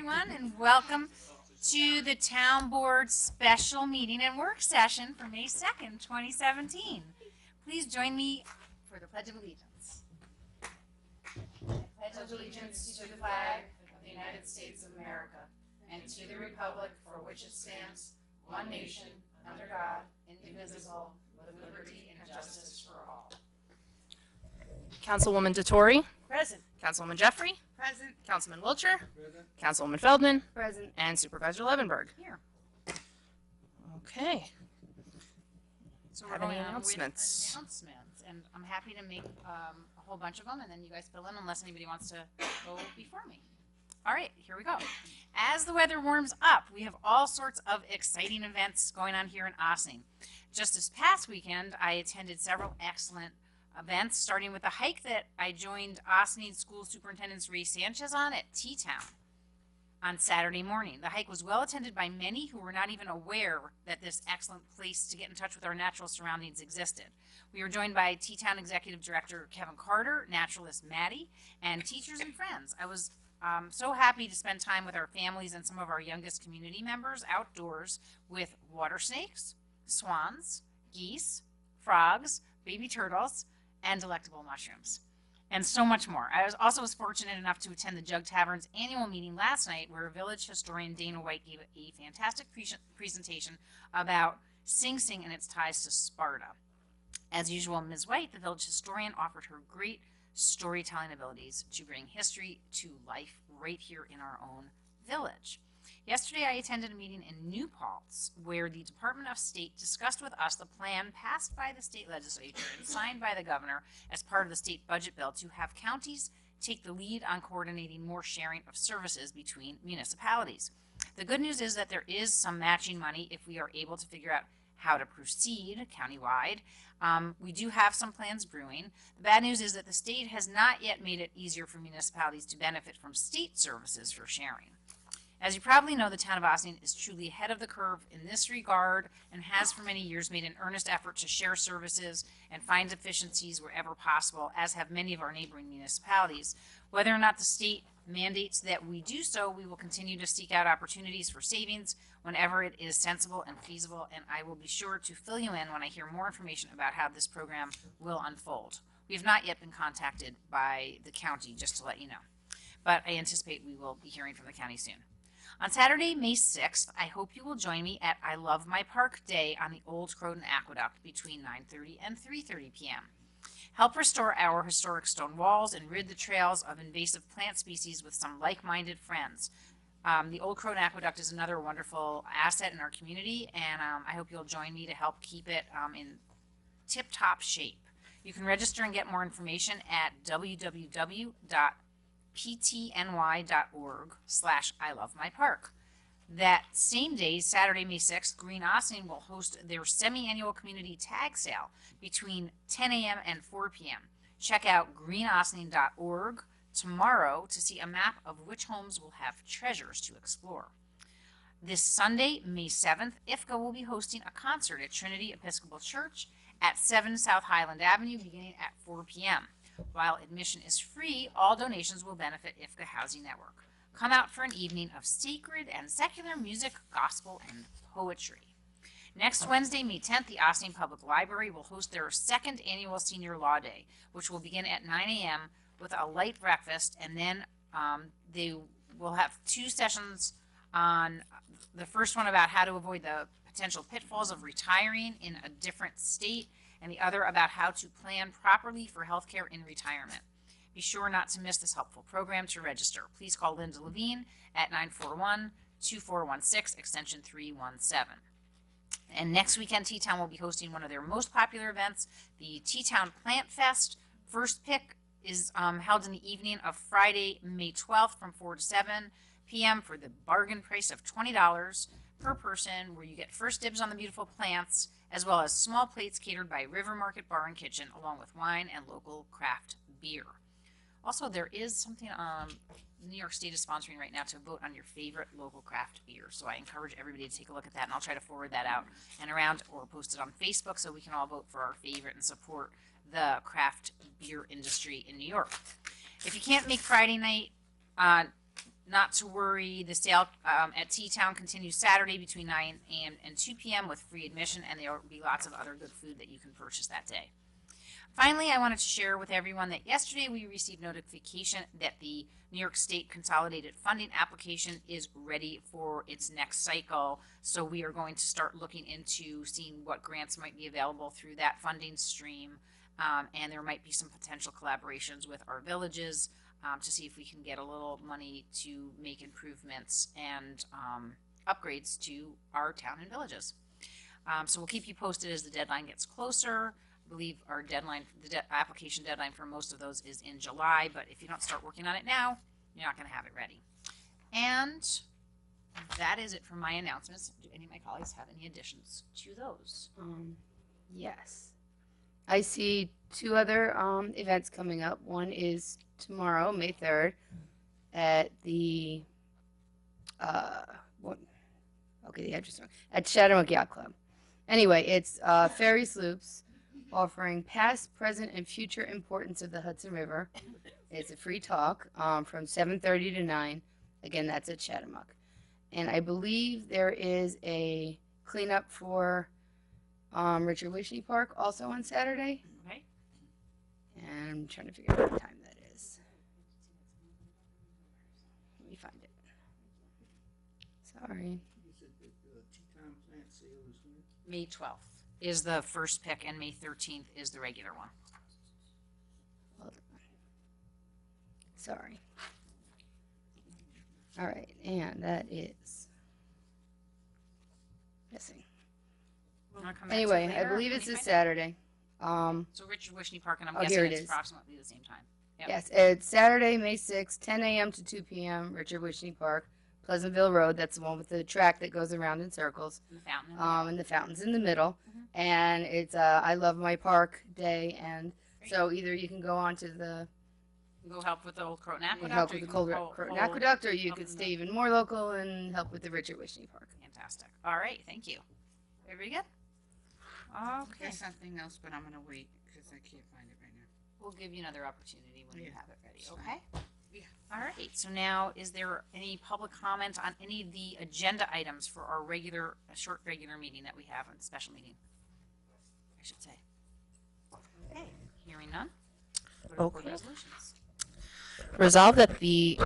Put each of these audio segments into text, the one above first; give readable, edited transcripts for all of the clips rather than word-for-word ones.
everyone, and welcome to the Town Board special meeting and work session for May 2nd, 2017. Please join me for the Pledge of Allegiance. I pledge allegiance to the flag of the United States of America and to the republic for which it stands, one nation, under God, indivisible, with liberty and justice for all. Councilwoman DeTore. Present. Councilwoman Jeffrey. Present. Councilman Wiltshire. Present. Councilwoman Feldman. Present. And Supervisor Levenberg. Here. Okay. So Have we're any going on announcements? with announcements, and I'm happy to make a whole bunch of them, and then you guys fill in unless anybody wants to go before me. All right, here we go. As the weather warms up, we have all sorts of exciting events going on here in Ossining. Just this past weekend, I attended several excellent events, starting with a hike that I joined Ossining School Superintendent Ray Sanchez on at T-Town on Saturday morning. The hike was well attended by many who were not even aware that this excellent place to get in touch with our natural surroundings existed. We were joined by T-Town Executive Director Kevin Carter, naturalist Maddie, and teachers and friends. I was so happy to spend time with our families and some of our youngest community members outdoors with water snakes, swans, geese, frogs, baby turtles, and delectable mushrooms, and so much more. I was fortunate enough to attend the Jug Tavern's annual meeting last night, where village historian Dana White gave a fantastic presentation about Sing Sing and its ties to Sparta. As usual, Ms. White, the village historian, offered her great storytelling abilities to bring history to life right here in our own village. Yesterday, I attended a meeting in New Paltz where the Department of State discussed with us the plan passed by the state legislature and signed by the governor as part of the state budget bill to have counties take the lead on coordinating more sharing of services between municipalities. The good news is that there is some matching money if we are able to figure out how to proceed countywide. We do have some plans brewing. The bad news is that the state has not yet made it easier for municipalities to benefit from state services for sharing. As you probably know, the town of Ossining is truly ahead of the curve in this regard and has for many years made an earnest effort to share services and find efficiencies wherever possible, as have many of our neighboring municipalities. Whether or not the state mandates that we do so, we will continue to seek out opportunities for savings whenever it is sensible and feasible, and I will be sure to fill you in when I hear more information about how this program will unfold. We have not yet been contacted by the county, just to let you know, but I anticipate we will be hearing from the county soon. On Saturday, May 6th, I hope you will join me at I Love My Park Day on the Old Croton Aqueduct between 9:30 and 3:30 p.m. Help restore our historic stone walls and rid the trails of invasive plant species with some like-minded friends. The Old Croton Aqueduct is another wonderful asset in our community, and I hope you'll join me to help keep it in tip-top shape. You can register and get more information at www.ptny.org/ILoveMyPark. That same day, Saturday, May 6th, Green Ossining will host their semi-annual community tag sale between 10 a.m. and 4 p.m. Check out greenossining.org tomorrow to see a map of which homes will have treasures to explore. This Sunday, May 7th, IFCA will be hosting a concert at Trinity Episcopal Church at 7 South Highland Avenue beginning at 4 p.m. While admission is free, all donations will benefit IFCA Housing Network. Come out for an evening of sacred and secular music, gospel, and poetry. Next Wednesday, May 10th, the Ossining Public Library will host their second annual Senior Law Day, which will begin at 9 a.m. with a light breakfast, and then they will have two sessions on the first one about how to avoid the potential pitfalls of retiring in a different state, and the other about how to plan properly for healthcare in retirement. Be sure not to miss this helpful program. To register, please call Linda Levine at 941-2416, extension 317. And next weekend, T-Town will be hosting one of their most popular events, the T-Town Plant Fest. First pick is held in the evening of Friday, May 12th from 4 to 7 p.m. for the bargain price of $20 per person, where you get first dibs on the beautiful plants, as well as small plates catered by River Market Bar and Kitchen, along with wine and local craft beer. Also, there is something New York State is sponsoring right now to vote on your favorite local craft beer. So I encourage everybody to take a look at that, and I'll try to forward that out and around or post it on Facebook so we can all vote for our favorite and support the craft beer industry in New York. If you can't make Friday night, not to worry, the sale at T-Town continues Saturday between 9 a.m. and 2 p.m. with free admission, and there will be lots of other good food that you can purchase that day. Finally, I wanted to share with everyone that yesterday we received notification that the New York State Consolidated Funding application is ready for its next cycle. So we are going to start looking into seeing what grants might be available through that funding stream. And there might be some potential collaborations with our villages to see if we can get a little money to make improvements and upgrades to our town and villages. So we'll keep you posted as the deadline gets closer. I believe our deadline, the application deadline for most of those is in July, but if you don't start working on it now, you're not going to have it ready. And that is it for my announcements. Do any of my colleagues have any additions to those? Yes. I see two other events coming up. One is tomorrow, May 3rd, at the the address wrong. At Shadow Yacht Club. Anyway, it's ferry sloops offering past, present, and future importance of the Hudson River. It's a free talk from 7:30 to 9. Again, that's at Chattamuck. And I believe there is a cleanup for Richard Wishney Park also on Saturday. Okay. And I'm trying to figure out what time that is. Let me find it. Sorry. You said that the Teton plant sale is when? May 12th is the first pick, and May 13th is the regular one. Hold on. Sorry. All right, and that is missing. Wanna come back to it Anyway, I later believe when it's you this find it? Saturday. So Richard Wishney Park, and I'm Oh, guessing here it it's is. approximately the same time. Yep. Yes, it's Saturday, May 6th, 10 a.m. to 2 p.m., Richard Wishney Park, Pleasantville Road. That's the one with the track that goes around in circles. The fountain. And the fountain's in the middle. Mhm. And it's I Love My Park Day. And so either you can go on to the Go help with the old Croton and Aqueduct. help or with you the can Croton hold- Aqueduct, or you help could in stay the- even more local and help with the Richard Wishney Park. Fantastic. All right, thank you. Everybody good? Okay. There's something else, but I'm gonna wait because I can't find it right now. We'll give you another opportunity when you Yeah, have it ready, that's okay? fine. Yeah. All right, so now is there any public comment on any of the agenda items for our regular, short regular meeting that we have, and special meeting? I should say. Okay, hearing none. Go to board Okay. resolutions. Resolved that the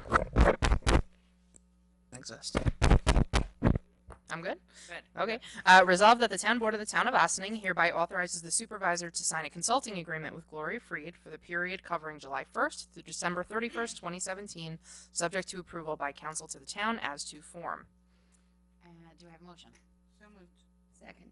exist. I'm good. Good. Okay. Resolved that the town board of the town of Ossining hereby authorizes the supervisor to sign a consulting agreement with Gloria Freed for the period covering July 1st through December 31st, 2017, subject to approval by council to the town as to form. Do I have a motion? So moved. Second.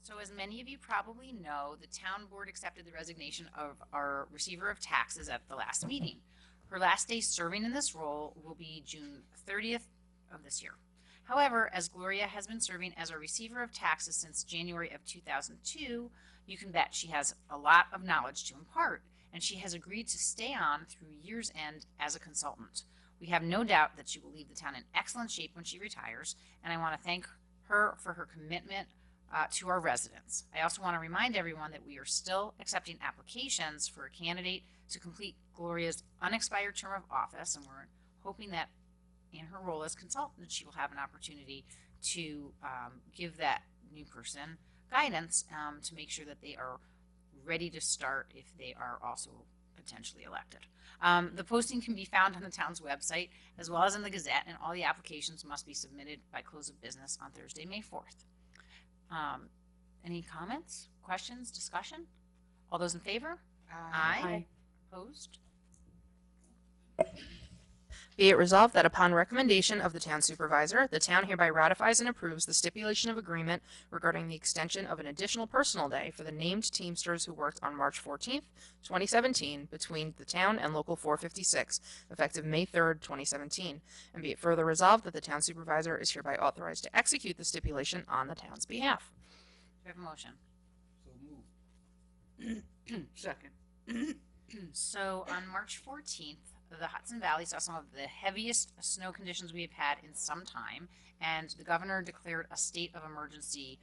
So as many of you probably know, the town board accepted the resignation of our receiver of taxes at the last meeting. Her last day serving in this role will be June 30th of this year. However, as Gloria has been serving as a receiver of taxes since January of 2002, you can bet she has a lot of knowledge to impart, and she has agreed to stay on through year's end as a consultant. We have no doubt that she will leave the town in excellent shape when she retires, and I want to thank her for her commitment to our residents. I also want to remind everyone that we are still accepting applications for a candidate to complete Gloria's unexpired term of office, and we're hoping that in her role as consultant, she will have an opportunity to give that new person guidance to make sure that they are ready to start if they are also potentially elected. The posting can be found on the town's website as well as in the Gazette, and all the applications must be submitted by close of business on Thursday, May 4th. Any comments, questions, discussion? All those in favor? Aye. Opposed? Be it resolved that upon recommendation of the town supervisor, the town hereby ratifies and approves the stipulation of agreement regarding the extension of an additional personal day for the named Teamsters who worked on March 14th, 2017, between the town and Local 456, effective May 3rd, 2017. And be it further resolved that the town supervisor is hereby authorized to execute the stipulation on the town's behalf. Do we have a motion? So moved. Second. So on March 14th, the Hudson Valley saw some of the heaviest snow conditions we have had in some time, and the governor declared a state of emergency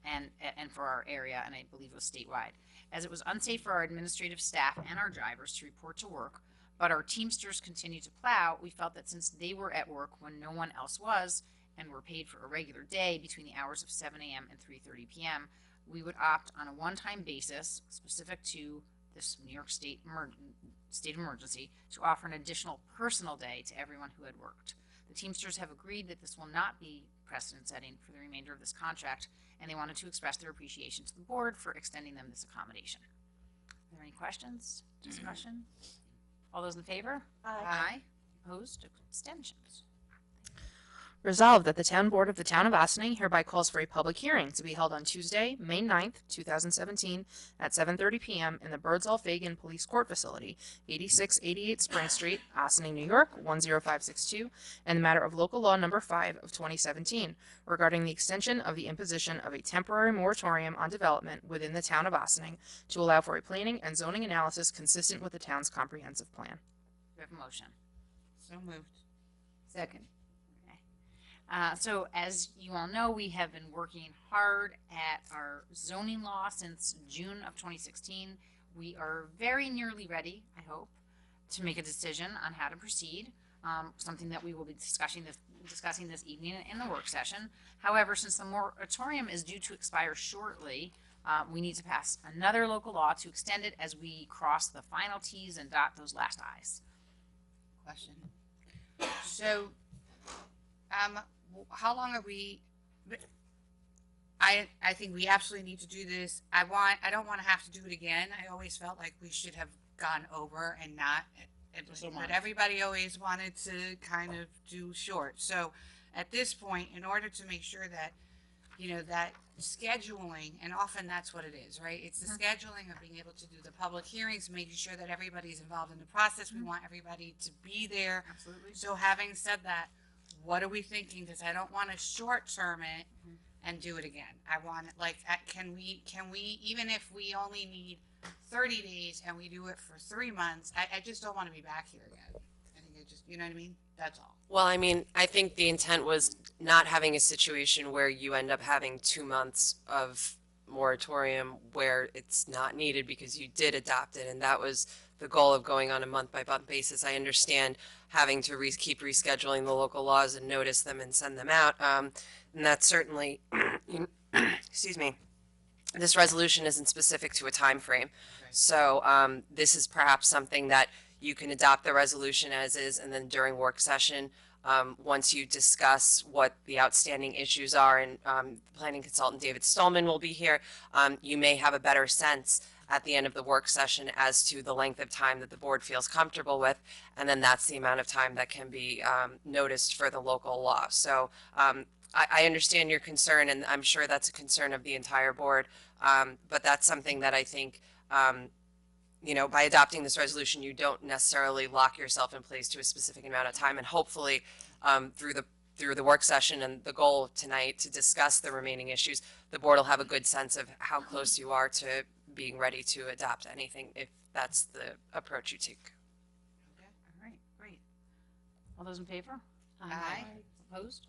and for our area, and I believe it was statewide, as it was unsafe for our administrative staff and our drivers to report to work. but our Teamsters continue to plow, we felt that since they were at work when no one else was and were paid for a regular day between the hours of 7 a.m. and 3:30 p.m., we would opt on a one-time basis specific to this New York State state of emergency to offer an additional personal day to everyone who had worked. The Teamsters have agreed that this will not be precedent setting for the remainder of this contract, and they wanted to express their appreciation to the board for extending them this accommodation. Are there any questions, discussion? All those in favor? Aye. Opposed? Abstentions? Resolved that the Town Board of the Town of Ossining hereby calls for a public hearing to be held on Tuesday, May 9th, 2017, at 7:30 p.m. in the Birdsall-Fagan Police Court Facility, 8688 Spring Street, Ossining, New York, 10562, in the matter of Local Law Number 5 of 2017, regarding the extension of the imposition of a temporary moratorium on development within the Town of Ossining to allow for a planning and zoning analysis consistent with the town's comprehensive plan. Do we have a motion? So moved. Second. So as you all know, we have been working hard at our zoning law since June of 2016. We are very nearly ready, I hope, to make a decision on how to proceed. Something that we will be discussing this evening in the work session. However, since the moratorium is due to expire shortly, we need to pass another local law to extend it as we cross the final T's and dot those last I's. Question. So, how long are we? I think we absolutely need to do this. I don't want to have to do it again. I always felt like we should have gone over and not. But everybody always wanted to kind of do short. So, at this point, in order to make sure that, that scheduling, and often that's what it is, right? It's the scheduling of being able to do the public hearings, making sure that everybody's involved in the process. We want everybody to be there. Absolutely. So having said that, what are we thinking? Because I don't want to short term it and do it again. I want it can we, even if we only need 30 days and we do it for 3 months, I just don't want to be back here again. I think you know what I mean? That's all. Well, I mean, I think the intent was not having a situation where you end up having 2 months of moratorium where it's not needed because you did adopt it, and that was the goal of going on a month-by-month basis. I understand having to keep rescheduling the local laws and notice them and send them out, and that's certainly, excuse me, this resolution isn't specific to a time frame. So this is perhaps something that you can adopt the resolution as is, and then during work session, once you discuss what the outstanding issues are, and planning consultant David Stallman will be here, you may have a better sense at the end of the work session as to the length of time that the board feels comfortable with, and then that's the amount of time that can be noticed for the local law. So I understand your concern, and I'm sure that's a concern of the entire board, but that's something that I think by adopting this resolution, you don't necessarily lock yourself in place to a specific amount of time, and hopefully through the work session and the goal tonight to discuss the remaining issues, the board will have a good sense of how close you are to being ready to adopt anything if that's the approach you take. Okay. All right. Great. All those in favor? Aye. Opposed?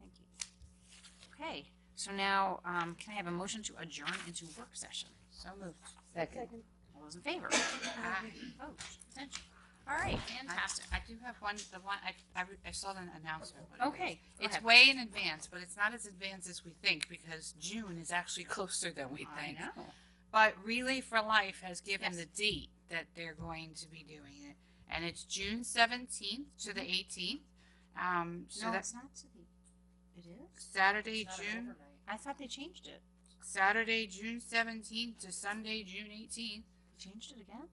Thank you. Okay. So now, can I have a motion to adjourn into work session? So moved. Second. All those in favor? Aye. Opposed? Abstention? All right. Fantastic. I do have one. The one I saw the announcement. But Okay. Go it's ahead. way in advance, but it's not as advanced as we think because June is actually closer than we I think. know. But Relay for Life has given Yes. the date that they're going to be doing it, and it's June 17th to the 18th. So No, that's it's not to the. It is? Saturday, June I thought they changed it. Saturday, June 17th to Sunday, June 18th. They changed it again?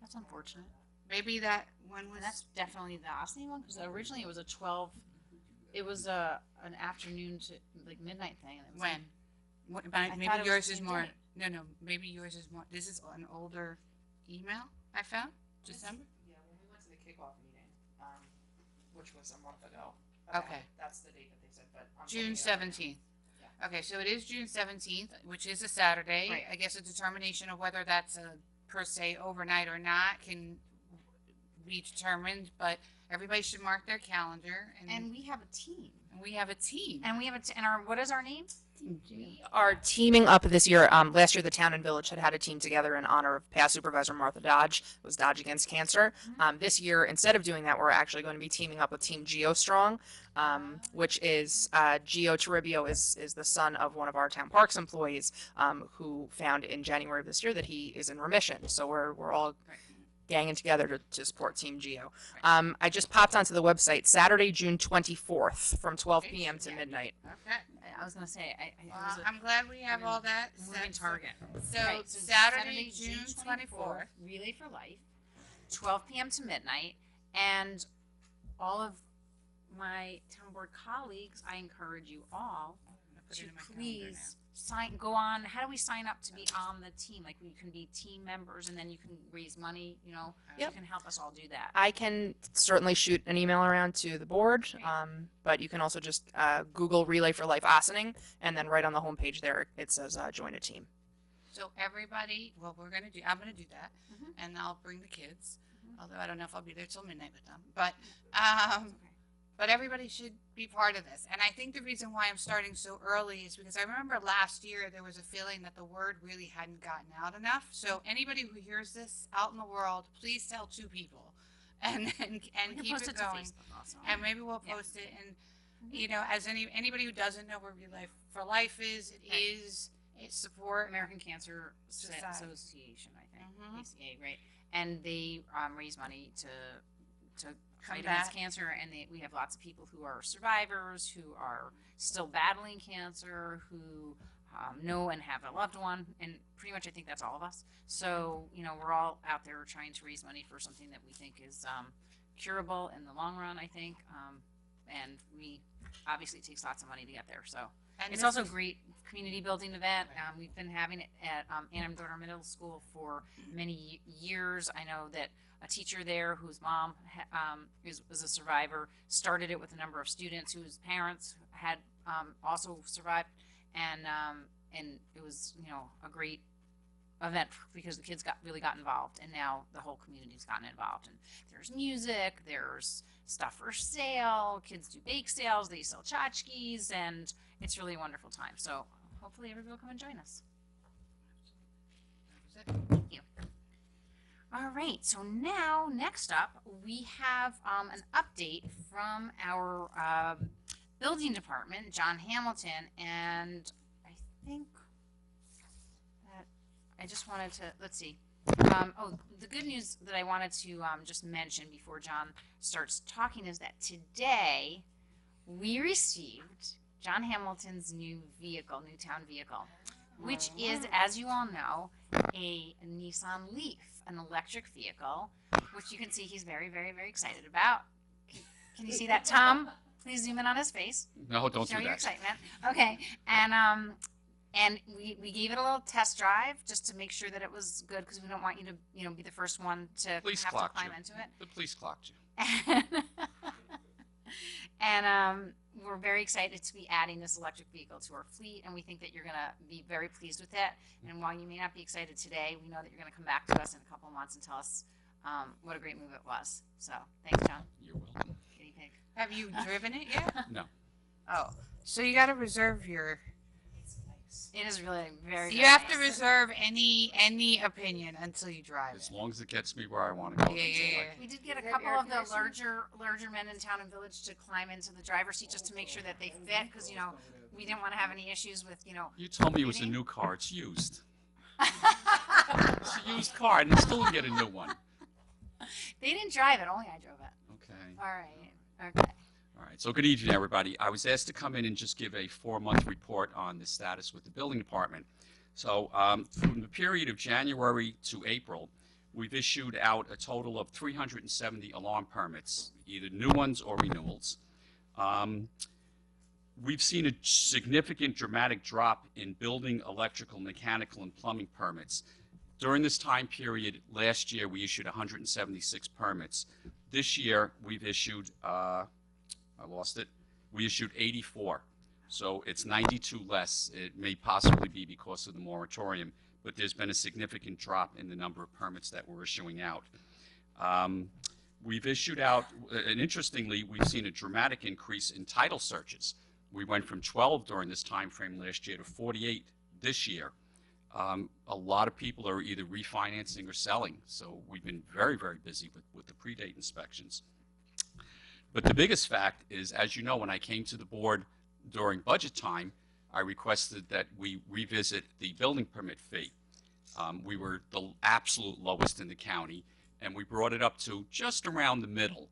That's unfortunate. Maybe that one was. And that's definitely the Osney one because originally it was a 12. It was an afternoon to like midnight thing. And it was When? What, I thought maybe it was yours the is same more. date. No, maybe yours is more. This is an older email I found. December. Yeah, when we went to the kickoff meeting, which was a month ago. Okay. That's the date that they said, but. June 17th. Okay, so it is June 17th, which is a Saturday. Right. I guess a determination of whether that's a per se overnight or not can be determined, but everybody should mark their calendar. And we have a team. And we have a team. And we have and our what is our name? Team Geo. We are teaming up this year. Last year, the town and village had a team together in honor of past supervisor Martha Dodge. It was Dodge Against Cancer. This year, instead of doing that, we're actually going to be teaming up with Team Geo Strong, which is Geo Toribio is the son of one of our town parks employees who found in January of this year that he is in remission. So we're all ganging together to support Team Geo. I just popped onto the website Saturday, June 24th from 12 p.m. to midnight. Okay. I was gonna say, it Well, was a I'm glad we have all that. moving set. target. So, Right, Saturday, June 24th. Relay for Life, 12 p.m. to midnight, and all of my town board colleagues, I encourage you all Put it to in my calendar please go on. How do we sign up to be on the team? Like, you can be team members, and then you can raise money. You know, Yep. you can help us all do that. I can certainly shoot an email around to the board, but you can also just Google Relay for Life Ossining, and then right on the homepage there it says join a team. So everybody, well, I'm gonna do that, Mhm. and I'll bring the kids. Mhm. Although I don't know if I'll be there till midnight with them, but everybody should be part of this. And I think the reason why I'm starting so early is because I remember last year there was a feeling that the word really hadn't gotten out enough. So anybody who hears this out in the world, please tell 2 people, and We can keep post it it to going. Facebook also. And maybe we'll Yeah. post it. And you know, as anybody who doesn't know where Relay for Life is, it Right. is a support. American Cancer Society. Association, I think, Mhm. ACA, right? And they raise money to fight Combat. against cancer, and we have lots of people who are survivors, who are still battling cancer, who know and have a loved one, and pretty much I think that's all of us. So, you know, we're all out there trying to raise money for something that we think is curable in the long run, I think, and we obviously it takes lots of money to get there, so. And It's this also a is- great community building event. We've been having it at Annam Dorner Middle School for many years. I know that a teacher there whose mom was a survivor started it with a number of students whose parents had also survived, and it was, you know, a great event because the kids really got involved, and now the whole community's gotten involved. And there's music, there's stuff for sale, kids do bake sales, they sell tchotchkes, and it's really a wonderful time. So hopefully everybody will come and join us. That was it. Thank you. All right, so now next up we have an update from our building department, John Hamilton, and I think that I just wanted to, let's see. The good news that I wanted to just mention before John starts talking is that today we received John Hamilton's new town vehicle, which is, as you all know, a Nissan Leaf, an electric vehicle, which you can see he's very, very, very excited about. Can you see that, Tom? Please zoom in on his face. No, don't Show do your that. excitement. Okay, and we gave it a little test drive just to make sure that it was good because we don't want you to be the first one to Police have to clocked climb you. into it. The police clocked you. And we're very excited to be adding this electric vehicle to our fleet, and we think that you're going to be very pleased with it. And while you may not be excited today, we know that you're going to come back to us in a couple of months and tell us what a great move it was. So thanks, John. You're welcome. Guinea pig. Have you driven it yet? No. Oh, so you got to reserve your. It is really very. You very have to nice. reserve any opinion until you drive As it. long as it gets me where I want to go. Yeah, that's all yeah, I- yeah. We did get a Is that couple air of the conditioning? larger men in town and village to climb into the driver's seat just to make sure that they fit, because we didn't want to have any issues with You told me it was a Really? new car. It's used. It's a used car, and you still can get a new one. They didn't drive it, only I drove it. Okay. All right. Okay. All right. So good evening, everybody. I was asked to come in and just give a 4-month report on the status with the building department. So from the period of January to April, we've issued out a total of 370 alarm permits, either new ones or renewals. We've seen a significant dramatic drop in building, electrical, mechanical, and plumbing permits. During this time period, last year, we issued 176 permits. This year, we've issued, I lost it, we issued 84. So it's 92 less. It may possibly be because of the moratorium, but there's been a significant drop in the number of permits that we're issuing out. We've issued out, and interestingly, we've seen a dramatic increase in title searches. We went from 12 during this time frame last year to 48 this year. A lot of people are either refinancing or selling, so we've been very, very busy with the pre-date inspections. But the biggest fact is, as you know, when I came to the board during budget time, I requested that we revisit the building permit fee. We were the absolute lowest in the county, and we brought it up to just around the middle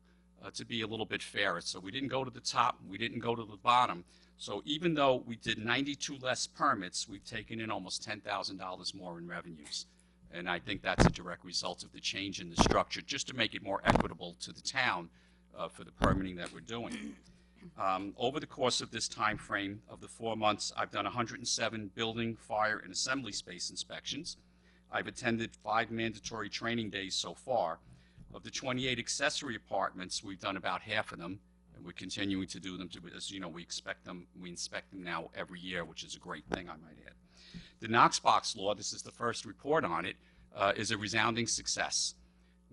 to be a little bit fairer. So we didn't go to the top, we didn't go to the bottom. So even though we did 92 less permits, we've taken in almost $10,000 more in revenues. And I think that's a direct result of the change in the structure, just to make it more equitable to the town for the permitting that we're doing. Over the course of this time frame of the 4 months, I've done 107 building, fire, and assembly space inspections. I've attended 5 mandatory training days so far. Of the 28 accessory apartments, we've done about half of them, and we're continuing to do them. As you know, we inspect them now every year, which is a great thing, I might add. The Knox box law, this is the first report on it, is a resounding success.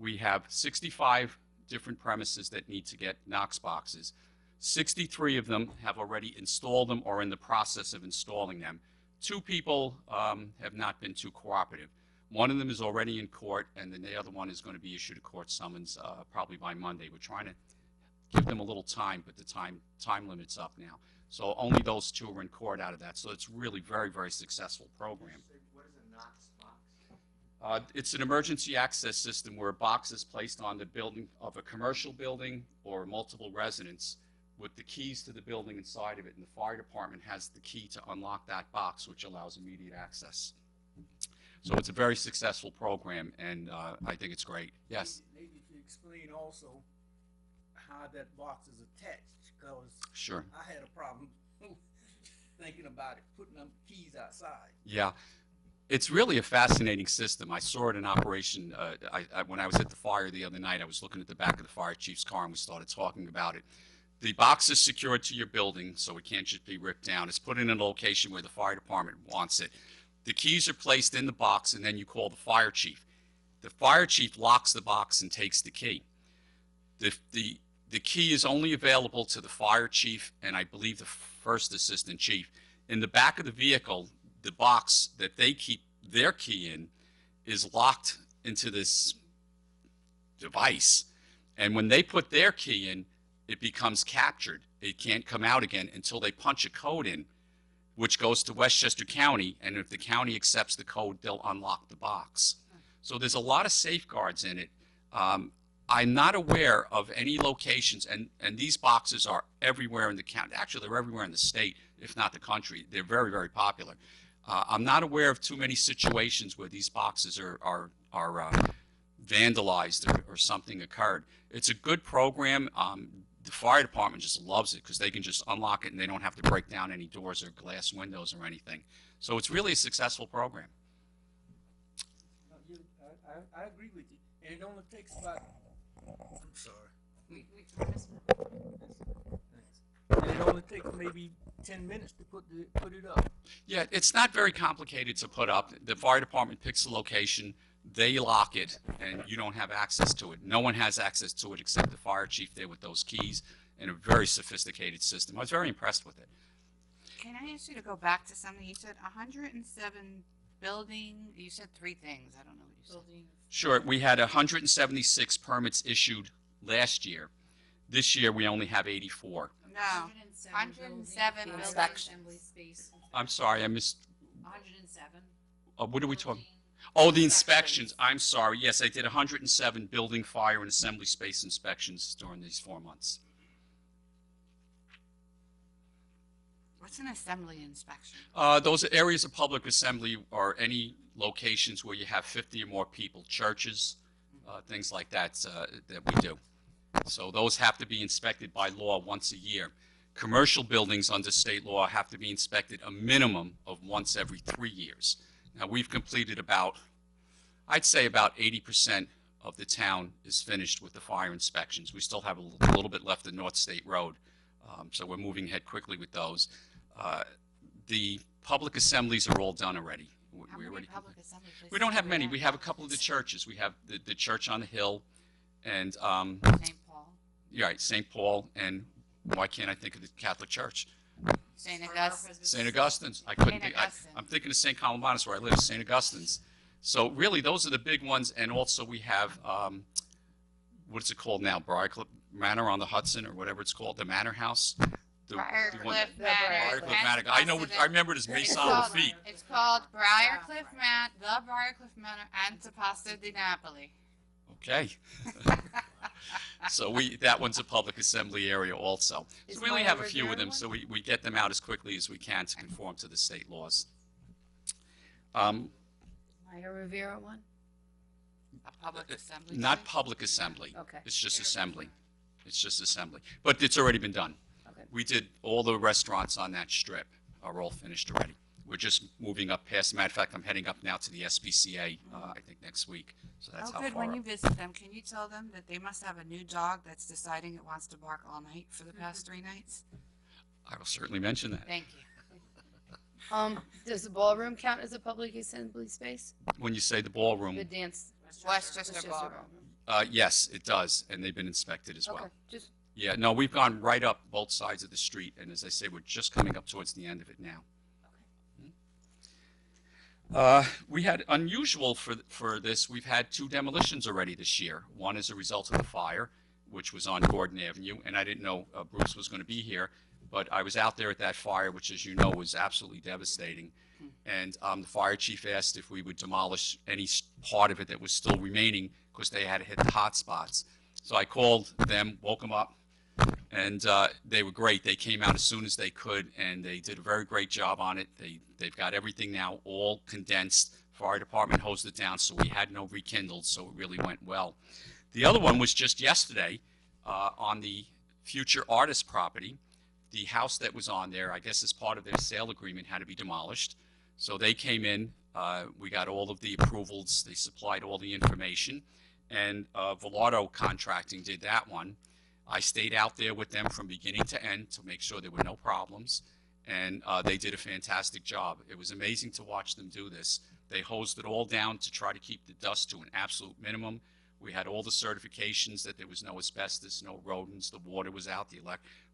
We have 65 different premises that need to get Knox boxes. 63 of them have already installed them or in the process of installing them. 2 people have not been too cooperative. One of them is already in court, and then the other one is going to be issued a court summons probably by Monday. We're trying to give them a little time, but the time limit's up now. So only those 2 are in court out of that. So it's really very, very successful program. What is a Knox box? It's an emergency access system where a box is placed on the building of a commercial building or multiple residence with the keys to the building inside of it, and the fire department has the key to unlock that box, which allows immediate access. So it's a very successful program, and I think it's great. Yes? Maybe if you explain also how that box is attached, because Sure. I had a problem thinking about it, putting them keys outside. Yeah. It's really a fascinating system. I saw it in operation. When I was at the fire the other night, I was looking at the back of the fire chief's car, and we started talking about it. The box is secured to your building, so it can't just be ripped down. It's put in a location where the fire department wants it. The keys are placed in the box, and then you call the fire chief. The fire chief locks the box and takes the key. The key is only available to the fire chief and I believe the first assistant chief. In the back of the vehicle, the box that they keep their key in is locked into this device. And when they put their key in, it becomes captured. It can't come out again until they punch a code in, which goes to Westchester County, and if the county accepts the code, they'll unlock the box. So there's a lot of safeguards in it. I'm not aware of any locations, and these boxes are everywhere in the county. Actually, they're everywhere in the state, if not the country. They're very, very popular. I'm not aware of too many situations where these boxes are vandalized or something occurred. It's a good program. The fire department just loves it because they can just unlock it and they don't have to break down any doors or glass windows or anything. So it's really a successful program. No, I agree with you. And it only takes about, I'm sorry. Thanks. And it only takes maybe 10 minutes to put it up. Yeah, it's not very complicated to put up. The fire department picks the location, they lock it, and you don't have access to it. No one has access to it except the fire chief there with those keys, and a very sophisticated system. I was very impressed with it. Can I ask you to go back to something? You said 107 building, you said 3 things. I don't know what you said. Building. Sure, we had 176 permits issued last year. This year, we only have 84. No, 107 building inspection. Assembly space. I'm sorry, I missed. 107. What are we talking? Oh, the inspections. I'm sorry. Yes, I did 107 building, fire, and assembly space inspections during these 4 months. What's an assembly inspection? Those areas of public assembly are any locations where you have 50 or more people, churches, things like that, that we do. So those have to be inspected by law once a year. Commercial buildings under state law have to be inspected a minimum of once every 3 years. Now, we've completed about, I'd say about 80% of the town is finished with the fire inspections. We still have a little bit left in North State Road, so we're moving ahead quickly with those. The public assemblies are all done already. How many public assembly places We don't do have many. have? We have a couple of the churches. We have the church on the hill, and St. Paul. you're right, St. Paul, and why can't I think of the Catholic Church? St. Augustine. St. Augustine's. I couldn't St. think. Augustine. I'm thinking of St. Columbanus where I live, St. Augustine's. So really, those are the big ones. And also we have, what is it called now? Briarcliff Manor on the Hudson or whatever it's called, the Manor House. The one- Briarcliff The Manor. Briarcliff Manor. I know. I remember it as Mason on the Feet. It's called Briarcliff Manor, the Briarcliff Manor, and Tapasta di Napoli. Okay. So that one's a public assembly area also. Is So we only Moya have a few of Rivera them, one? so we get them out as quickly as we can to conform to the state laws. Maya Rivera one? A public assembly. Not site? public assembly. Okay. It's just assembly. It's just assembly. But it's already been done. Okay. We did, all the restaurants on that strip are all finished already. We're just moving up past, matter of fact, I'm heading up now to the SPCA, I think next week. So that's Oh, how good. far When up. you visit them, can you tell them that they must have a new dog that's deciding it wants to bark all night for the past 3 nights? I will certainly mention that. Thank you. Does the ballroom count as a public assembly space? When you say the ballroom, The dance. Westchester Ballroom. yes, it does, and they've been inspected as well. Okay, just, Yeah, no, we've gone right up both sides of the street, and as I say, we're just coming up towards the end of it now. We had unusual for this. We've had 2 demolitions already this year. One as a result of the fire, which was on Gordon Avenue, and I didn't know Bruce was going to be here, but I was out there at that fire, which, as you know, was absolutely devastating. And the fire chief asked if we would demolish any part of it that was still remaining because they had to hit the hot spots. So I called them, woke them up, and they were great. They came out as soon as they could, and they did a very great job on it. They've got everything now all condensed. Fire department hosed it down, so we had no rekindled, so it really went well. The other one was just yesterday on the Future Artist property. The house that was on there, I guess as part of their sale agreement, had to be demolished. So they came in, we got all of the approvals, they supplied all the information, and Velardo Contracting did that one. I stayed out there with them from beginning to end to make sure there were no problems, and they did a fantastic job. It was amazing to watch them do this. They hosed it all down to try to keep the dust to an absolute minimum. We had all the certifications that there was no asbestos, no rodents, the water was out,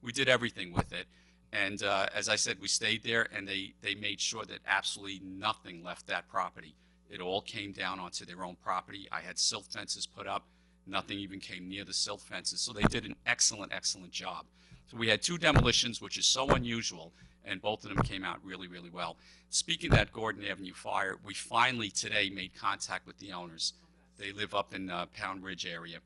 we did everything with it. And as I said, we stayed there, and they made sure that absolutely nothing left that property. It all came down onto their own property. I had silt fences put up. Nothing even came near the silt fences. So they did an excellent, excellent job. So we had 2 demolitions, which is so unusual, and both of them came out really, really well. Speaking of that Gordon Avenue fire, we finally today made contact with the owners. They live up in Pound Ridge area,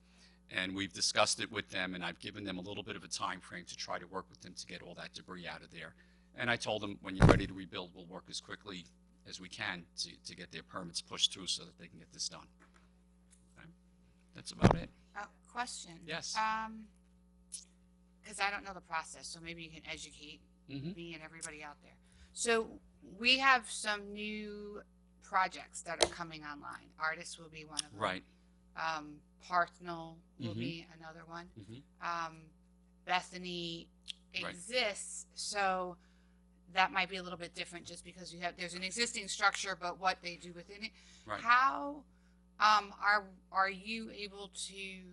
and we've discussed it with them, and I've given them a little bit of a time frame to try to work with them to get all that debris out of there. And I told them, when you're ready to rebuild, we'll work as quickly as we can to get their permits pushed through so that they can get this done. Okay? That's about it. Question. Yes. Because I don't know the process, so maybe you can educate Mhm. me and everybody out there. So we have some new projects that are coming online. Artists will be one of them. Right. Parthnell will Mhm. be another one. Mhm. Bethany Right. exists, so that might be a little bit different just because there's an existing structure, but what they do within it. Right. How are you able to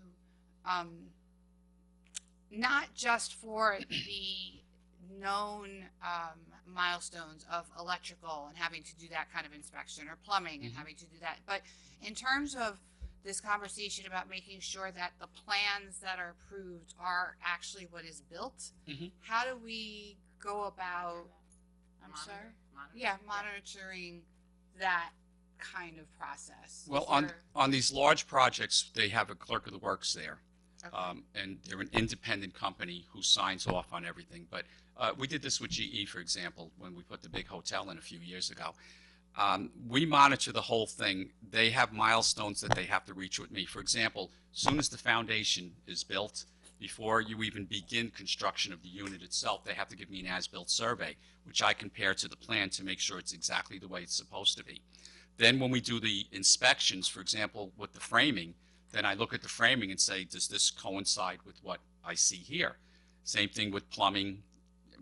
not just for the known milestones of electrical and having to do that kind of inspection, or plumbing and Mhm. having to do that, but in terms of this conversation about making sure that the plans that are approved are actually what is built, Mhm. how do we go about, I'm sorry? Yeah, monitoring that kind of process? Well, Is on there- these large projects, they have a clerk of the works there. Okay. And they're an independent company who signs off on everything. But we did this with GE, for example, when we put the big hotel in a few years ago. We monitor the whole thing. They have milestones that they have to reach with me. For example, as soon as the foundation is built, before you even begin construction of the unit itself, they have to give me an as-built survey, which I compare to the plan to make sure it's exactly the way it's supposed to be. Then when we do the inspections, for example, with the framing, then I look at the framing and say, does this coincide with what I see here? Same thing with plumbing.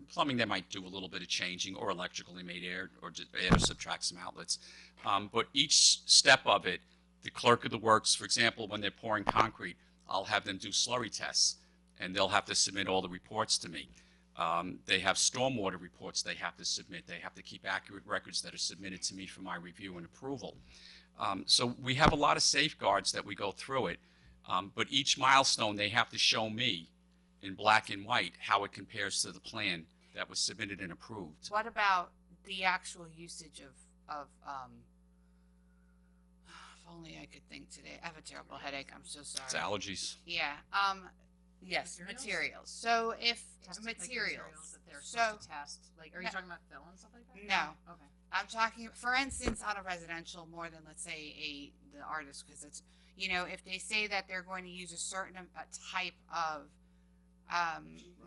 Plumbing, they might do a little bit of changing, or electrical, they may add or subtract some outlets. But each step of it, the clerk of the works, for example, when they're pouring concrete, I'll have them do slurry tests, and they'll have to submit all the reports to me. They have stormwater reports they have to submit. They have to keep accurate records that are submitted to me for my review and approval. So we have a lot of safeguards that we go through it, but each milestone they have to show me in black and white how it compares to the plan that was submitted and approved. What about the actual usage of if only I could think today. I have a terrible headache. I'm so sorry. It's allergies. Yeah. Yes, materials. So if materials. That they're So supposed to test. Like, are you No. talking about fill and stuff like that? No. Okay. I'm talking, for instance, on a residential more than, let's say, the artist, because it's, if they say that they're going to use a certain type of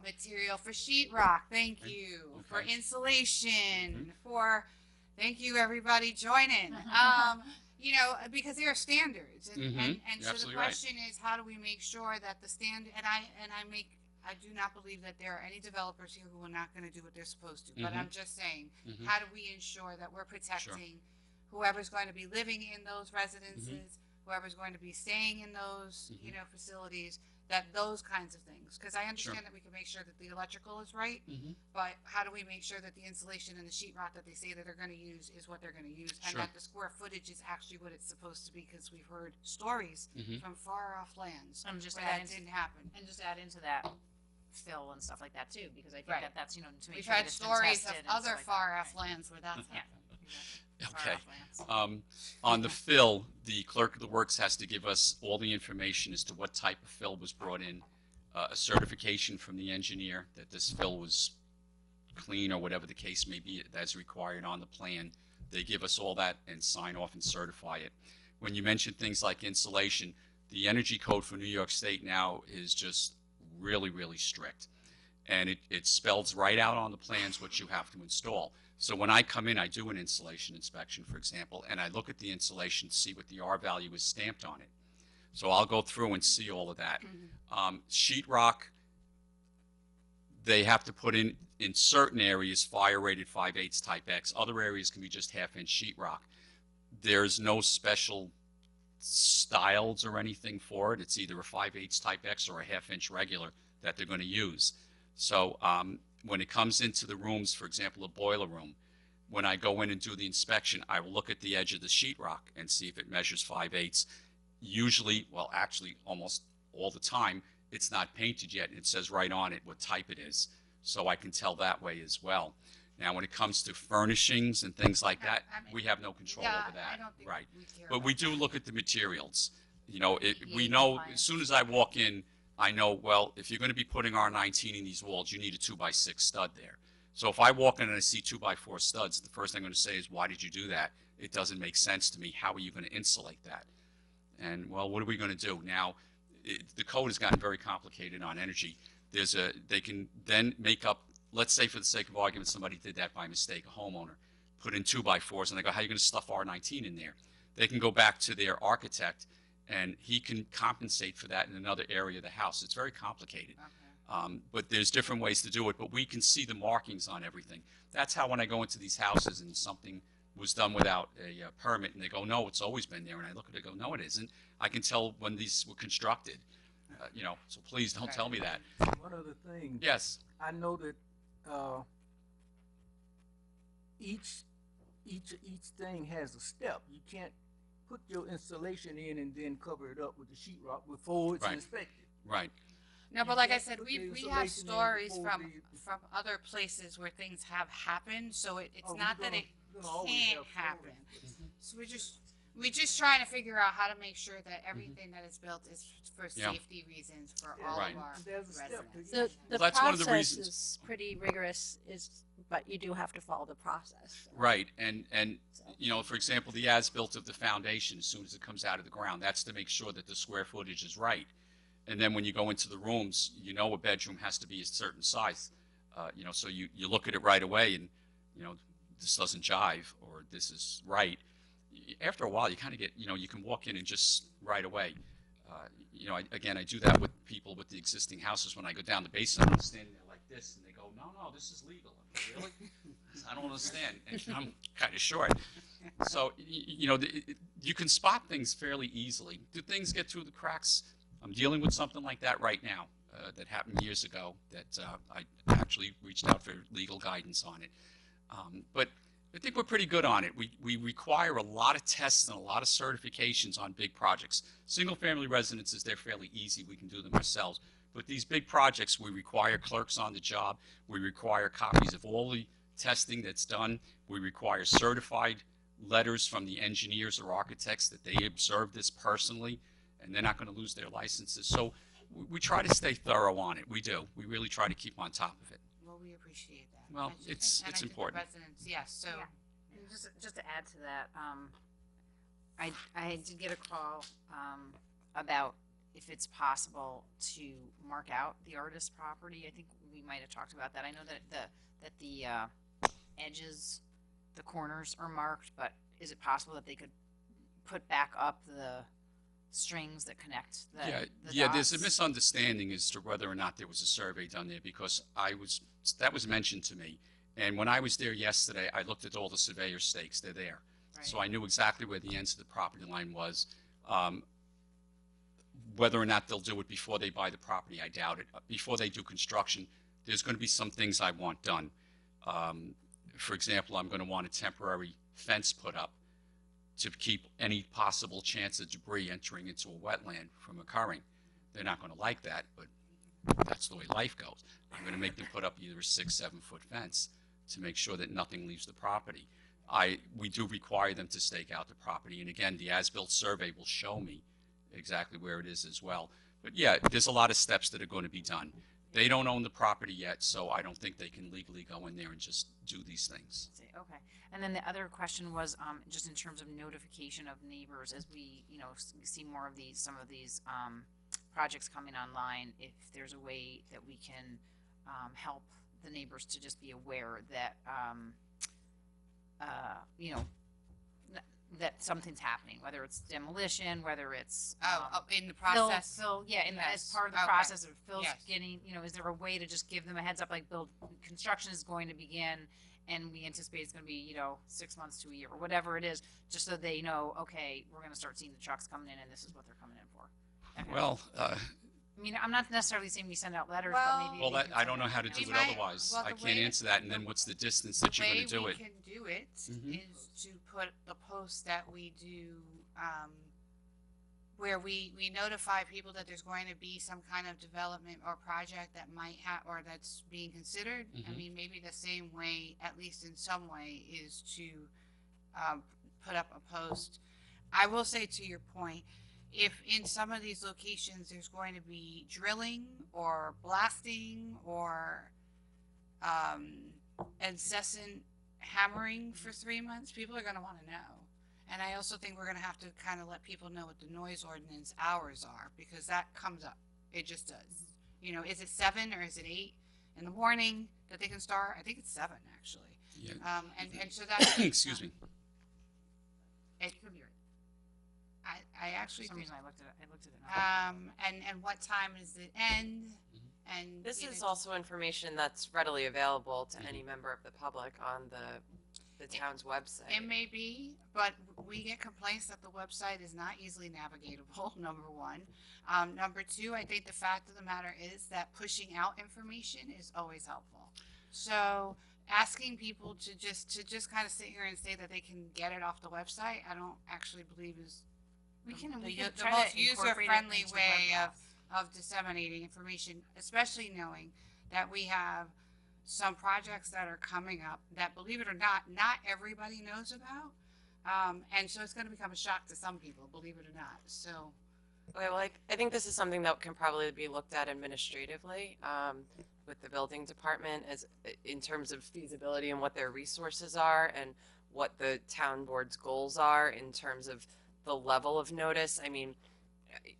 material for sheetrock, thank you, for Okay. insulation, thank you, everybody, join in. Because there are standards, and Mhm. so You're the absolutely right. question is, how do we make sure that the standard? I do not believe that there are any developers here who are not going to do what they're supposed to. But Mhm. I'm just saying, Mhm. how do we ensure that we're protecting whoever's going to be living in those residences, whoever's going to be staying in those, facilities, that those kinds of things? Because I understand that we can make sure that the electrical is right, Mhm. but how do we make sure that the insulation and the sheetrock that they say that they're going to use is what they're going to use, and Sure. that the square footage is actually what it's supposed to be? Because we've heard stories Mhm. from far off lands And just where add that into, didn't happen. and just add into that fill and stuff like that too, because I think Right. that that's, to make We've sure had that it's been stories of tested and other stuff like far that. off lands where that's Yeah. happened. Far Okay. off lands. On the fill, the clerk of the works has to give us all the information as to what type of fill was brought in, a certification from the engineer that this fill was clean or whatever the case may be that's required on the plan. They give us all that and sign off and certify it. When you mention things like insulation, the energy code for New York State now is just really, really strict. And it spells right out on the plans what you have to install. So when I come in, I do an insulation inspection, for example, and I look at the insulation to see what the R value is stamped on it. So I'll go through and see all of that. Sheetrock, they have to put in certain areas, fire rated 5/8 type X. Other areas can be just half-inch sheetrock. There's no special styles or anything for it. It's either a 5/8 type X or a half-inch regular that they're going to use. So when it comes into the rooms, for example, a boiler room, when I go in and do the inspection, I will look at the edge of the sheetrock and see if it measures 5/8. Usually, well, actually, almost all the time, it's not painted yet, and it says right on it what type it is. So I can tell that way as well. Now, when it comes to furnishings and things like that, I mean, we have no control Yeah, over that. I don't think Right. we care But about we do that. look at the materials. We EPA know compliance. as soon as I walk in, I know, well, if you're going to be putting R19 in these walls, you need a 2x6 stud there. So if I walk in and I see 2x4 studs, the first thing I'm going to say is, why did you do that? It doesn't make sense to me. How are you going to insulate that? And, well, what are we going to do? Now, the code has gotten very complicated on energy. They can then make up, let's say for the sake of argument, somebody did that by mistake, a homeowner, put in 2x4s, and they go, how are you going to stuff R19 in there? They can go back to their architect, and he can compensate for that in another area of the house. It's very complicated. Okay. But there's different ways to do it, but we can see the markings on everything. That's how when I go into these houses and something was done without a permit, and they go, no, it's always been there, and I look at it and go, no, it isn't. I can tell when these were constructed, so please don't tell me that. One other thing. Yes, I know that each thing has a step. You can't put your installation in and then cover it up with the sheetrock before it's Right. inspected. right. No, but You like I can't said, put we the have insulation in stories before from other places where things have happened. So it's Oh, not you're that it gonna always can't have happen. stories. So we're just trying to figure out how to make sure that everything that is built is for Yeah. safety reasons for Yeah. all Right. of our There's a step to residents. The, each. the Well, that's one of the process reasons- is pretty rigorous, but you do have to follow the process. Right, and for example, the as-built of the foundation, as soon as it comes out of the ground, that's to make sure that the square footage is right. And then when you go into the rooms, a bedroom has to be a certain size, so you look at it right away and, this doesn't jive, or this is right. After a while, you kind of get, you can walk in and just right away. I do that with people with the existing houses. When I go down the basement, I'm standing there like this, and they go, no, this is legal. I'm like, really? I don't understand. And I'm kind of short. So, you can spot things fairly easily. Do things get through the cracks? I'm dealing with something like that right now. that happened years ago that I actually reached out for legal guidance on it. But I think we're pretty good on it. We require a lot of tests and a lot of certifications on big projects. Single-family residences, they're fairly easy. We can do them ourselves. But these big projects, we require clerks on the job. We require copies of all the testing that's done. We require certified letters from the engineers or architects that they observed this personally, and they're not going to lose their licenses. So we try to stay thorough on it. We do. We really try to keep on top of it. Well, we appreciate that. Well, And I it's think the important. Residents, yes, so. Yeah. And just to add to that, I did get a call about if it's possible to mark out the artist property. I think we might have talked about that. I know that the edges, the corners are marked, but is it possible that they could put back up the strings that connect the There's a dots? misunderstanding as to whether or not there was a survey done there, because that was mentioned to me. And when I was there yesterday, I looked at all the surveyor stakes. They're there. Right. So I knew exactly where the ends of the property line was. Whether or not they'll do it before they buy the property, I doubt it. Before they do construction, there's going to be some things I want done. For example, I'm going to want a temporary fence put up to keep any possible chance of debris entering into a wetland from occurring. They're not going to like that, but that's the way life goes. I'm going to make them put up either a 6-7 foot fence to make sure that nothing leaves the property. We do require them to stake out the property, and again, the as-built survey will show me exactly where it is as well. But yeah, there's a lot of steps that are going to be done. They don't own the property yet, so I don't think they can legally go in there and just do these things. Okay. And then the other question was just in terms of notification of neighbors as we, see more of some of these projects coming online, if there's a way that we can help the neighbors to just be aware that, that something's happening, whether it's demolition, whether it's In the process. Phil, yeah, as Yes. part of the Okay. process of Phil's Yes. getting, is there a way to just give them a heads up, like construction is going to begin, and we anticipate it's going to be, 6 months to a year or whatever it is, just so they know, okay, we're going to start seeing the trucks coming in, and this is what they're coming in for. Okay. Well, I mean, I'm not necessarily saying we send out letters, Well- but maybe. well, they that can I send don't know out how to emails. do We it might- otherwise. well, I the can't way answer that. And then what's the distance that you're going to do The way it? we can do it Mhm. is to put the post that we do, where we notify people that there's going to be some kind of development or project that might have, or that's being considered. I Mhm. mean, maybe the same way, at least in some way, is to put up a post. I will say, to your point, if in some of these locations there's going to be drilling or blasting or incessant hammering for 3 months, people are going to want to know. And I also think we're going to have to kind of let people know what the noise ordinance hours are, because that comes up. It just does. Is it 7 or is it 8 in the morning that they can start? I think it's 7 actually. Yeah. And so that Excuse me. It Could be right. I actually For some think, reason, I looked at it. and what time does it end? And This is also information that's readily available to any member of the public on the town's website. It may be, but we get complaints that the website is not easily navigatable, number one. Number two, I think the fact of the matter is that pushing out information is always helpful. So asking people to just kind of sit here and say that they can get it off the website, I don't actually believe is We can the try most to incorporate it user-friendly into way WebPass. of disseminating information, especially knowing that we have some projects that are coming up that, believe it or not everybody knows about. And so it's going to become a shock to some people, believe it or not. So, Okay, well, I think this is something that can probably be looked at administratively with the building department as in terms of feasibility and what their resources are and what the town board's goals are in terms of the level of notice. I mean,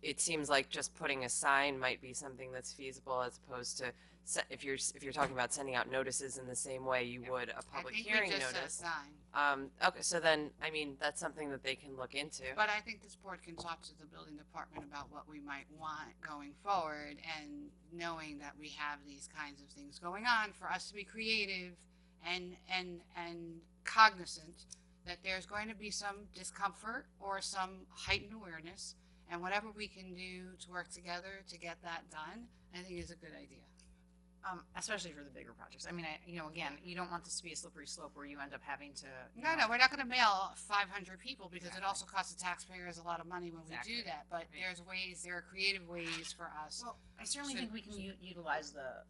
it seems like just putting a sign might be something that's feasible as opposed to if you're talking about sending out notices in the same way you would a public I think hearing we just notice. said a sign. Okay, so then, I mean, that's something that they can look into. But I think this board can talk to the building department about what we might want going forward, and knowing that we have these kinds of things going on, for us to be creative and cognizant that there's going to be some discomfort or some heightened awareness, And whatever we can do to work together to get that done, I think is a good idea. Especially for the bigger projects. I mean, again, you don't want this to be a slippery slope where you end up having to. No, we're not gonna mail 500 people because it also costs the taxpayers a lot of money when we do Exactly. that. But there are creative ways for us. Well, I certainly So- think we can utilize the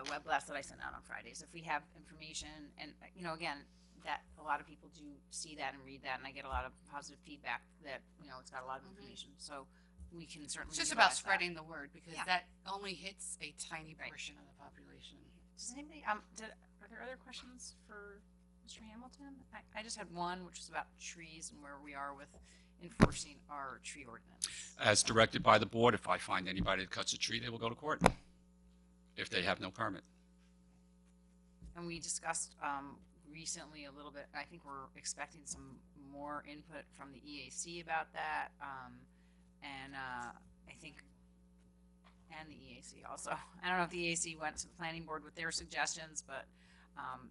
web blast that I send out on Fridays if we have information, and again, that a lot of people do see that and read that, and I get a lot of positive feedback that it's got a lot of information. So we can certainly. It's just about utilize that. spreading the word because Yeah. that only hits a tiny Right. portion of the population. Does anybody are there other questions for Mr. Hamilton? I just had one, which was about trees and where we are with enforcing our tree ordinance. As directed by the board, if I find anybody that cuts a tree, they will go to court if they have no permit. And we discussed recently a little bit, I think we're expecting some more input from the EAC about that. And I think, and the EAC also. I don't know if the EAC went to the planning board with their suggestions, but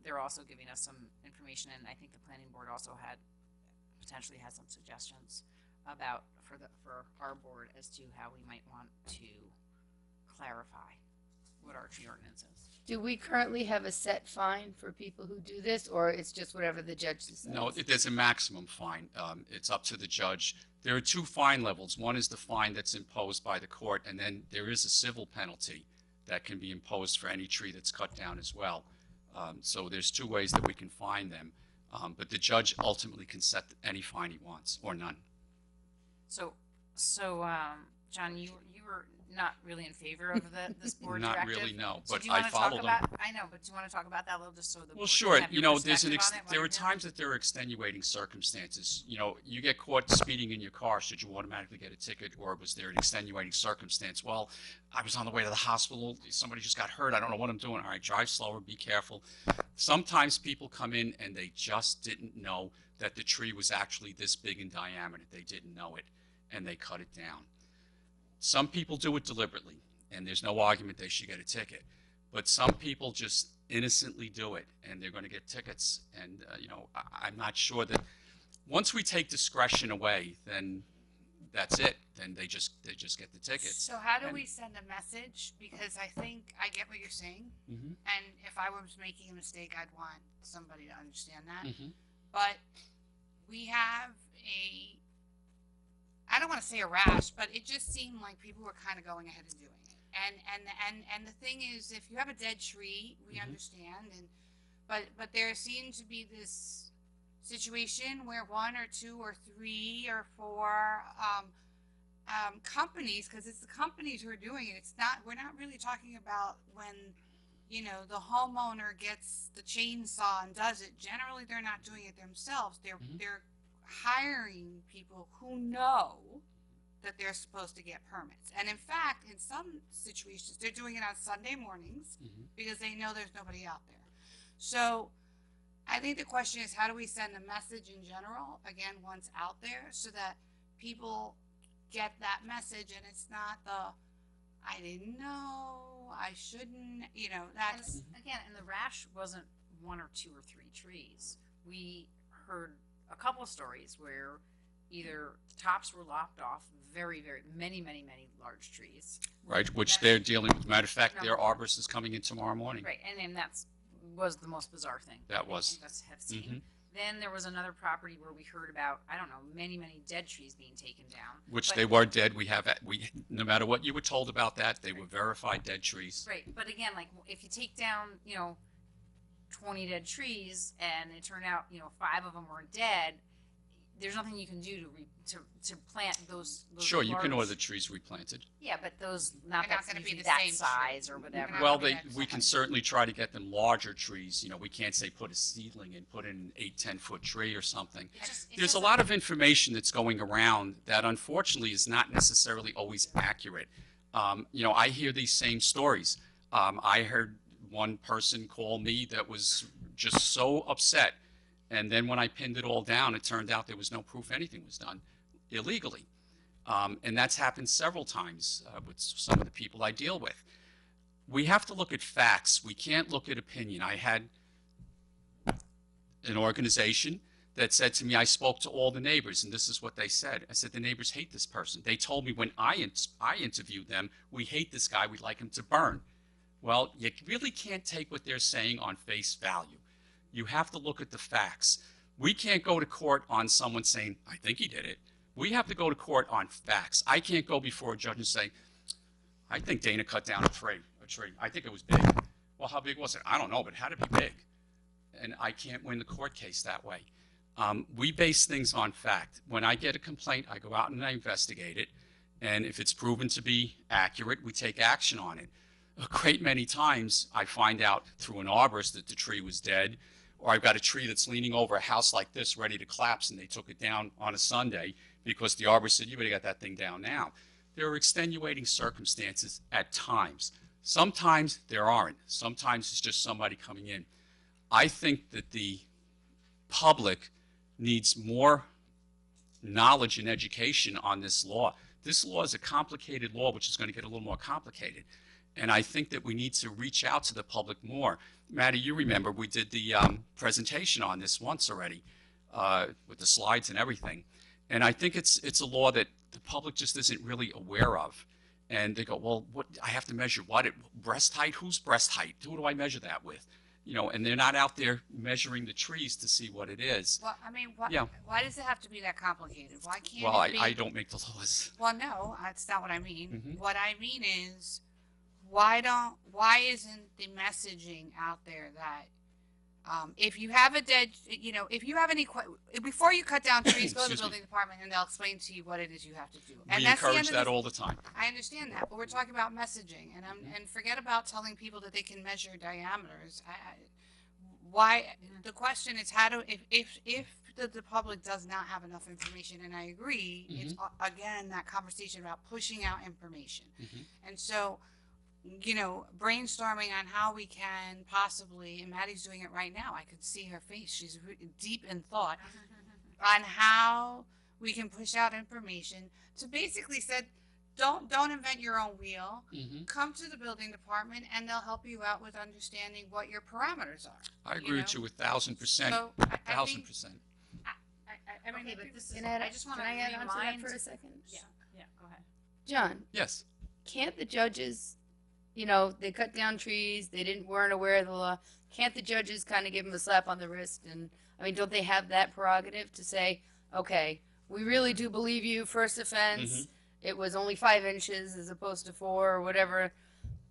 they're also giving us some information. And I think the planning board also potentially has some suggestions about for our board as to how we might want to clarify what our tree ordinance is. Do we currently have a set fine for people who do this, or it's just whatever the judge decides? No, there's a maximum fine. It's up to the judge. There are two fine levels. One is the fine that's imposed by the court, and then there is a civil penalty that can be imposed for any tree that's cut down as well. So there's two ways that we can fine them. But the judge ultimately can set any fine he wants, or none. So, John, you were not really in favor of this board Not directive? really, no, So but do you I wanna talk follow them. about- I know, but do you want to talk about that a little, just so the Well, board sure. can have your There's perspective on it while there are you're doing times that there are extenuating circumstances. You get caught speeding in your car. Should you automatically get a ticket, or was there an extenuating circumstance? Well, I was on the way to the hospital. Somebody just got hurt. I don't know what I'm doing. All right, drive slower. Be careful. Sometimes people come in and they just didn't know that the tree was actually this big in diameter. They didn't know it, and they cut it down. Some people do it deliberately, and there's no argument they should get a ticket. But some people just innocently do it, and they're going to get tickets. And I'm not sure that once we take discretion away, then that's it. Then they just get the tickets. So how do And- we send a message? Because I think I get what you're saying, Mm-hmm. and if I was making a mistake, I'd want somebody to understand that. Mm-hmm. But we have I don't want to say a rash, but it just seemed like people were kind of going ahead and doing it. And the thing is, if you have a dead tree, we Mhm. understand, but there seemed to be this situation where one or two or three or four companies, because it's the companies who are doing it. We're not really talking about when the homeowner gets the chainsaw and does it. Generally, they're not doing it themselves. They're hiring people who know that they're supposed to get permits. And in fact, in some situations, they're doing it on Sunday mornings Mhm. because they know there's nobody out there. So I think the question is, how do we send a message in general, again, once out there, so that people get that message and it's not I didn't know, I shouldn't, that's. And again, and the rash wasn't one or two or three trees. We heard a couple of stories where either tops were lopped off, very, very, many, many, many large trees. Right, which they're dealing with. Matter of fact, their arborist is coming in tomorrow morning. Right, and then was the most bizarre thing. That was. Have seen. Mhm. Then there was another property where we heard about, I don't know, many, many dead trees being taken down. Which But- they were dead. No matter what you were told about that, they were verified dead trees. Right, but again, like if you take down, 20 dead trees and it turned out, 5 of them were dead, there's nothing you can do to plant those Sure, you can large- order trees replanted. Yeah, but those They're not not that's gonna be usually the that same tree. size or whatever. They're not Well, gonna be that we can size. certainly try to get them larger trees. We can't say put a seedling and put in an 8-10 foot tree or something. It's There's just a lot of information that's going around that unfortunately is not necessarily always accurate. I hear these same stories. I heard one person call me that was just so upset. And then when I pinned it all down, it turned out there was no proof anything was done illegally. And that's happened several times with some of the people I deal with. We have to look at facts. We can't look at opinion. I had an organization that said to me, I spoke to all the neighbors, and this is what they said. I said, the neighbors hate this person. They told me when I interviewed them, we hate this guy, we'd like him to burn. Well, you really can't take what they're saying on face value. You have to look at the facts. We can't go to court on someone saying, I think he did it. We have to go to court on facts. I can't go before a judge and say, I think Dana cut down a tree. I think it was big. Well, how big was it? I don't know, but it had to be big. And I can't win the court case that way. We base things on fact. When I get a complaint, I go out and I investigate it. And if it's proven to be accurate, we take action on it. A great many times I find out through an arborist that the tree was dead, or I've got a tree that's leaning over a house like this ready to collapse and they took it down on a Sunday because the arborist said, you better get that thing down now. There are extenuating circumstances at times. Sometimes there aren't. Sometimes it's just somebody coming in. I think that the public needs more knowledge and education on this law. This law is a complicated law, which is going to get a little more complicated. And I think that we need to reach out to the public more. Maddie, you remember we did the presentation on this once already with the slides and everything. And I think it's a law that the public just isn't really aware of. And they go, well, what, I have to measure what? Breast height? Whose breast height? Who do I measure that with? You know, and they're not out there measuring the trees to see what it is. Well, I mean, Yeah. why does it have to be that complicated? Why can't Well, it be? I don't make the laws. Well, no, that's not what I mean. Mhm. What I mean is, why isn't the messaging out there that if you have a dead, if you have any, before you cut down trees, go to the Excuse me. building department and they'll explain to you what it is you have to do. We And that's the encourage end of that the all the time. I understand that, but we're talking about messaging, and and forget about telling people that they can measure diameters. Why? The question is, how do if the public does not have enough information, and I agree, it's again that conversation about pushing out information, and so brainstorming on how we can possibly, and Maddie's doing it right now. I could see her face; she's deep in thought on how we can push out information to basically said. Don't invent your own wheel. Come to the building department and they'll help you out with understanding what your parameters are. I agree with you 1,000%. So, I think- 1,000%. I mean, but this is, Can I I just want to add on to that remind. for a second? Yeah, go ahead. John, Yes. can't the judges, they cut down trees, weren't aware of the law. Can't the judges kind of give them a slap on the wrist? And I mean, don't they have that prerogative to say, okay, we really do believe you, first offense, it was only 5 inches as opposed to 4 or whatever,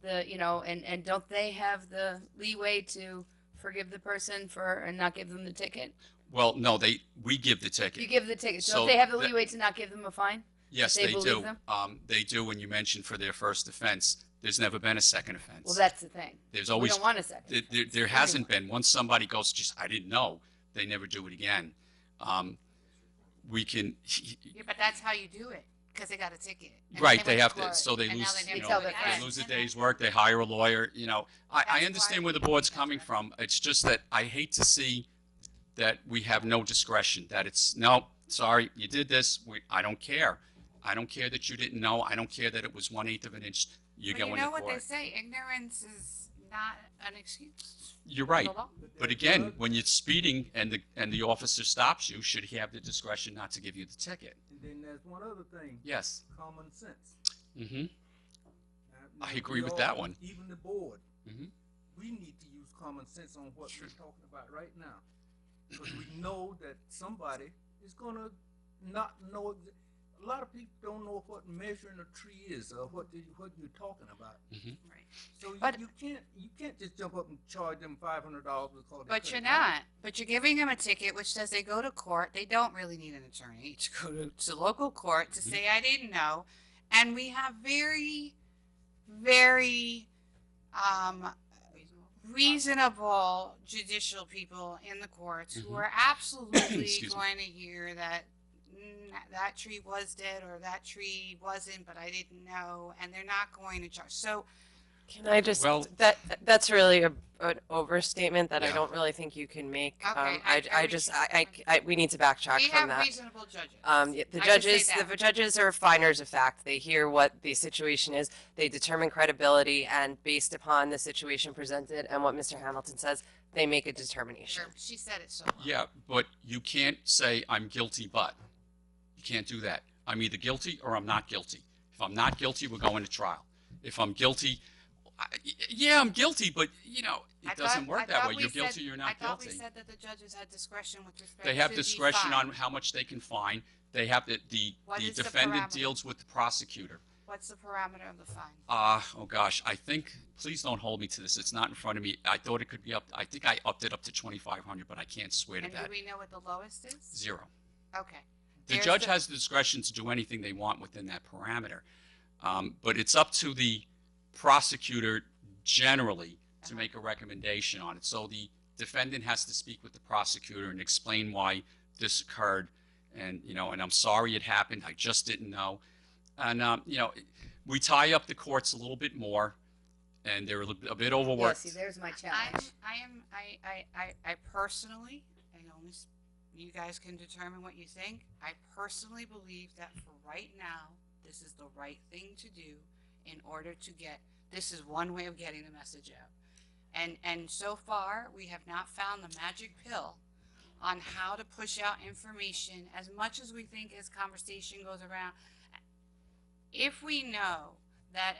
and don't they have the leeway to forgive the person and not give them the ticket? Well, no, we give the ticket. You give the ticket. So So don't they have the that- leeway to not give them a fine? Yes, they they believe do. them? They do when you mentioned for their first offense. There's never been a second offense. Well, that's the thing. There's We always don't want a second. there hasn't been. Once somebody goes, just I didn't know, they never do it again. We can, Yeah, but that's how you do it because they got a ticket. And right? went They to have to, court, so they and now lose. they You never tell do their it friends. they again. lose a day's work. They hire a lawyer. I That's understand why where the we board's do coming that. from. It's just that I hate to see that we have no discretion. That it's no, sorry, you did this. I don't care. I don't care that you didn't know. I don't care that it was 1/8 of an inch. You But go you into know what they court. say? Ignorance is not an excuse. You're right. for the law. But again, when you're speeding and the officer stops you, should he have the discretion not to give you the ticket? And then there's one other thing, Yes. common sense. Mm-hmm. I We agree with all, that one. Even the board, Mhm. we need to use common sense on what we're talking about right now, because we know that somebody is gonna not know. A lot of people don't know what measuring a tree is or what you're talking about. Right. So But- you can't just jump up and charge them $500 because. they But cut you're it down. not. But you're giving them a ticket which says they go to court. They don't really need an attorney to go to local court to say I didn't know. And we have very, very reasonable judicial people in the courts who are absolutely Excuse me. going to hear that that tree was dead or that tree wasn't, but I didn't know, and they're not going to charge. So Can I just, Well- that's really an overstatement that I Yeah. don't really think you can make. Okay, We need to backtrack We from have that. reasonable judges. The I should say judges, that. the judges are finders of fact. They hear what the situation is, they determine credibility, and based upon the situation presented and what Mr. Hamilton says, they make a determination. Sure, she said it so well. Yeah, but you can't say I'm guilty, but. You can't do that. I'm either guilty or I'm not guilty. If I'm not guilty, we're going to trial. If I'm guilty, yeah, I'm guilty, but it doesn't work that way. You're guilty, you're not I thought we guilty. said that the judges had discretion with respect They have to the discretion fine. on how much they can fine. They have the What is the defendant parameter? deals with the prosecutor. What's the parameter of the fine? Oh gosh, I think, please don't hold me to this. It's not in front of me. I thought it could be up, I think I upped it up to 2,500, but I can't swear to And do that. we know what the lowest is? 0. Okay. The There's judge the- has the discretion to do anything they want within that parameter. But it's up to the prosecutor generally to make a recommendation on it. So the defendant has to speak with the prosecutor and explain why this occurred. And, and I'm sorry it happened. I just didn't know. And, we tie up the courts a little bit more, and they're a bit Yeah, overworked. see, there's my challenge. I personally, and only you guys can determine what you think. I personally believe that for right now, this is the right thing to do in order to get, this is one way of getting the message out. And so far, we have not found the magic pill on how to push out information as much as we think as conversation goes around. If we know that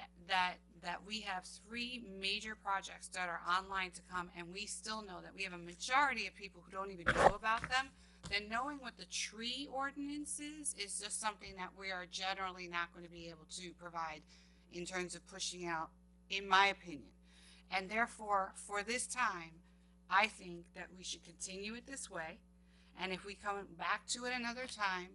we have 3 major projects that are online to come, and we still know that we have a majority of people who don't even know about them, then knowing what the tree ordinance is just something that we are generally not going to be able to provide in terms of pushing out, in my opinion. And therefore, for this time, I think that we should continue it this way. And if we come back to it another time,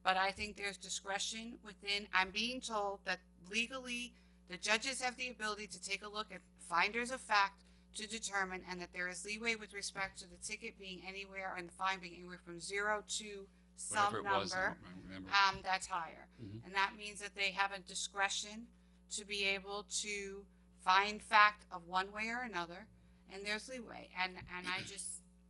but I think there's discretion within, I'm being told that legally, the judges have the ability to take a look at finders of fact to determine, and that there is leeway with respect to the ticket being anywhere and the fine being anywhere from 0 to some Whatever it number was, I don't remember. that's higher. Mhm. And that means that they have a discretion to be able to find fact of one way or another, and there's leeway. And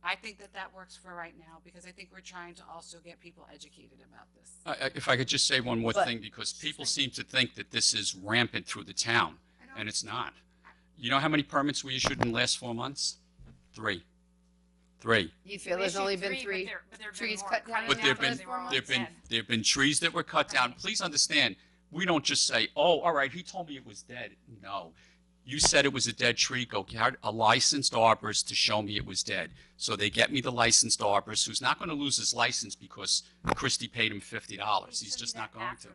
I think that works for right now, because I think we're trying to also get people educated about this. If I could just say one more But- thing, because people seem to think that this is rampant through the town, I don't- and it's not. You know how many permits we issued in the last 4 months? 3. You feel We there's only issued been 3 but there have been trees more cut down cutting But in there've the been, last 4 months? there've been trees that were cut down. Please understand, we don't just say, oh, all right, he told me it was dead. No. You said it was a dead tree, go get a licensed arborist to show me it was dead. So they get me the licensed arborist, who's not going to lose his license because Christie paid him $50. He's just not going to.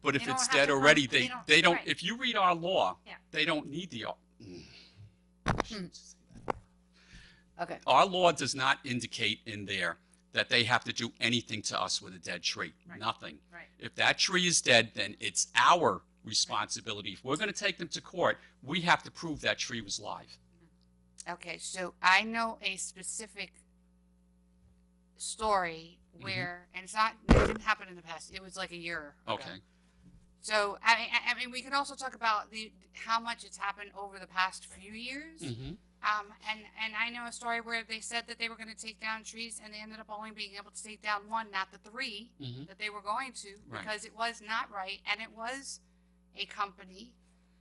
But if They don't it's have dead to come- already, they they don't- don't, right. if you read our law, Yeah. they don't need the, Okay. our law does not indicate in there that they have to do anything to us with a dead tree. Right. Nothing. Right. If that tree is dead, then it's our responsibility. If we're going to take them to court, we have to prove that tree was live. Okay, so I know a specific story Mm-hmm. where, and it didn't happen in the past. It was like a year ago. Okay. So I mean, we can also talk about how much it's happened over the past few years. Mm-hmm. And I know a story where they said that they were going to take down trees, and they ended up only being able to take down 1, not the 3 Mhm. that they were going to, Right. because it was not right, and it was a company.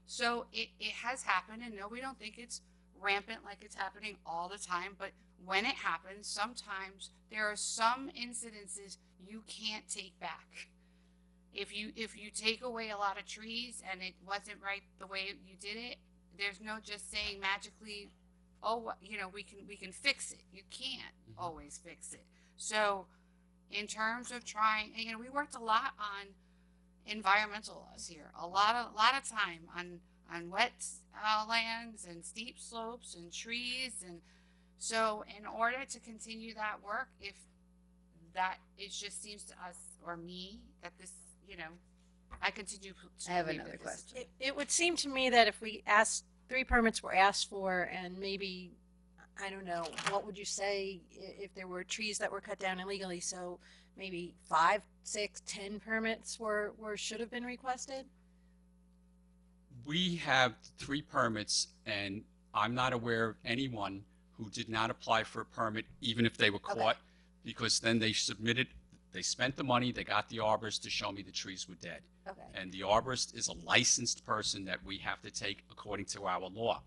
So it has happened, and no, we don't think it's rampant like it's happening all the time, but when it happens, sometimes there are some incidences you can't take back. If you take away a lot of trees and it wasn't right the way you did it, there's no just saying magically, oh, we can fix it. You can't always fix it. So in terms of trying, we worked a lot on environmental laws here, a lot of time on wet lands and steep slopes and trees. And so in order to continue that work, if that, it just seems to us or me that this, I continue to I have believe another that this is- question. It would seem to me that if we asked, 3 permits were asked for, and maybe, I don't know, what would you say if there were trees that were cut down illegally? So maybe 5, 6, 10 permits should have been requested? We have 3 permits, and I'm not aware of anyone who did not apply for a permit, even if they were caught, because then they submitted, they spent the money, they got the arborist to show me the trees were dead. Okay. And the arborist is a licensed person that we have to take according to our law.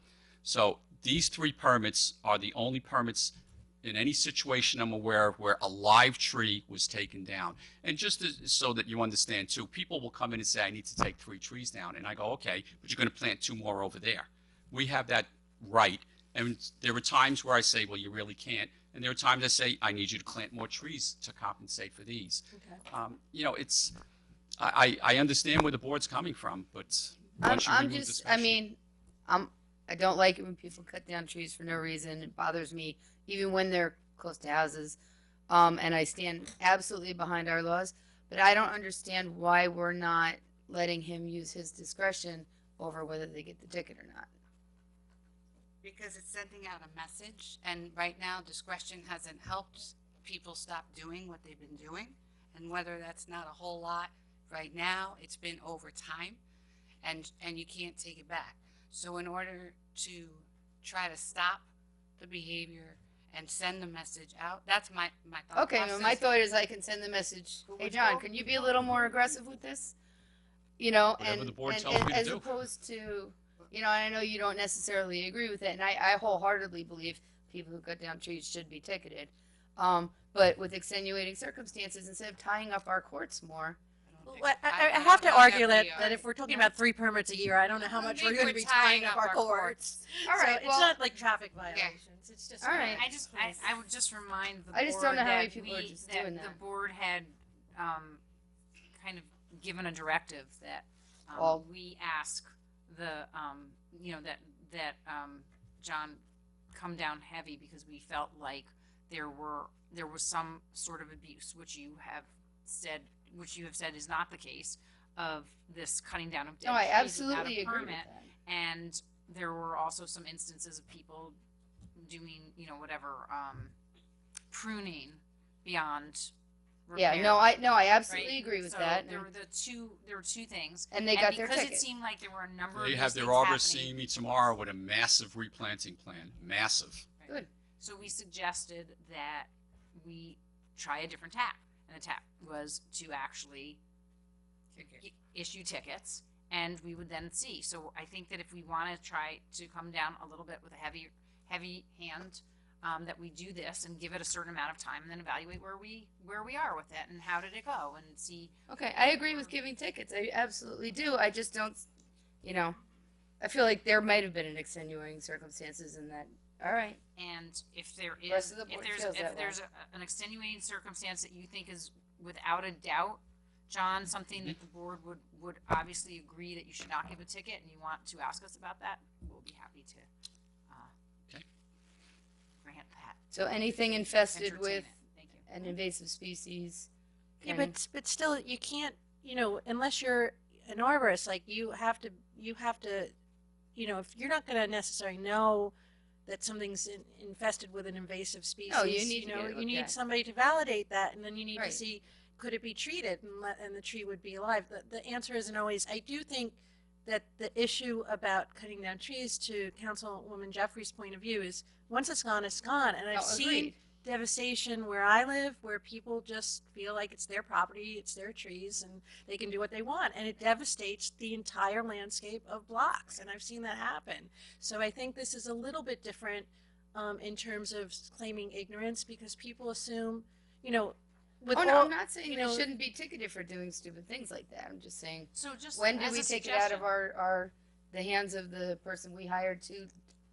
So these 3 permits are the only permits in any situation I'm aware of where a live tree was taken down. And just so that you understand too, people will come in and say, I need to take 3 trees down. And I go, okay, but you're going to plant 2 more over there. We have that right. And there are times where I say, well, you really can't. And there are times I say, I need you to plant more trees to compensate for these. Okay. You know, it's, I understand where the board's coming from, but once you I'm remove the just, I special- mean, I don't like it when people cut down trees for no reason. It bothers me, even when they're close to houses. And I stand absolutely behind our laws, but I don't understand why we're not letting him use his discretion over whether they get the ticket or not. Because it's sending out a message, and right now discretion hasn't helped people stop doing what they've been doing. And whether that's not a whole lot right now, it's been over time, and you can't take it back. So in order to try to stop the behavior and send the message out, that's my thought Okay, process. well, my thought is I can send the message, hey, John, can you be a little more aggressive with this? You know, Whatever and, the board and, tells me to as do. opposed to, you know, I know you don't necessarily agree with it, and I wholeheartedly believe people who cut down trees should be ticketed. But with extenuating circumstances, instead of tying up our courts more, Well, I don't have to know argue that we that are. if we're talking about 3 permits a year, I don't know how much we're Maybe going to we're be tying tying up up our our courts. All So right, it's well- not like traffic violations. It's just. All right. I would just remind the board I just don't know how many that people are we- just that doing the that. board had, kind of given a directive that, All- we ask the, you know, that John come down heavy because we felt like there was some sort of abuse, which you have said is not the case, of this cutting down of dead no, I trees without absolutely a agree with permit. that. And there were also some instances of people doing, you know, whatever, pruning beyond Yeah, repair. no, I absolutely right? agree with So that. There were two things. And they got their because it ticket. seemed like there were a number of They these have their things arborist happening, seeing me tomorrow with a massive replanting plan, massive. Good. so we suggested that we try a different tack. And the tack was to actually issue tickets, and we would then see. So I think that if we want to try to come down a little bit with a heavy hand, that we do this and give it a certain amount of time, and then evaluate where we are with it and how did it go, and see. Okay, I agree with giving tickets. I absolutely do. I just don't, you know, I feel like there might have been an extenuating circumstances in that. All right. And if there Rest is, of the if board there's, feels that if there's an extenuating circumstance that you think is without a doubt, John, something that the board would obviously agree that you should not give a ticket, and you want to ask us about that, we'll be happy to, Okay. grant that. So anything infested Entertain with it. Thank you. an invasive species. Yeah, can- but still, you can't. You know, unless you're an arborist, like you have to. You know, if you're not going to necessarily know that something's infested with an invasive species, No, you need to know, get it you looked need at. somebody to validate that, and then you need Right. to see could it be treated, and the tree would be alive. The answer isn't always. I do think that the issue about cutting down trees, to Councilwoman Jeffrey's point of view, is once it's gone, it's gone. And I've Oh, seen agreed. devastation where I live, where people just feel like it's their property, it's their trees, and they can do what they want, and it devastates the entire landscape of blocks. And I've seen that happen. So I think this is a little bit different in terms of claiming ignorance, because people assume, you know, with Oh, no, all, I'm not saying you they know- shouldn't be ticketed for doing stupid things like that. I'm just saying, So just when do as we a take it out of suggestion- the hands of the person we hired to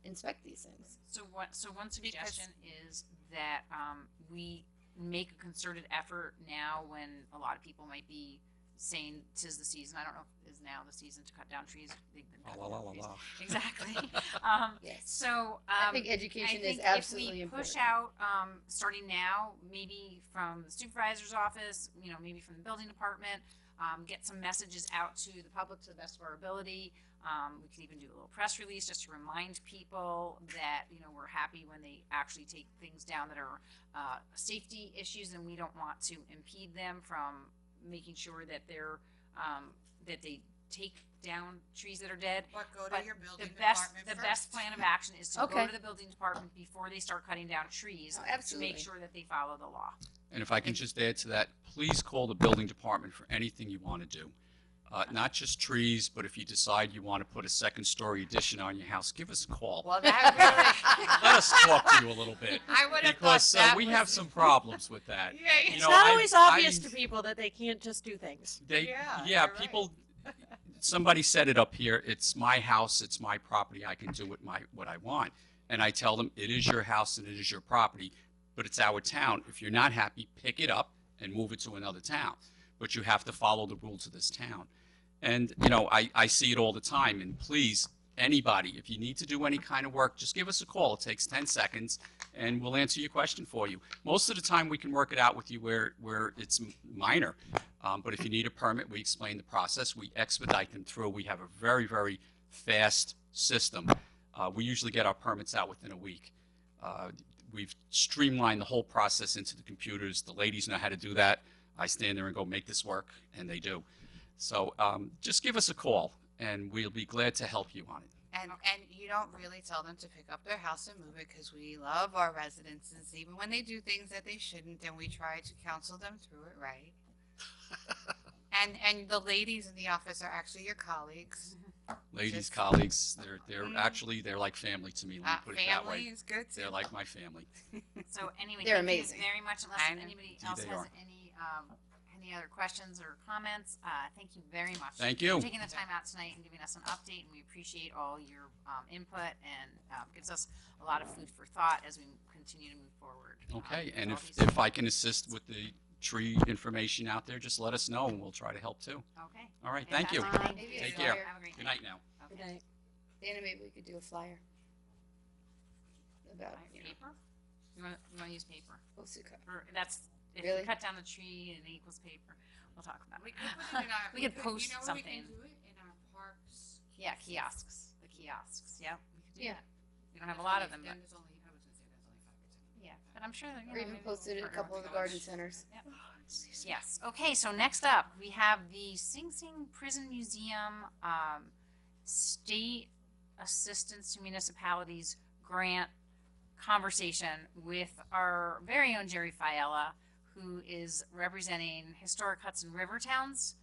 inspect these things? So one suggestion is that we make a concerted effort now, when a lot of people might be saying 'tis the season. I don't know if is now the season to cut down trees. They've been cutting down trees. Exactly. Yes. So I think education is absolutely if we push important. out, starting now, maybe from the supervisor's office, you know, maybe from the building department, get some messages out to the public to the best of our ability. We can even do a little press release just to remind people that, you know, we're happy when they actually take things down that are safety issues, and we don't want to impede them from making sure that they're that they take down trees that are dead. But go But to your building the department best first. plan of action is to go Okay. to the building department before they start cutting down trees Oh, to absolutely. make sure that they follow the law. And if I can just add to that, please call the building department for anything you want to do. Not just trees, but if you decide you want to put a second-story addition on your house, give us a call. Well, that really. Let us talk to you a little bit. I would have thought Because that we was- have some problems with that. Yeah, You It's know, not I- always obvious I- to people that they can't just do things. Yeah, Yeah, you're right. people, somebody said it up here, it's my house, it's my property, I can do what I want. And I tell them, it is your house and it is your property, but it's our town. If you're not happy, pick it up and move it to another town. But you have to follow the rules of this town. And, you know, I see it all the time, and please, anybody, if you need to do any kind of work, just give us a call. It takes 10 seconds, and we'll answer your question for you. Most of the time, we can work it out with you where it's minor. But if you need a permit, we explain the process. We expedite them through. We have a very, very fast system. We usually get our permits out within a week. We've streamlined the whole process into the computers. The ladies know how to do that. I stand there and go, make this work, and they do. So just give us a call, and we'll be glad to help you on it. And you don't really tell them to pick up their house and move it because we love our residences, even when they do things that they shouldn't, and we try to counsel them through it right. And the ladies in the office are actually your colleagues. Ladies, Just- colleagues, they're Mm. actually, they're like family to me. Let me put it that Family way. is good too. They're like my family. So anyway, They're thank amazing. you very much. Unless I know. anybody Indeed else they has are. any other questions or comments, thank you very much. Thank you. For taking the time out tonight and giving us an update, and we appreciate all your input and gives us a lot of food for thought as we continue to move forward. Okay, with and all if, these- if I can assist with the tree information out there, just let us know, and we'll try to help too. Okay. All right, thank you. Fantastic. Thank Maybe you. a Take care. flyer. Have a great Good night now. Good Okay. night. Dana, maybe we could do a flyer about, you know, Paper? You want to use paper? posted card. Or that's, if Really? you cut down the tree and it equals paper, we'll talk about it. We could put it in our. We could could- post you know where something. We can do it in our parks. Yeah, kiosks, the kiosks, yeah. We could do Yeah. that. We don't have a lot of them, but, Then there's only, I was gonna say there's only 5 or 10. yeah, but I'm sure that, you Or know, even maybe we'll posted at a partner couple of with the the garden centers. Yes. Okay. So next up, we have the Sing Sing Prison Museum State Assistance to Municipalities Grant conversation with our very own Jerry Fiella, who is representing Historic Hudson River Towns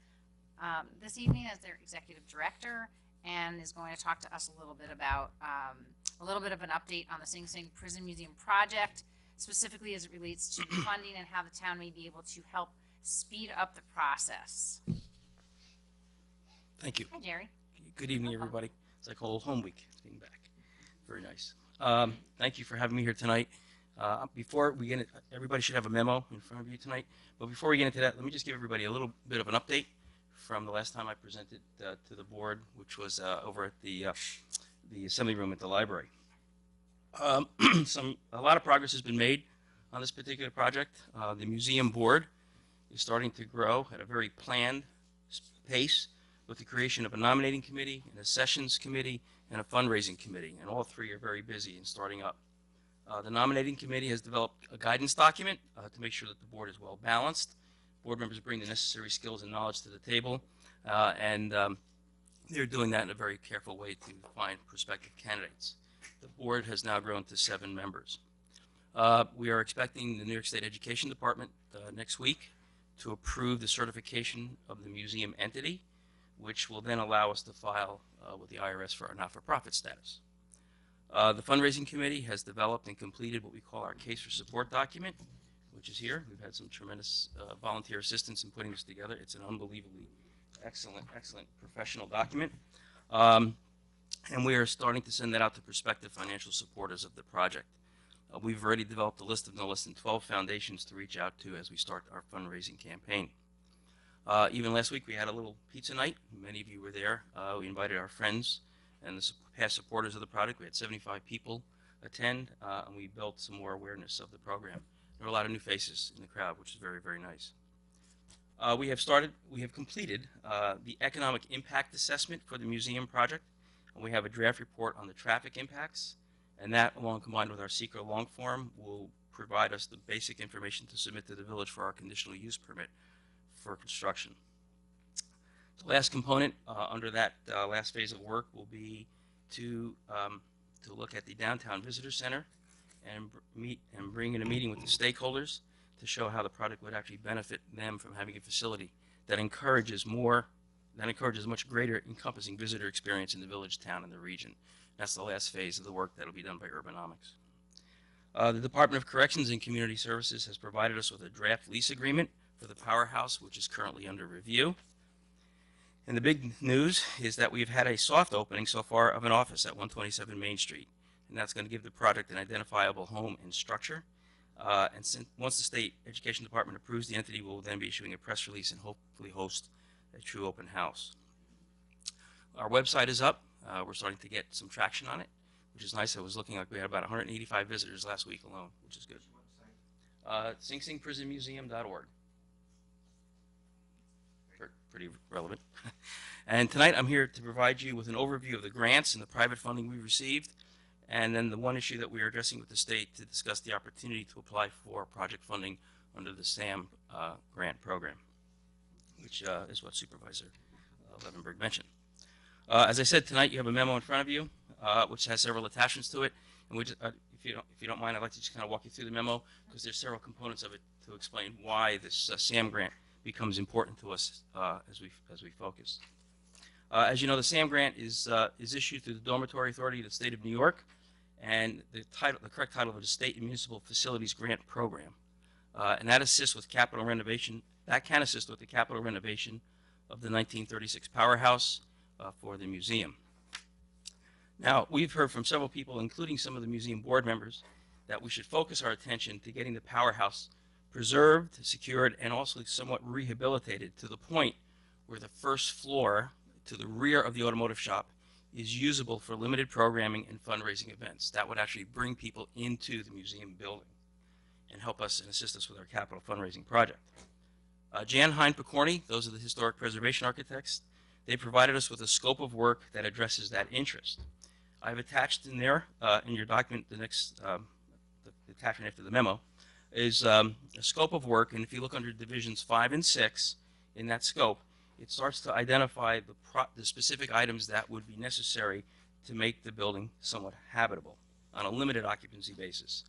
this evening as their executive director, and is going to talk to us a little bit about a little bit of an update on the Sing Sing Prison Museum project, specifically as it relates to funding and how the town may be able to help speed up the process. Thank you. Hi, Jerry. Good evening, Welcome. everybody. It's like old home week being back. Very nice. Thank you for having me here tonight. Before we get into, everybody should have a memo in front of you tonight. But before we get into that, let me just give everybody a little bit of an update from the last time I presented to the board, which was over at the assembly room at the library. A lot of progress has been made on this particular project. The museum board is starting to grow at a very planned pace, with the creation of a nominating committee, and a sessions committee, and a fundraising committee, and all three are very busy and starting up. The nominating committee has developed a guidance document to make sure that the board is well balanced. Board members bring the necessary skills and knowledge to the table, and they're doing that in a very careful way to find prospective candidates. The board has now grown to 7 members. We are expecting the New York State Education Department next week to approve the certification of the museum entity, which will then allow us to file with the IRS for our not-for-profit status. The fundraising committee has developed and completed what we call our case for support document, which is here. We've had some tremendous volunteer assistance in putting this together. It's an unbelievably excellent professional document. And we are starting to send that out to prospective financial supporters of the project. We've already developed a list of no less than 12 foundations to reach out to as we start our fundraising campaign. Even last week we had a little pizza night. Many of you were there. We invited our friends and the past supporters of the project. We had 75 people attend, and we built some more awareness of the program. There were a lot of new faces in the crowd, which is very, very nice. We have completed the economic impact assessment for the museum project, and we have a draft report on the traffic impacts, and that, along combined with our secret long form, will provide us the basic information to submit to the village for our conditional use permit for construction. The last component under that last phase of work will be to look at the downtown visitor center and meet and bring in a meeting with the stakeholders to show how the project would actually benefit them from having a facility that encourages much greater encompassing visitor experience in the village, town, and the region. That's the last phase of the work that will be done by Urbanomics. The Department of Corrections and Community Services has provided us with a draft lease agreement for the powerhouse, which is currently under review. And the big news is that we've had a soft opening so far of an office at 127 Main Street, and that's going to give the project an identifiable home and structure. Once the State Education Department approves, the entity will then be issuing a press release and hopefully host a true open house. Our website is up. We're starting to get some traction on it, which is nice. I was looking like we had about 185 visitors last week alone, which is good. SingSingPrisonMuseum.org. Pretty relevant. And tonight I'm here to provide you with an overview of the grants and the private funding we received, and then the one issue that we are addressing with the state to discuss the opportunity to apply for project funding under the SAM grant program, which is what Supervisor Levenberg mentioned. As I said, tonight you have a memo in front of you, which has several attachments to it, and we just, if you don't mind, I'd like to just kind of walk you through the memo because there's several components of it to explain why this SAM grant becomes important to us as we focus. As you know, the SAM grant is issued through the Dormitory Authority of the State of New York, and the correct title of it is State and Municipal Facilities Grant Program, and that assists with capital renovation. That can assist with the capital renovation of the 1936 powerhouse for the museum. Now, we've heard from several people, including some of the museum board members, that we should focus our attention to getting the powerhouse preserved, secured, and also somewhat rehabilitated to the point where the first floor to the rear of the automotive shop is usable for limited programming and fundraising events. That would actually bring people into the museum building and help us and assist us with our capital fundraising project. Jan Hein Picorni, those are the historic preservation architects, they provided us with a scope of work that addresses that interest. I've attached in there, in your document, the next the attachment after the memo, is a scope of work, and if you look under divisions 5 and 6 in that scope, it starts to identify the specific items that would be necessary to make the building somewhat habitable on a limited occupancy basis.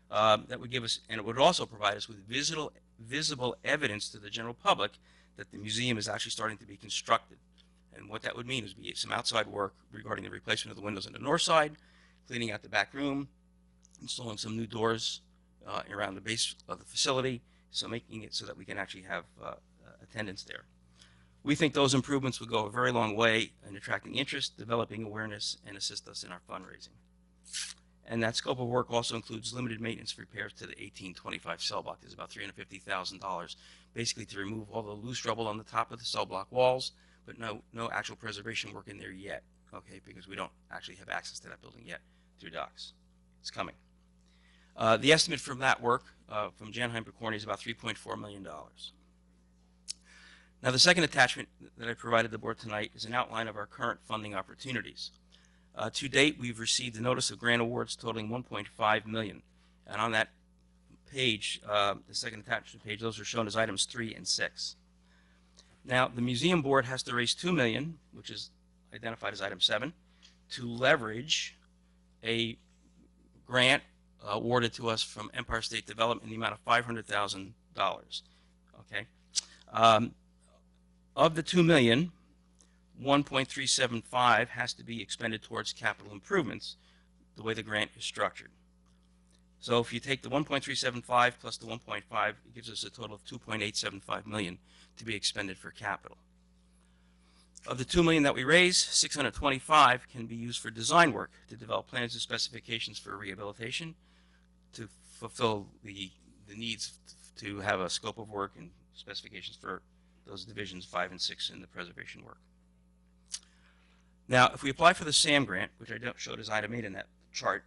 That would give us, and it would also provide us with visible evidence to the general public that the museum is actually starting to be constructed. And what that would mean is be some outside work regarding the replacement of the windows on the north side, cleaning out the back room, installing some new doors around the base of the facility, so making it so that we can actually have attendance there. We think those improvements would go a very long way in attracting interest, developing awareness, and assist us in our fundraising. And that scope of work also includes limited maintenance repairs to the 1825 cell block. There's about $350,000, basically to remove all the loose rubble on the top of the cell block walls, but no actual preservation work in there yet, okay, because we don't actually have access to that building yet through docs. It's coming. The estimate from that work from Jan Hein Picorni is about $3.4 million. Now, the second attachment that I provided the board tonight is an outline of our current funding opportunities. To date, we've received a notice of grant awards totaling $1.5 million. And on that page, the second attachment page, those are shown as items 3 and 6. Now, the museum board has to raise $2 million, which is identified as item 7, to leverage a grant awarded to us from Empire State Development in the amount of $500,000. Okay. Of the $2 million, 1.375 has to be expended towards capital improvements, the way the grant is structured. So if you take the 1.375 plus the 1.5, it gives us a total of 2.875 million to be expended for capital. Of the 2 million that we raise, 625 can be used for design work to develop plans and specifications for rehabilitation, to fulfill the needs to have a scope of work and specifications for those divisions 5 and 6 in the preservation work. Now, if we apply for the SAM grant, which I showed as item 8 in that chart,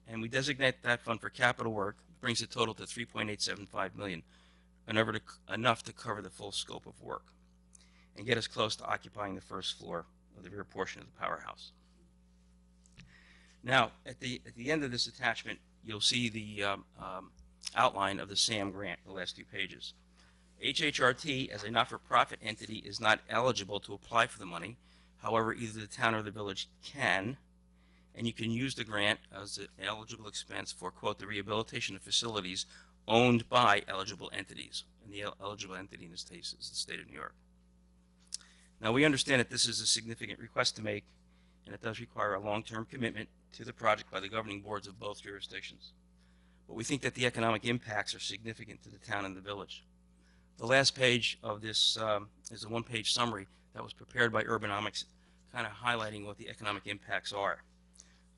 and we designate that fund for capital work, it brings the total to 3.875 million, enough to cover the full scope of work and get us close to occupying the first floor of the rear portion of the powerhouse. Now, at the end of this attachment, you'll see the outline of the SAM grant, the last 2 pages. HHRT, as a not-for-profit entity, is not eligible to apply for the money. However, either the town or the village can, and you can use the grant as an eligible expense for, quote, the rehabilitation of facilities owned by eligible entities. And the eligible entity in this case is the state of New York. Now, we understand that this is a significant request to make, and it does require a long-term commitment to the project by the governing boards of both jurisdictions. But we think that the economic impacts are significant to the town and the village. The last page of this is a one-page summary that was prepared by Urbanomics, kind of highlighting what the economic impacts are.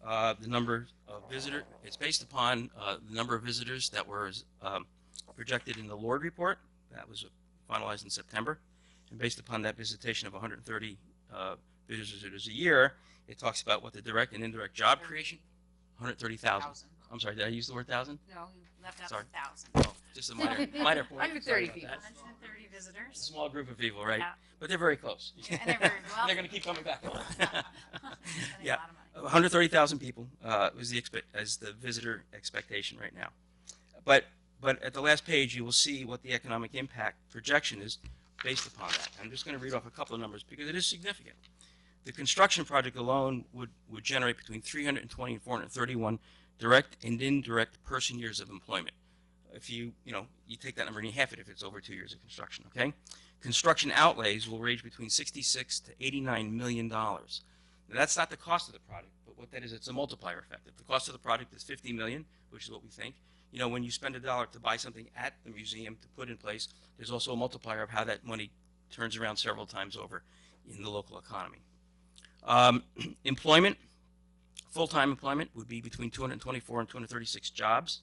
The number of visitors, it's based upon the number of visitors that were projected in the Lord report that was finalized in September. And based upon that visitation of 130 visitors a year, it talks about what the direct and indirect job creation, 130,000. I'm sorry, did I use the word thousand? No, you left out Sorry. 1,000. Oh, just a minor point. 130 Sorry about people. that. 130 visitors. Small group of people, right? Yeah. But they're very close. And they're very well. They're going to keep coming back. Spending Yeah. a lot of money. 130,000 people was the visitor expectation right now. But at the last page, you will see what the economic impact projection is based upon that. I'm just going to read off a couple of numbers because it is significant. The construction project alone would generate between 320 and 431 direct and indirect person years of employment. If you take that number and you half it if it's over 2 years of construction, okay? Construction outlays will range between 66 to 89 million dollars. Now, that's not the cost of the project, but what that is, it's a multiplier effect. If the cost of the project is 50 million, which is what we think, when you spend $1 to buy something at the museum to put in place, there's also a multiplier of how that money turns around several times over in the local economy. Employment, full-time employment would be between 224 and 236 jobs,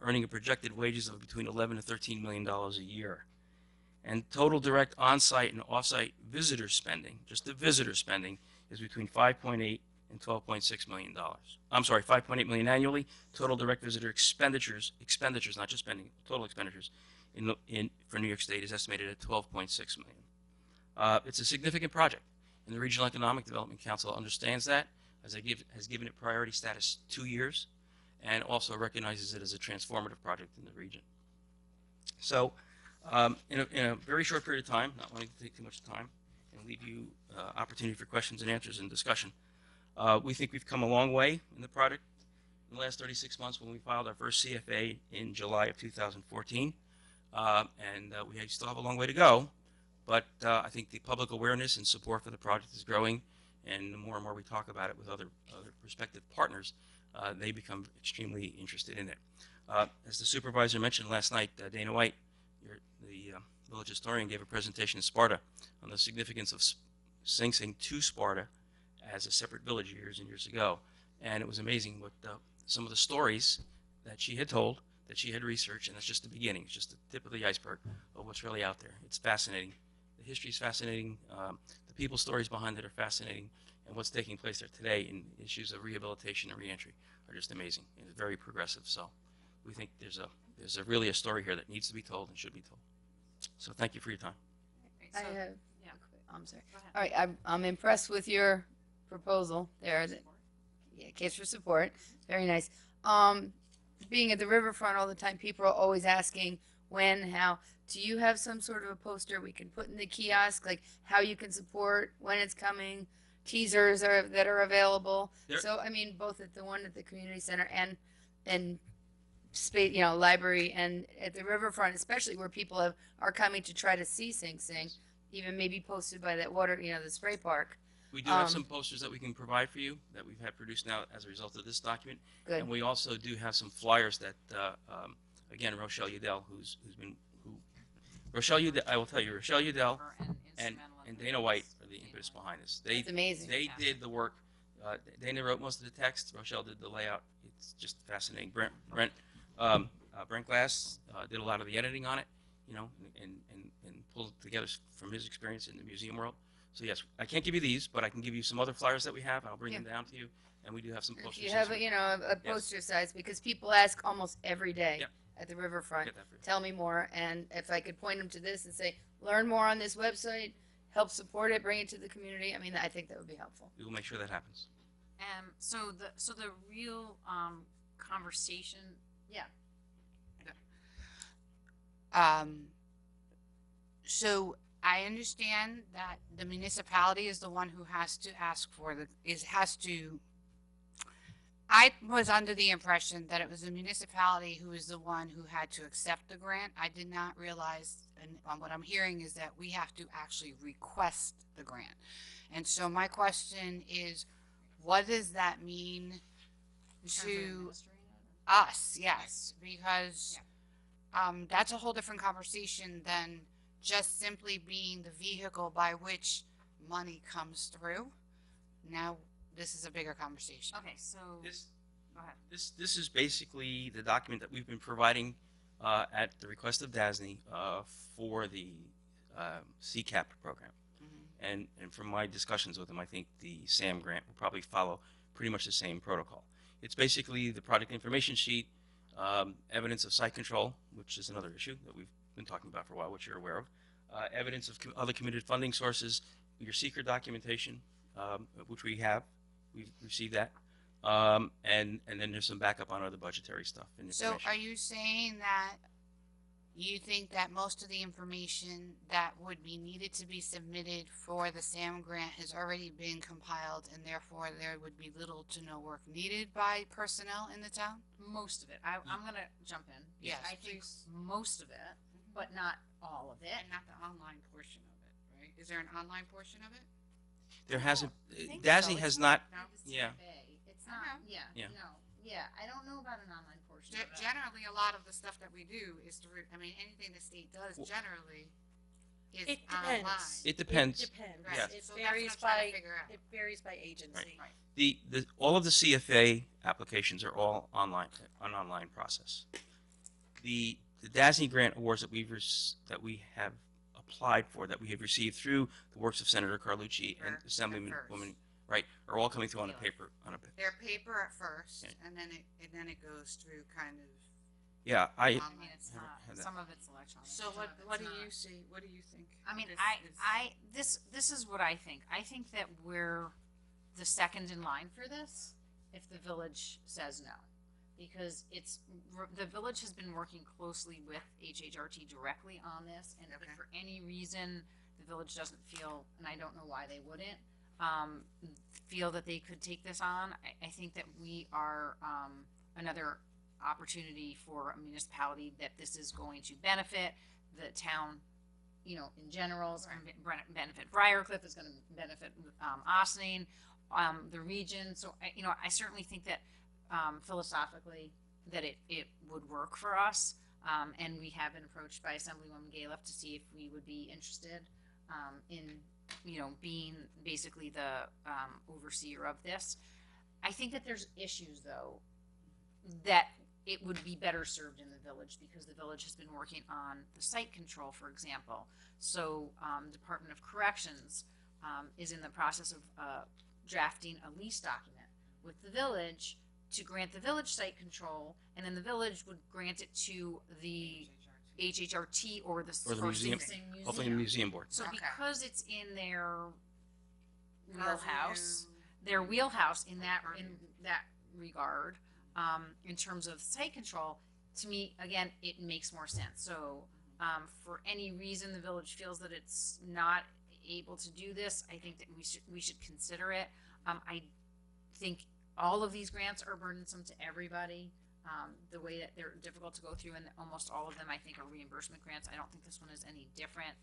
earning a projected wages of between 11 to 13 million dollars a year. And total direct on-site and off-site visitor spending, just the visitor spending, is between 5.8 and 12.6 million dollars. I'm sorry, 5.8 million annually. Total direct visitor expenditures, not just spending, total expenditures for New York State is estimated at 12.6 million. It's a significant project, and the Regional Economic Development Council understands that, has given it priority status 2 years, and also recognizes it as a transformative project in the region. So, in a very short period of time, not wanting to take too much time and leave you opportunity for questions and answers and discussion, we think we've come a long way in the project in the last 36 months when we filed our first CFA in July of 2014. We still have a long way to go, but I think the public awareness and support for the project is growing, and the more and more we talk about it with other prospective partners, they become extremely interested in it. As the supervisor mentioned last night, Dana White, the village historian, gave a presentation in Sparta on the significance of Sing Sing to Sparta as a separate village years and years ago. And it was amazing what some of the stories that she had told, that she had researched, and that's just the beginning. It's just the tip of the iceberg of what's really out there. It's fascinating. The history is fascinating. The people stories behind it are fascinating. And what's taking place there today in issues of rehabilitation and reentry are just amazing and very progressive. So we think there's really a story here that needs to be told and should be told. So thank you for your time. Great, I so- have. yeah. I'm sorry. Go ahead. All right, I'm impressed with your proposal there. Yeah, case for support. Very nice. Being at the riverfront all the time, people are always asking when, how. Do you have some sort of a poster we can put in the kiosk, like how you can support, when it's coming, teasers that are available? There- So, I mean, both at the one at the community center and space, library, and at the riverfront, especially where people are coming to try to see Sing Sing, even maybe posted by that water, the spray park. We do have some posters that we can provide for you that we've had produced now as a result of this document. Good. And we also do have some flyers that, again, Rochelle Udell, I will tell you, Rochelle Udell And and instrumental in Dana White are the impetus behind this. That's amazing. They did the work. Dana wrote most of the text. Rochelle did the layout. It's just fascinating. Brent Glass did a lot of the editing on it, and pulled it together from his experience in the museum world. So yes, I can't give you these, but I can give you some other flyers that we have. I'll bring them down to you, and we do have some If posters. you have, a Yes. poster size, because people ask almost every day Yep. at the riverfront, Get that for you. tell me more, and if I could point them to this and say, learn more on this website, help support it, bring it to the community, I mean, I think that would be helpful. We will make sure that happens. So the real conversation, yeah. So I understand that the municipality is the one who has to ask for has to. I was under the impression that it was the municipality who is the one who had to accept the grant. I did not realize, and what I'm hearing is that we have to actually request the grant. And so my question is, what does that mean to us? Yes, because that's a whole different conversation than just simply being the vehicle by which money comes through. Now, this is a bigger conversation. Okay, so This, go ahead. this is basically the document that we've been providing at the request of DASNY for the CCAP program. And from my discussions with them, I think the SAM grant will probably follow pretty much the same protocol. It's basically the project information sheet, evidence of site control, which is another issue that we've been talking about for a while, which you're aware of, evidence of other committed funding sources, your seeker documentation, which we've received that, and then there's some backup on other budgetary stuff and So information. are you saying that you think that most of the information that would be needed to be submitted for the SAM grant has already been compiled, and therefore there would be little to no work needed by personnel in the town? Most of it. I'm gonna jump in. Yes, I think please. most of it, but not all of it. And not the online portion of it, right? Is there an online portion of it? There hasn't, I think DASNY so. has It's not, not the yeah. CFA. It's I not. know. Yeah. Yeah. No. Yeah. I don't know about an online portion. of it. Generally, a lot of the stuff that we do is through, I mean, anything the state does Well- generally is It online. depends. It depends. It depends. Right. Yeah. It So that's what varies I'm trying to by, figure out. it varies by agency. Right. The all of the CFA applications are all online, an online process. The DASNY grant awards that that we have applied for, that we have received through the works of Senator Carlucci and Are Assemblyman at first. Woman, right, are all coming through on a paper. They're paper at first, Okay. and then it goes through kind of Yeah, I online. mean, it's Haven't not. had that. Some of it's electronic. So some what of it's what do not. you see? What do you think? I mean, This is- this is what I think. I think that we're the second in line for this if the village says no. Because the village has been working closely with HHRT directly on this, and Okay. if for any reason the village doesn't feel, and I don't know why they wouldn't, feel that they could take this on, I think that we are another opportunity for a municipality that this is going to benefit the town, you know, in general, is going to benefit Briarcliff, is going to benefit Ossining, the region. So, I certainly think that philosophically that it would work for us. And we have been approached by Assemblywoman Galiff to see if we would be interested in, being basically the overseer of this. I think that there's issues, though, that it would be better served in the village because the village has been working on the site control, for example. So Department of Corrections is in the process of drafting a lease document with the village to grant the village site control, and then the village would grant it to the HHRT or the museum. Sing Sing Hopefully the museum board. So Okay. because it's in their Purview. wheelhouse in that regard, in terms of site control, to me, again, it makes more sense. So, for any reason the village feels that it's not able to do this, I think that we should consider it. I think all of these grants are burdensome to everybody. The way that they're difficult to go through, and almost all of them, I think, are reimbursement grants. I don't think this one is any different,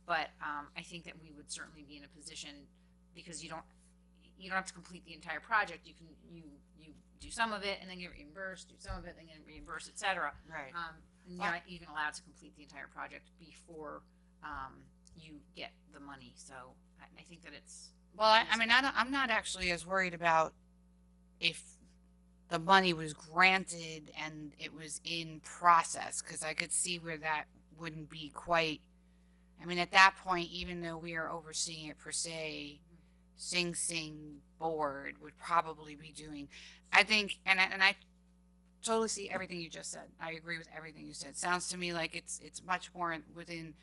but I think that we would certainly be in a position, because you don't have to complete the entire project. You do some of it and then get reimbursed, do some of it and then get reimbursed, etc. Right. And you're not even allowed to complete the entire project before you get the money. So I think that it's Well, I'm not actually as worried about if the money was granted and it was in process, because I could see where that wouldn't be quite. I mean, at that point, even though we are overseeing it per se, Sing Sing board would probably be doing. I think, and I totally see everything you just said. I agree with everything you said. Sounds to me like it's much more within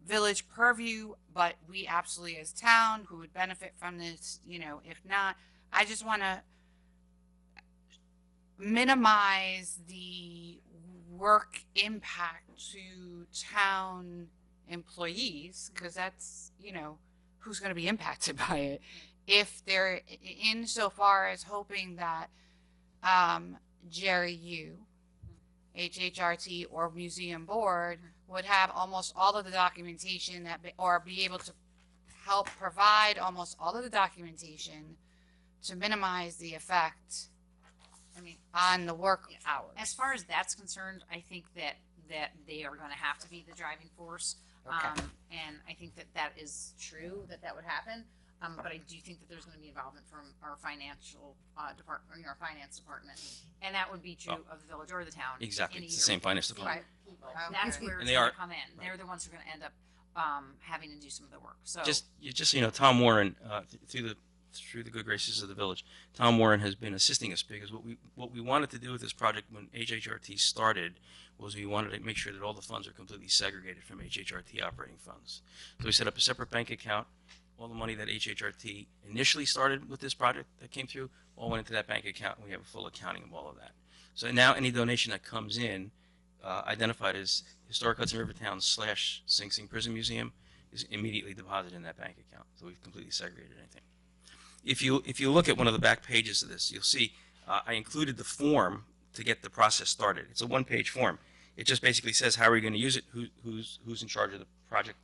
village purview, but we absolutely as town who would benefit from this, if not, I just want to minimize the work impact to town employees, because that's, you know, who's going to be impacted by it. If they're insofar as hoping that Jerry U, HHRT, or museum board would have almost all of the documentation or be able to help provide almost all of the documentation to minimize the effect I mean, on the work hours. as far as that's concerned, I think that they are going to have to be the driving force. Okay. And I think that is true, that would happen. But I do think that there's going to be involvement from our financial department, our finance department, and that would be true of the village or the town. Exactly. in It's the either same finance department. Right. People. That's where And it's they going are- to come in. They're the ones who are going to end up having to do some of the work. So Just you know, Tom Warren, through the good graces of the village, Tom Warren has been assisting us because what we wanted to do with this project when HHRT started was we wanted to make sure that all the funds are completely segregated from HHRT operating funds. So we set up a separate bank account. All the money that HHRT initially started with this project that came through all went into that bank account, and we have a full accounting of all of that. So now any donation that comes in, identified as Historic Hudson River Town / Sing Sing Prison Museum, is immediately deposited in that bank account. So we've completely segregated anything. If you look at one of the back pages of this, you'll see I included the form to get the process started. It's a one-page form. It just basically says how are you going to use it, who's in charge of the project,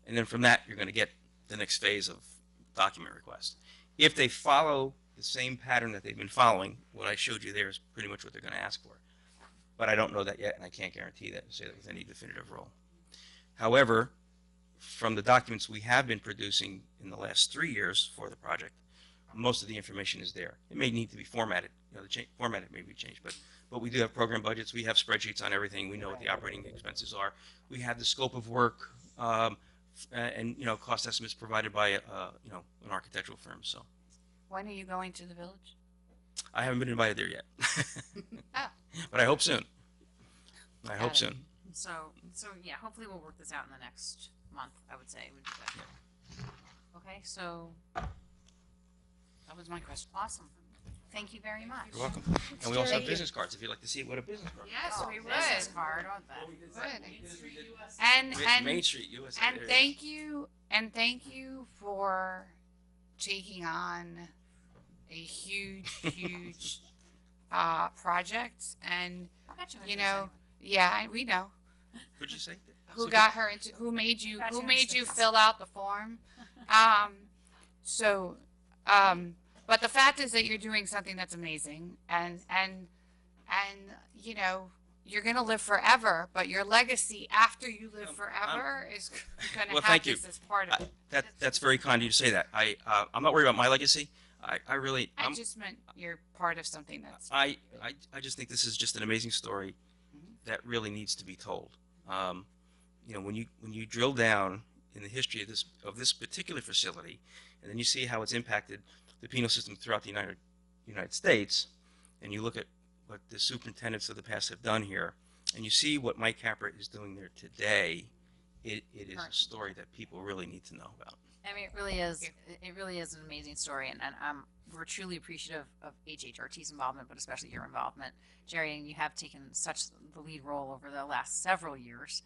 and then from that you're going to get the next phase of document request. If they follow the same pattern that they've been following, what I showed you there is pretty much what they're going to ask for. But I don't know that yet, and I can't guarantee that, say that with any definitive role. However, from the documents we have been producing in the last 3 years for the project, most of the information is there. It may need to be formatted. You know, the formatted may be changed, but we do have program budgets. We have spreadsheets on everything. We know what the operating expenses are. We have the scope of work, and you know, cost estimates provided by you know, an architectural firm. So When are you going to the village? I haven't been invited there yet, Oh. but I hope soon. I hope it. soon. so yeah, hopefully we'll work this out in the next month. I would say would be good. Okay, so That was my question. awesome. Thank you very much. You're welcome. And we also have Jerry. business cards if you'd like to see what a business card. Yes, Oh, we business would. card on that. And Main Street, USA. and there it thank you for taking on a huge project. And I bet you interest know, anyway. yeah, we know is. What'd you say? who So got her into, who made you Got you fill interested. out the form. But the fact is that you're doing something that's amazing, and you know, you're gonna live forever, but your legacy after you live forever is gonna Well, have thank you. this as part of it. That's very kind of you to say that. I'm not worried about my legacy. I really I I'm, just meant you're part of something that's. I just think this is just an amazing story that really needs to be told. You know, when you drill down in the history of this particular facility, and then you see how it's impacted the penal system throughout the United States, and you look at what the superintendents of the past have done here, and you see what Mike Capra is doing there today, it is a story that people really need to know about. I mean, it really is. It really is an amazing story, and we're truly appreciative of HHRT's involvement, but especially your involvement, Jerry. And you have taken such the lead role over the last several years,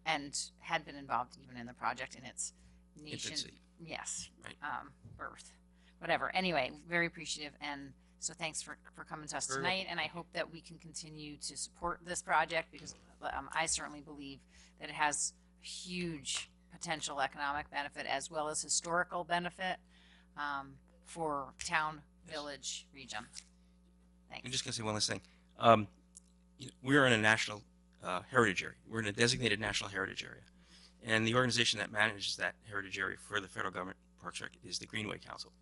and had been involved even in the project in its nation. Infancy. Yes, Right. birth, whatever. Anyway, very appreciative, and so thanks for coming to us Very tonight. And I hope that we can continue to support this project because I certainly believe that it has huge potential economic benefit as well as historical benefit for town, village, region. Thanks. I'm just going to say one last thing. We're in a national heritage area. We're in a designated national heritage area. And the organization that manages that heritage area for the federal government Parks Rec is the Greenway Council.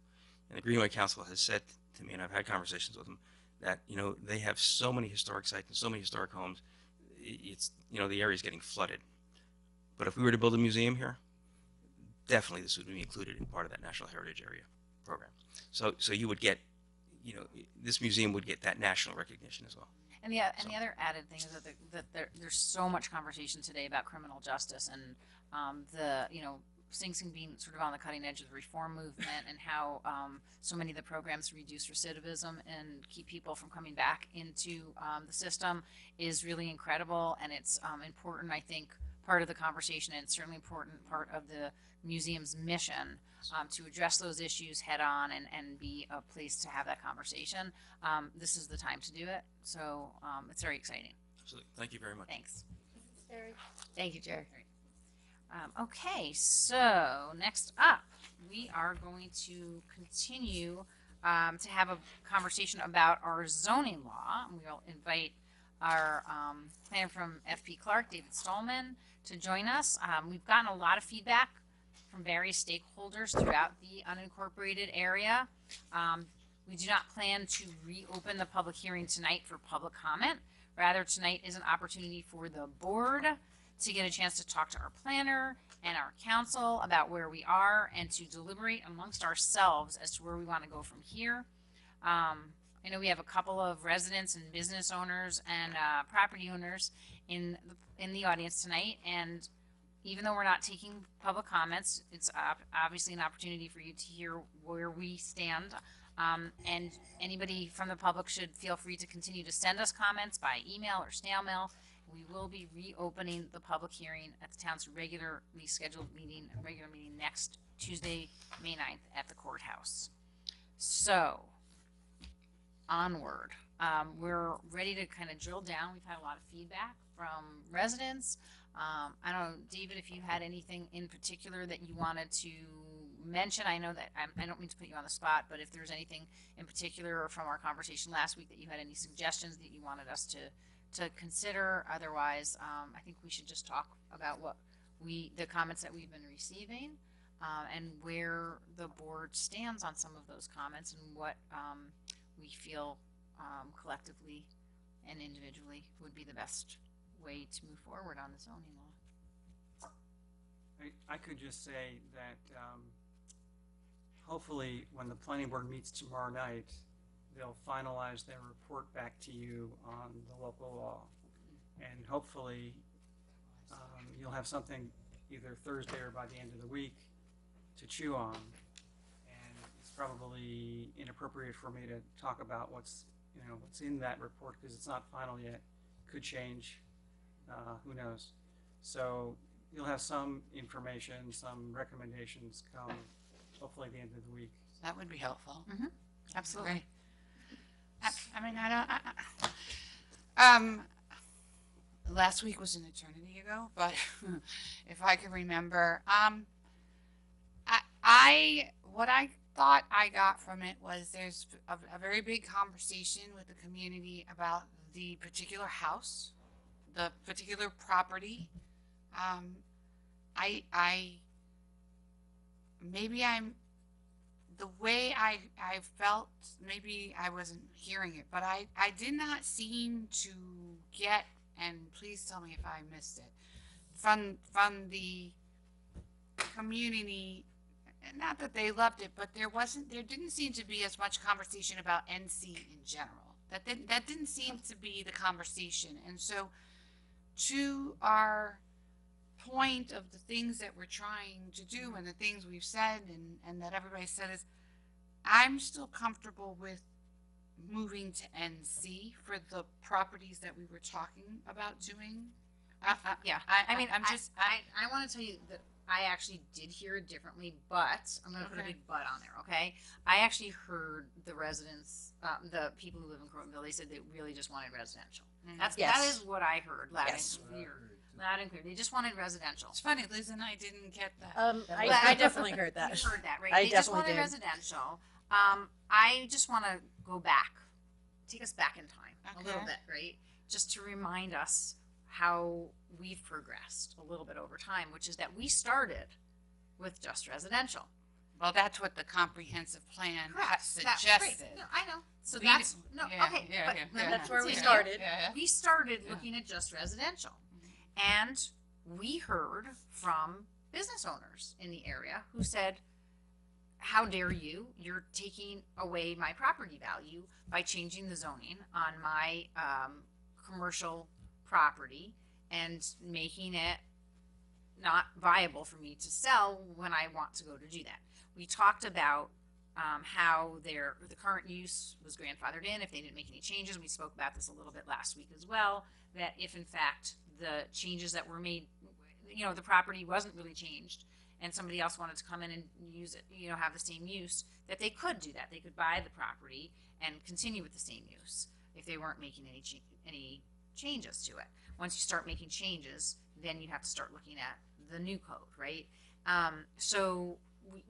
And the Greenway Council has said to me, and I've had conversations with them, that, you know, they have so many historic sites and so many historic homes, it's, you know, the area is getting flooded. But if we were to build a museum here, definitely this would be included in part of that National Heritage Area program. So you would get, you know, this museum would get that national recognition as well. And the other added thing is that there's so much conversation today about criminal justice and Sing Sing being sort of on the cutting edge of the reform movement and how so many of the programs reduce recidivism and keep people from coming back into the system is really incredible, and it's important, I think, part of the conversation, and it's certainly important part of the museum's mission to address those issues head on and be a place to have that conversation. This is the time to do it. So it's very exciting. Absolutely. Thank you very much. Thanks. Thank you, Jerry. Okay, so next up, we are going to continue to have a conversation about our zoning law. We'll invite our planner from FP Clark, David Stallman, to join us. We've gotten a lot of feedback from various stakeholders throughout the unincorporated area. We do not plan to reopen the public hearing tonight for public comment. Rather, tonight is an opportunity for the board to get a chance to talk to our planner and our council about where we are and to deliberate amongst ourselves as to where we want to go from here. I know we have a couple of residents and business owners and property owners in the audience tonight, and even though we're not taking public comments, it's obviously an opportunity for you to hear where we stand. And anybody from the public should feel free to continue to send us comments by email or snail mail. We will be reopening the public hearing at the town's regular meeting next Tuesday, May 9th at the courthouse. So, onward. We're ready to kind of drill down. We've had a lot of feedback from residents. I don't know, David, if you had anything in particular that you wanted to mention. I know that I don't mean to put you on the spot, but if there's anything in particular from our conversation last week that you had any suggestions that you wanted us to consider. Otherwise, I think we should just talk about the comments that we've been receiving and where the board stands on some of those comments and what we feel collectively and individually would be the best way to move forward on the zoning law. I could just say that hopefully when the planning board meets tomorrow night, they'll finalize their report back to you on the local law. And hopefully you'll have something either Thursday or by the end of the week to chew on. And it's probably inappropriate for me to talk about what's in that report because it's not final yet. Could change. Who knows? So you'll have some information, some recommendations come hopefully at the end of the week. That would be helpful. Mm-hmm. Absolutely. Great. I mean, I don't. Last week was an eternity ago, but if I can remember, what I thought I got from it was there's a very big conversation with the community about the particular house, the particular property. The way I felt, maybe I wasn't hearing it, but I did not seem to get, and please tell me if I missed it, from the community, not that they loved it, but there didn't seem to be as much conversation about NC in general. That didn't seem to be the conversation. And so to our point of the things that we're trying to do and the things we've said and that everybody said is I'm still comfortable with moving to NC for the properties that we were talking about doing. Yeah. I want to tell you that I actually did hear it differently, but I'm going to put a big but on there, okay? I actually heard the residents, the people who live in Crotonville, they said they really just wanted residential. That is what I heard loud and clear. They just wanted residential. It's funny, Liz and I didn't get that. I definitely heard that. You heard that, right? I They just definitely wanted did. residential. I just want to go back, take us back in time a little Okay. bit, right? Just to remind us how we've progressed a little bit over time, which is that we started with just residential. Well, that's what the comprehensive plan Correct. suggested. No, I know. So We that's didn't- no yeah, okay. yeah, But yeah, let yeah. me That's where we continue. started. Yeah. We started Yeah. looking at just residential, and we heard from business owners in the area who said, how dare you, you're taking away my property value by changing the zoning on my commercial property and making it not viable for me to sell when I want to go to do that. We talked about how the current use was grandfathered in if they didn't make any changes. We spoke about this a little bit last week as well, that if in fact the changes that were made, the property wasn't really changed and somebody else wanted to come in and use it, have the same use, that they could do that. They could buy the property and continue with the same use if they weren't making any changes to it. Once you start making changes, then you have to start looking at the new code, right? So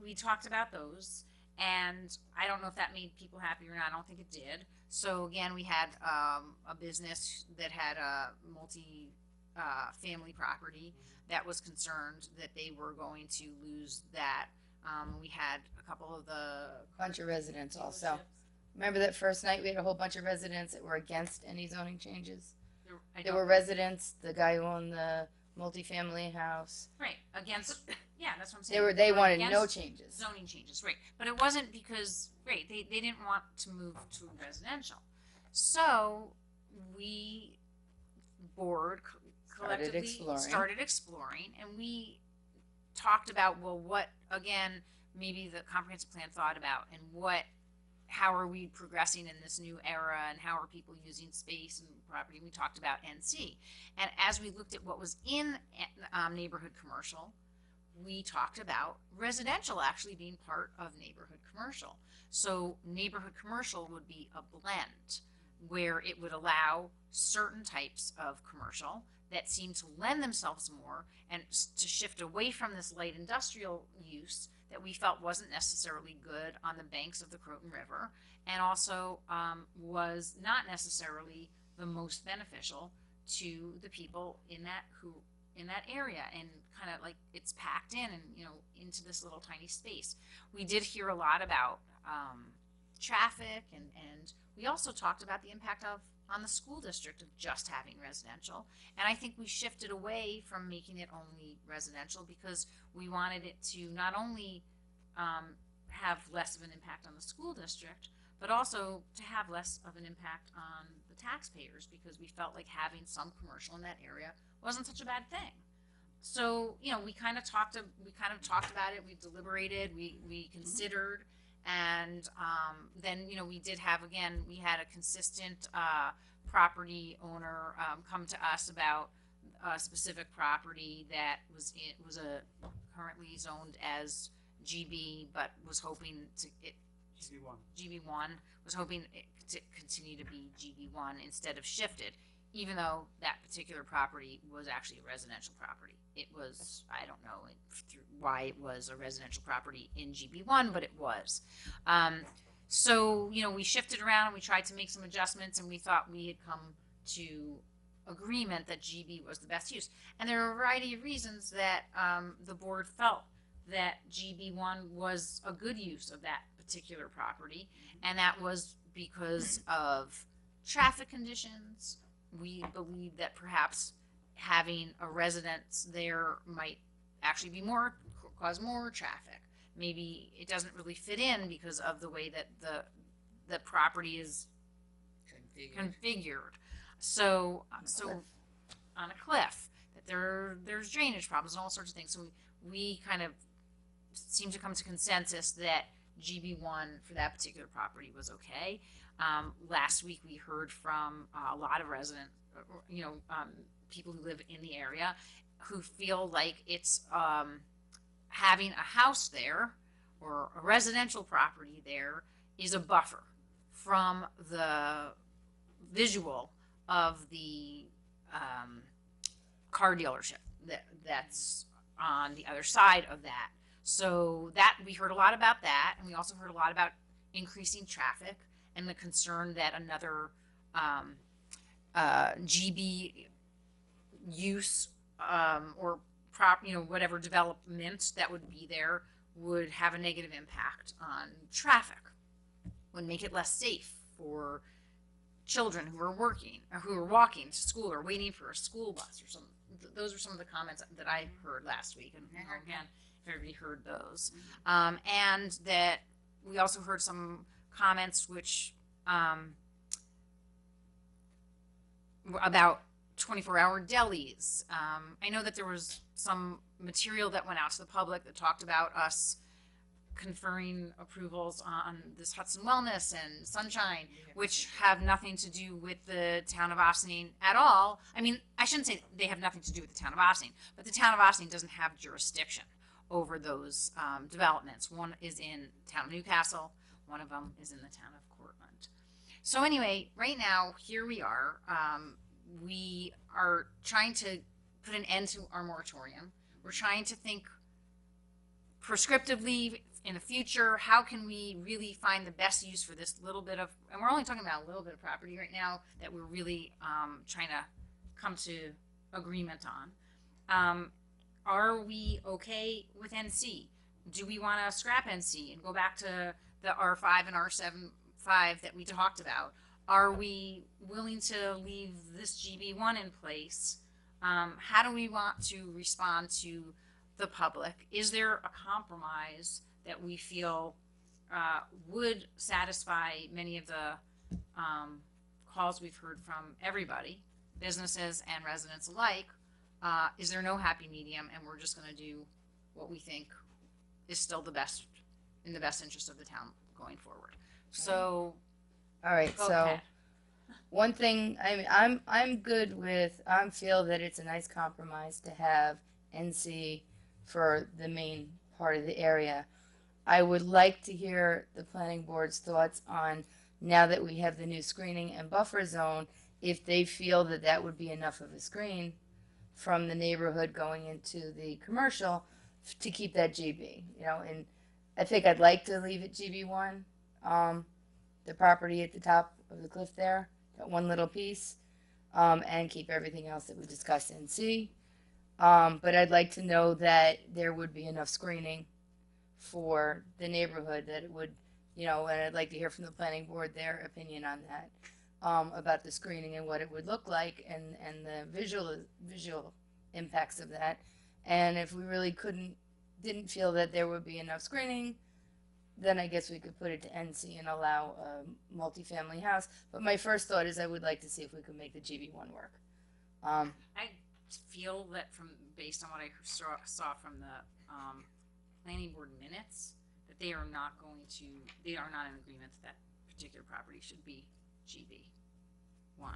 we talked about those, and I don't know if that made people happy or not. I don't think it did. So again, we had a business that had a multi-family property that was concerned that they were going to lose that. We had a couple of the Bunch of residents also. Remember that first night we had a whole bunch of residents that were against any zoning changes? There were residents, the guy who owned the multifamily house. right against. Yeah, that's what I'm saying. They wanted against no changes. zoning changes, right? But it wasn't because they didn't want to move to residential. So we collectively started exploring, and we talked about, well, what again maybe the comprehensive plan thought about, and how are we progressing in this new era, and how are people using space and property. We talked about NC, and as we looked at what was in neighborhood commercial, we talked about residential actually being part of neighborhood commercial. So neighborhood commercial would be a blend where it would allow certain types of commercial that seem to lend themselves more and to shift away from this light industrial use that we felt wasn't necessarily good on the banks of the Croton River, and also was not necessarily the most beneficial to the people in that area, and kind of like it's packed in and into this little tiny space. We did hear a lot about traffic, and we also talked about the impact on the school district of just having residential. And I think we shifted away from making it only residential because we wanted it to not only have less of an impact on the school district, but also to have less of an impact on the taxpayers, because we felt like having some commercial in that area wasn't such a bad thing. So we kind of talked about it. We deliberated. We considered. And then, we did have, again, we had a consistent property owner come to us about a specific property that was currently zoned as GB, but was hoping GB1 was hoping it to continue to be GB1 instead of shifted, even though that particular property was actually a residential property. It was, I don't know why it was a residential property in GB1, but it was. So, we shifted around and we tried to make some adjustments, and we thought we had come to agreement that GB was the best use. And there are a variety of reasons that the board felt that GB1 was a good use of that particular property, and that was because of traffic conditions. We believe that perhaps having a residence there might actually cause more traffic. Maybe it doesn't really fit in because of the way that the property is configured. So on a cliff, that there's drainage problems and all sorts of things. So we kind of seem to come to consensus that GB1 for that particular property was okay. Last week we heard from a lot of residents, people who live in the area, who feel like it's having a house there or a residential property there is a buffer from the visual of the car dealership that's on the other side of that. So that we heard a lot about that, and we also heard a lot about increasing traffic and the concern that another GB use or whatever development that would be there would have a negative impact on traffic, would make it less safe for children who are working or who are walking to school or waiting for a school bus or something. Those are some of the comments that I heard last week, and again, if everybody heard those. And that we also heard some comments which about 24-hour delis. I know that there was some material that went out to the public that talked about us conferring approvals on this Hudson Wellness and Sunshine, which have nothing to do with the town of Ossining at all. I mean, I shouldn't say they have nothing to do with the town of Ossining, but the town of Ossining doesn't have jurisdiction over those developments. One is in town of Newcastle, one of them is in the town of Cortland. So anyway, right now, here we are. We are trying to put an end to our moratorium. We're trying to think prescriptively in the future. How can we really find the best use for this little bit of, and we're only talking about a little bit of property right now that we're really trying to come to agreement on. Are we okay with NC? Do we want to scrap NC and go back to the R5 and R7-5 that we talked about? Are we willing to leave this GB1 in place? How do we want to respond to the public? Is there a compromise that we feel would satisfy many of the calls we've heard from everybody, businesses and residents alike? Is there no happy medium, and we're just going to do what we think is still the best, in the best interest of the town going forward? So, All right, go so ahead. one thing, I mean, I'm good with, I feel that it's a nice compromise to have NC for the main part of the area. I would like to hear the planning board's thoughts on, now that we have the new screening and buffer zone, if they feel that that would be enough of a screen from the neighborhood going into the commercial to keep that GB, you know, and I think I'd like to leave it GB1, the property at the top of the cliff there, that one little piece, and keep everything else that we discussed in C. But I'd like to know that there would be enough screening for the neighborhood that it would, you know, and I'd like to hear from the planning board their opinion on that, about the screening and what it would look like and the visual impacts of that. And if we really didn't feel that there would be enough screening, then I guess we could put it to NC and allow a multifamily house. But my first thought is I would like to see if we could make the GB1 work. I feel that based on what I saw from the planning board minutes, that they are not in agreement that particular property should be GB1.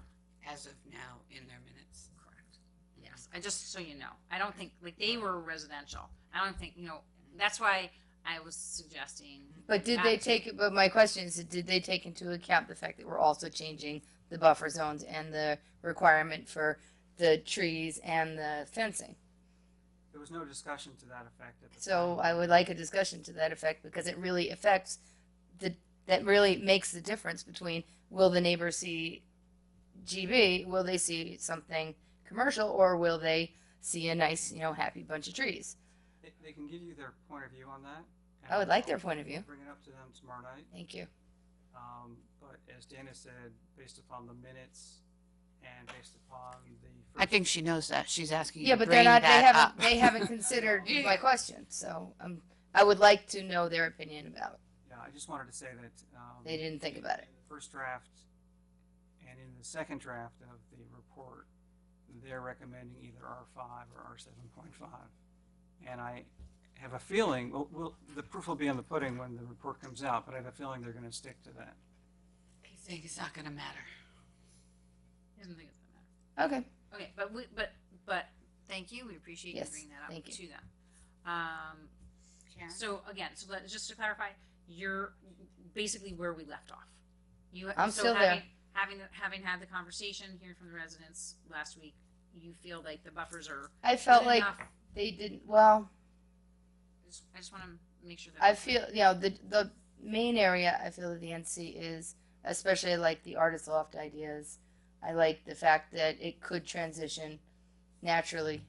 As of now, in their minutes. Correct. Yes. I just, so you know, I don't think, like, they were residential. I don't think, you know, that's why I was suggesting. But but my question is, did they take into account the fact that we're also changing the buffer zones and the requirement for the trees and the fencing? There was no discussion to that effect at the So time. I would like a discussion to that effect, because it really affects that really makes the difference between, will the neighbors see GB, will they see something commercial, or will they see a nice, you know, happy bunch of trees? They can give you their point of view on that. and I would like their point of view. Bring it up to them tomorrow night. Thank you. But as Dana said, based upon the minutes and based upon the I think she knows that. She's asking Yeah, you to but bring they're not, that up. they haven't considered my question, so I would like to know their opinion about it. Yeah, I just wanted to say that They didn't think about it. in the first draft and in the second draft of the report, they're recommending either R5 or R7.5. And I have a feeling, the proof will be on the pudding when the report comes out, but I have a feeling they're going to stick to that. I think it's not going to matter. He doesn't think it's gonna matter. Okay. Okay, but thank you. We appreciate Yes, you bringing that up thank you. to them. Karen? So again, just to clarify, you're basically where we left off. I'm still there. Having had the conversation here from the residents last week, you feel like the buffers are I felt good like enough. they didn't, well, I just want to make sure that I feel, you know, the main area, I feel that the NC is, especially I like the artist loft ideas. I like the fact that it could transition naturally.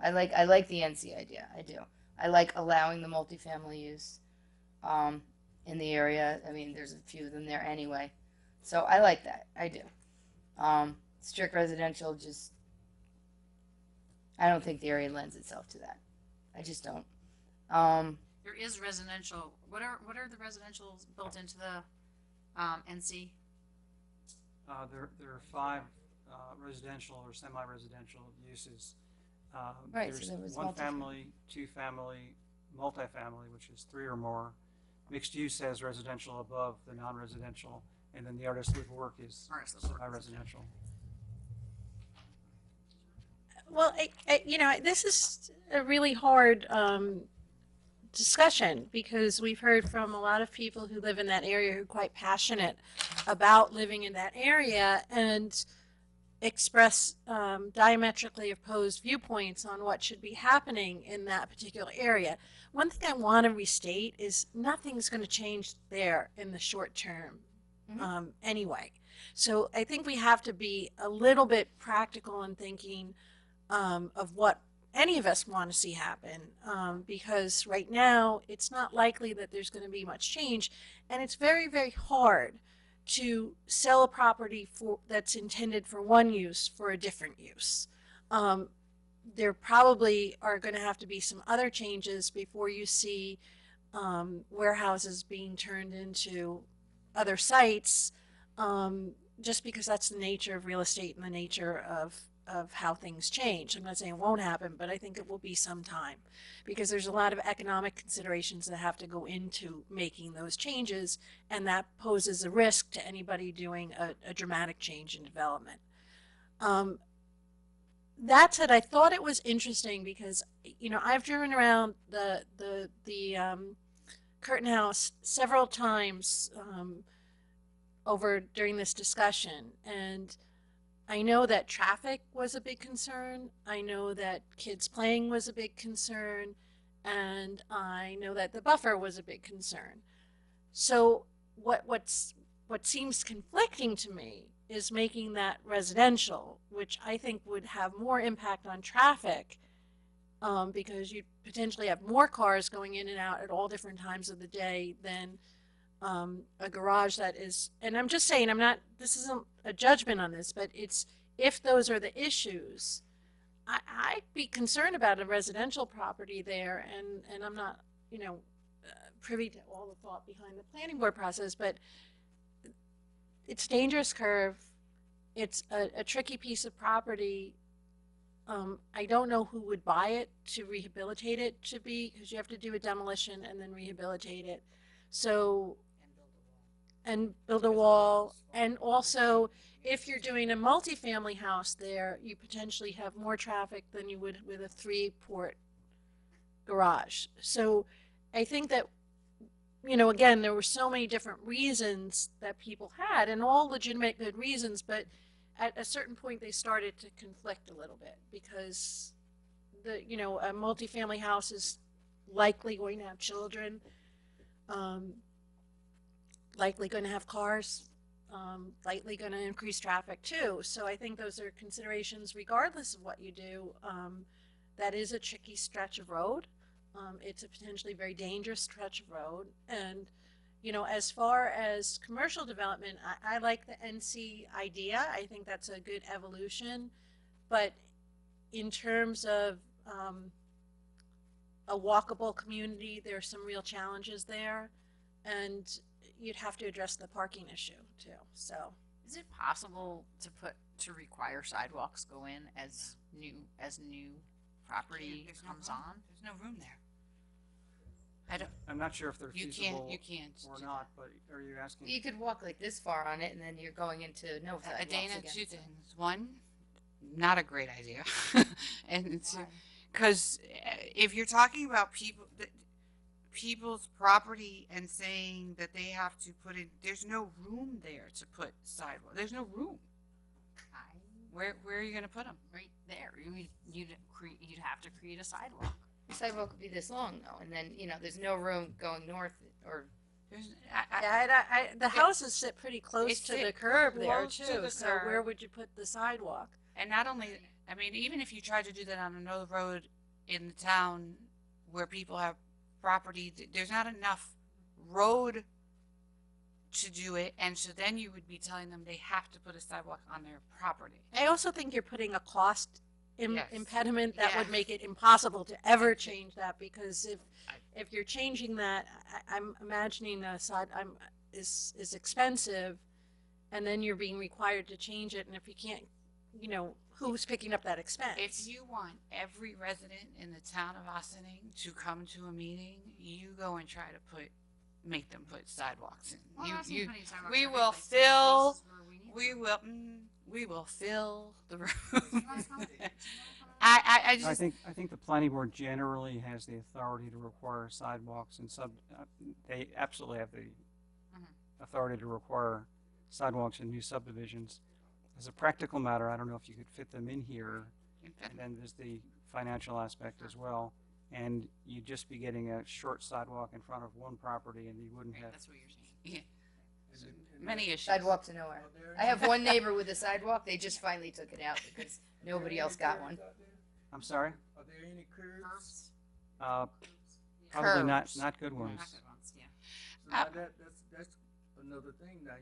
I like the NC idea. I do. I like allowing the multifamily use in the area. I mean, there's a few of them there anyway. So I like that. I do. Strict residential, just, I don't think the area lends itself to that. I just don't. there is residential. What are the residentials built into the NC? There are 5 residential or semi-residential uses. Right, so There's there was 1 multi- family, 2 family, multifamily, which is 3 or more. Mixed use has residential above the non-residential, and then the artist live work is residential. Well, this is a really hard discussion because we've heard from a lot of people who live in that area who are quite passionate about living in that area and express diametrically opposed viewpoints on what should be happening in that particular area. One thing I want to restate is nothing's going to change there in the short term anyway. So I think we have to be a little bit practical in thinking of what any of us want to see happen because right now it's not likely that there's going to be much change, and it's very, very hard to sell a property that's intended for one use for a different use. There probably are going to have to be some other changes before you see warehouses being turned into other sites, just because that's the nature of real estate and the nature of how things change. I'm not saying it won't happen, but I think it will be some time because there's a lot of economic considerations that have to go into making those changes, and that poses a risk to anybody doing a dramatic change in development. That said, I thought it was interesting because, I've driven around the Curtin House several times during this discussion, and I know that traffic was a big concern. I know that kids playing was a big concern, and I know that the buffer was a big concern. So what seems conflicting to me is making that residential, which I think would have more impact on traffic because you potentially have more cars going in and out at all different times of the day than a garage that is, and I'm just saying, this isn't a judgment on this, but if those are the issues, I'd be concerned about a residential property there, and I'm not, privy to all the thought behind the planning board process, but it's a dangerous curve. It's a tricky piece of property. I don't know who would buy it to rehabilitate it because you have to do a demolition and then rehabilitate it. So, and build a wall. And also, if you're doing a multifamily house there, you potentially have more traffic than you would with a 3-port garage. So I think that, again, there were so many different reasons that people had, and all legitimate good reasons, but at a certain point they started to conflict a little bit because a multifamily house is likely going to have children, likely going to have cars, likely going to increase traffic too. So I think those are considerations regardless of what you do. That is a tricky stretch of road. It's a potentially very dangerous stretch of road. And, as far as commercial development, I like the NC idea. I think that's a good evolution. But in terms of a walkable community, there are some real challenges there. And you'd have to address the parking issue too. So, is it possible to require sidewalks go in as new property comes on? There's no room there. I'm not sure if they're feasible you can't or not, but are you asking? You could walk like this far on it, and then you're going into no sidewalks Dana, again. 2 things. One, not a great idea, and because if you're talking about people's property and saying that they have to put in, there's no room there to put sidewalk. There's no room. Where are you going to put them? Right there. You'd have to create a sidewalk. The sidewalk would be this long though, and then there's no room going north or. The houses sit pretty close to the curb there close to too. the So curb. where would you put the sidewalk? And not only, even if you tried to do that on another road in the town where people have property, there's not enough road to do it, and so then you would be telling them they have to put a sidewalk on their property. I also think you're putting a cost Yes. impediment that Yeah. would make it impossible to ever change that, because if you're changing that, I'm imagining the side is expensive, and then you're being required to change it, and if you can't, who's picking up that expense? If you want every resident in the town of Ossining to come to a meeting, you go and try to make them put sidewalks in. Well, I'm not saying putting sidewalks we every will place, but in fill, places where we need we them. will, we will fill the Do room. you wanna comment? Do you wanna comment? I I just, think the planning board generally has the authority to require sidewalks and they absolutely have the authority to require sidewalks in new subdivisions. As a practical matter, I don't know if you could fit them in here, and then there's the financial aspect as well. And you'd just be getting a short sidewalk in front of one property, and you wouldn't have. that's what you're saying. Yeah. Many issues. Sidewalk to nowhere. I have one neighbor with a sidewalk. They just finally took it out because nobody else got one. I'm sorry. Are there any curbs? Curbs? Probably not Curbs. not good ones. Not good ones, yeah. So now that's another thing. Now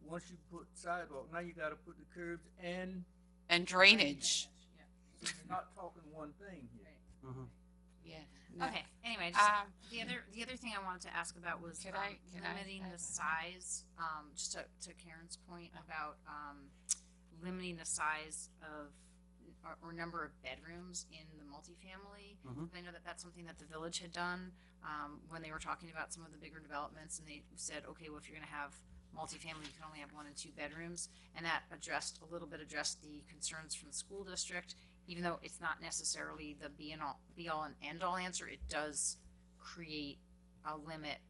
once you put sidewalk, now you got to put the curbs and And drainage. so you're not talking one thing here. Mhm. Yeah. Okay, anyway, just, Um, the other thing I wanted to ask about was Could I- limiting the size, just to Karen's point about limiting the size of or number of bedrooms in the multifamily. Mhm. I know that that's something that the village had done when they were talking about some of the bigger developments, and they said, okay, well, if you're going to have multifamily, you can only have 1 and 2 bedrooms, and that addressed the concerns from the school district. Even though it's not necessarily the be all and end all answer, it does create a limit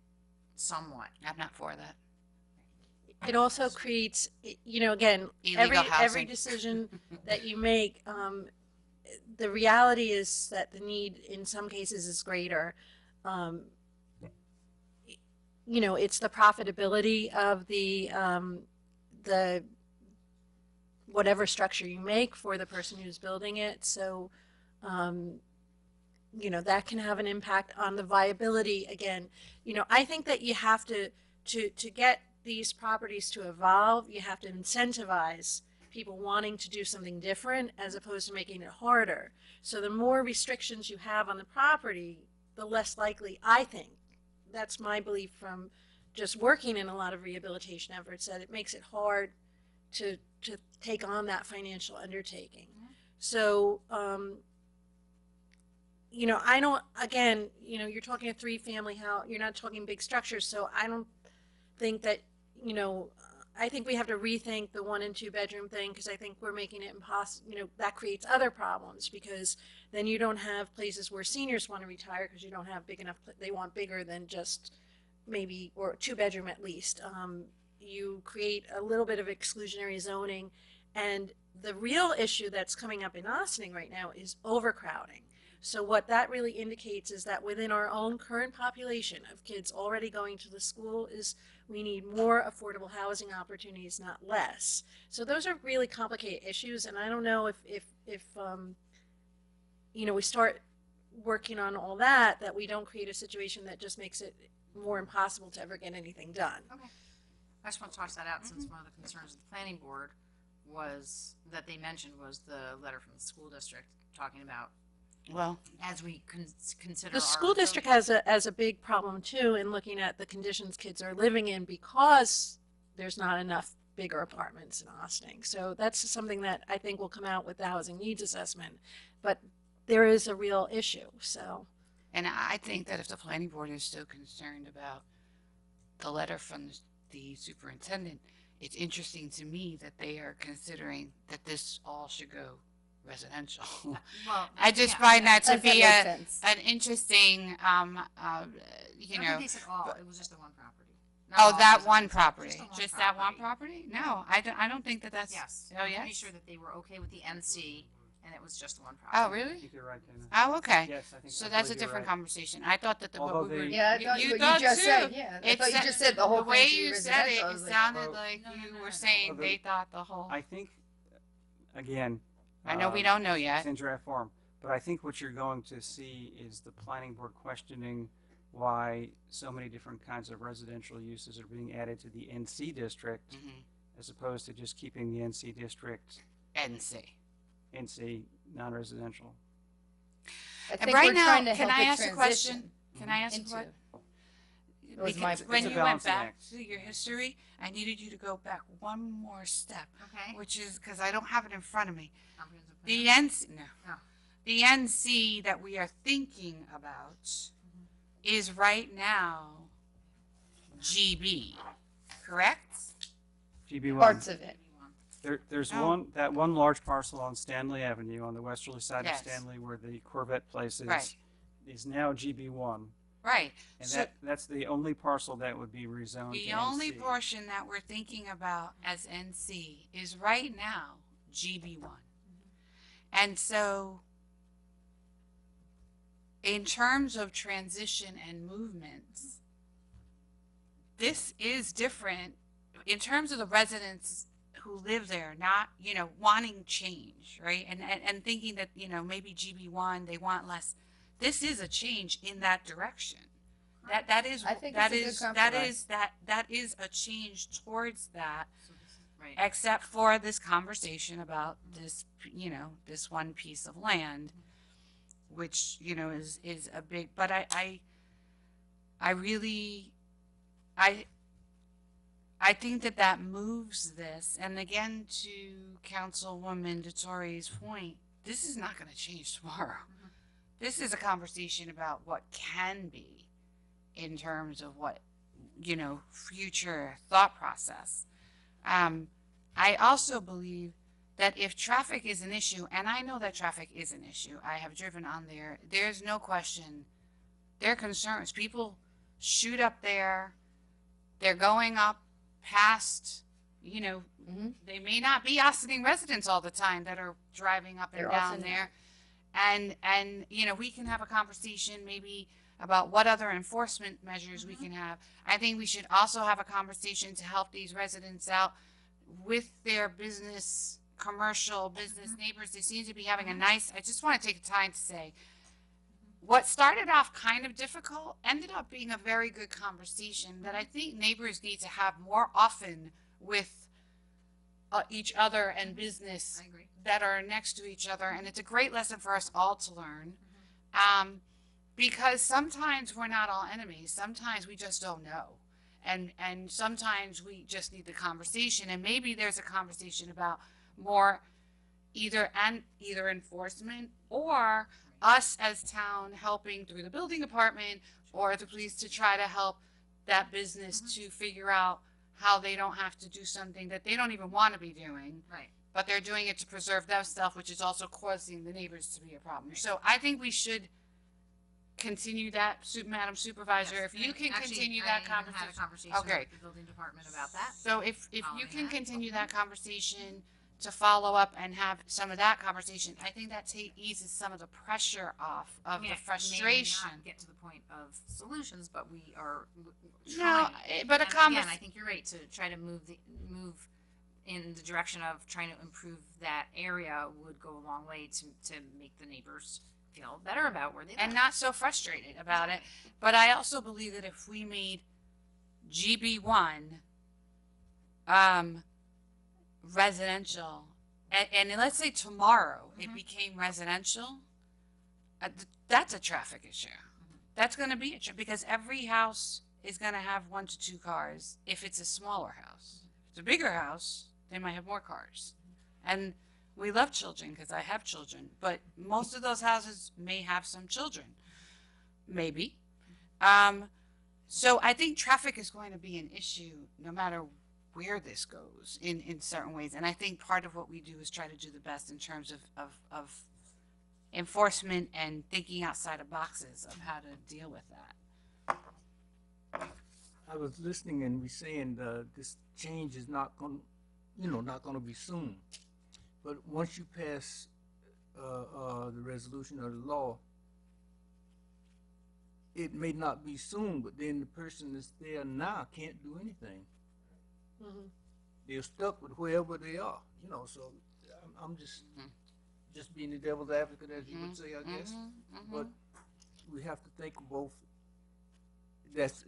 somewhat. I'm not for that. It also creates, again, Illegal every housing. decision that you make, the reality is that the need in some cases is greater. It's the profitability of the whatever structure you make for the person who's building it. So, that can have an impact on the viability. Again, I think that you have to get these properties to evolve, you have to incentivize people wanting to do something different as opposed to making it harder. So the more restrictions you have on the property, the less likely, I think, that's my belief from just working in a lot of rehabilitation efforts, that it makes it hard to take on that financial undertaking. So, I don't, again, you're talking a 3-family house, you're not talking big structures, so I don't think that, I think we have to rethink the 1 and 2 bedroom thing, because I think we're making it impossible, that creates other problems, because then you don't have places where seniors want to retire because you don't have big enough, they want bigger than just maybe, or 2 bedroom at least. You create a little bit of exclusionary zoning, and the real issue that's coming up in Ossining right now is overcrowding. So what that really indicates is that within our own current population of kids already going to the school is we need more affordable housing opportunities, not less. So those are really complicated issues, and I don't know if we start working on all that we don't create a situation that just makes it more impossible to ever get anything done. Okay. I just want to toss that out since one of the concerns of the planning board was that they mentioned was the letter from the school district talking about Well, as we consider The our school district has a big problem too in looking at the conditions kids are living in because there's not enough bigger apartments in Ossining. So that's something that I think will come out with the housing needs assessment. But there is a real issue. So and I think that if the planning board is so concerned about the letter from the superintendent, it's interesting to me that they are considering that this all should go residential. well, I just yeah, find that to Does that be make sense? an interesting, I don't think they said all. It was just the one property. Not oh, all that residential, one property, the just that one property? No, I don't think that that's. Yes. Oh, I'm pretty yes? sure that they were okay with the NC, and it was just the one property. Oh, I really? think you're right, Dana. Oh, okay. Yes, I think So I that's a believe you're different right. conversation. I thought that Although what we were. they- Yeah, I thought you what thought you just too. said. Yeah, I It thought you said- just said the whole way thing should be you said it, residential. I it was like, sounded well- like No, no, you no, were no. saying Although- they thought the whole. I think, again. I know we don't know yet. It's in draft form, but I think what you're going to see is the planning board questioning why so many different kinds of residential uses are being added to the NC district Mhm. as opposed to just keeping the NC district NC. NC non-residential. I And think right we're now, trying to can help I it ask a question? transition Can I ask a into- question? It was my. Because when it's a you went balancing back act. to your history, I needed you to go back one more step, Okay. which is because I don't have it in front of me. Comprehensive The plan. NC, no. Oh. The NC that we are thinking about is right now GB, correct? GB1. Parts of it. There's Oh. that one large parcel on Stanley Avenue on the westerly side Yes. of Stanley where the Corvette place Right. is now GB1. Right. And So that's the only parcel that would be rezoned the to only NC. portion that we're thinking about as NC is right now GB1. And so in terms of transition and movements, this is different in terms of the residents who live there, not, wanting change, right? And thinking that, maybe GB1, they want less. This is a change in that direction. That is, I think that it's a good is, that compromise. is, that is a change towards that, So this is- Right. except for this conversation about this, this one piece of land, which, is a big, but I really, I think that moves this, and again, to Councilwoman DeTore's point, this is not gonna change tomorrow. This is a conversation about what can be in terms of what, future thought process. I also believe that if traffic is an issue, and I know that traffic is an issue, I have driven on there, there's no question, there are concerns. People shoot up there, they're going up past, Mhm. they may not be Austining residents all the time that are driving up and They're down also there. And we can have a conversation maybe about what other enforcement measures we can have. I think we should also have a conversation to help these residents out with their business, commercial business neighbors. They seem to be having a nice, I just want to take the time to say, what started off kind of difficult ended up being a very good conversation that I think neighbors need to have more often with each other and business I agree. that are next to each other. And it's a great lesson for us all to learn. Because sometimes we're not all enemies. Sometimes we just don't know. And sometimes we just need the conversation. And maybe there's a conversation about more either enforcement or us as town helping through the building department or the police to try to help that business to figure out how they don't have to do something that they don't even want to be doing, Right. but they're doing it to preserve themselves, which is also causing the neighbors to be a problem. So I think we should continue that, Madam Supervisor. Yes. If you can Actually, continue I that even had a conversation. conversation Okay. with the building department about that. So if you Following can that. continue that conversation to follow up and have some of that conversation, I think that eases some of the pressure off of I mean, the it may not frustration. get to the point of solutions, but we are No, trying. but a And convers- again, I think you're right to try to move in the direction of trying to improve that area would go a long way to make the neighbors feel better about where they live. and not so frustrated about it. But I also believe that if we made GB1 residential, and let's say tomorrow it became residential, that's a traffic issue. That's going to be a because every house is going to have 1 to 2 cars if it's a smaller house. If it's a bigger house, they might have more cars. And we love children because I have children, but most of those houses may have some children. Maybe. So I think traffic is going to be an issue no matter where this goes in certain ways. And I think part of what we do is try to do the best in terms of enforcement and thinking outside of boxes of how to deal with that. I was listening and we saying this change is not going, not going to be soon. But once you pass the resolution or the law, it may not be soon, but then the person that's there now can't do anything. They're stuck with wherever they are, So I'm just being the devil's advocate, as you would say, I guess. But we have to think of both. That's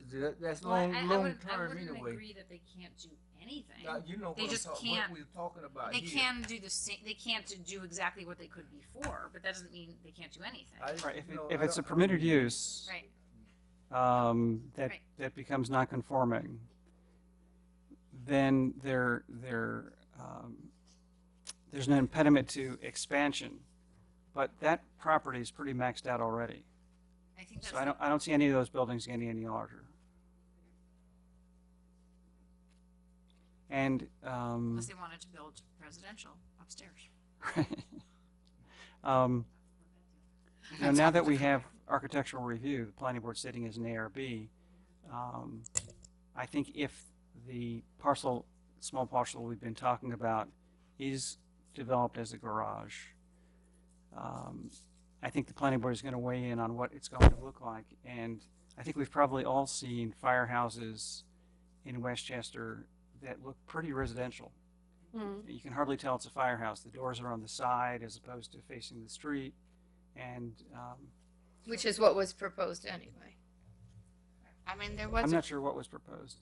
Well, I long wouldn't term anyway. agree that they can't do anything. You know They what, just what can't- we're talking about They here. can do the same. They can't do exactly what they could before, but that doesn't mean they can't do anything. Right, I if it's a don't- permitted use, Right. that Right. that becomes non-conforming, then there's an impediment to expansion. But that property is pretty maxed out already. I think that's. So I don't see any of those buildings getting any larger. And Unless they wanted to build residential upstairs. now that we have architectural review, the planning board sitting as an ARB, I think if the small parcel we've been talking about is developed as a garage, I think the planning board is going to weigh in on what it's going to look like. And I think we've probably all seen firehouses in Westchester that look pretty residential. You can hardly tell it's a firehouse. The doors are on the side as opposed to facing the street. And Which is what was proposed anyway. I mean, there was I'm not sure what was proposed.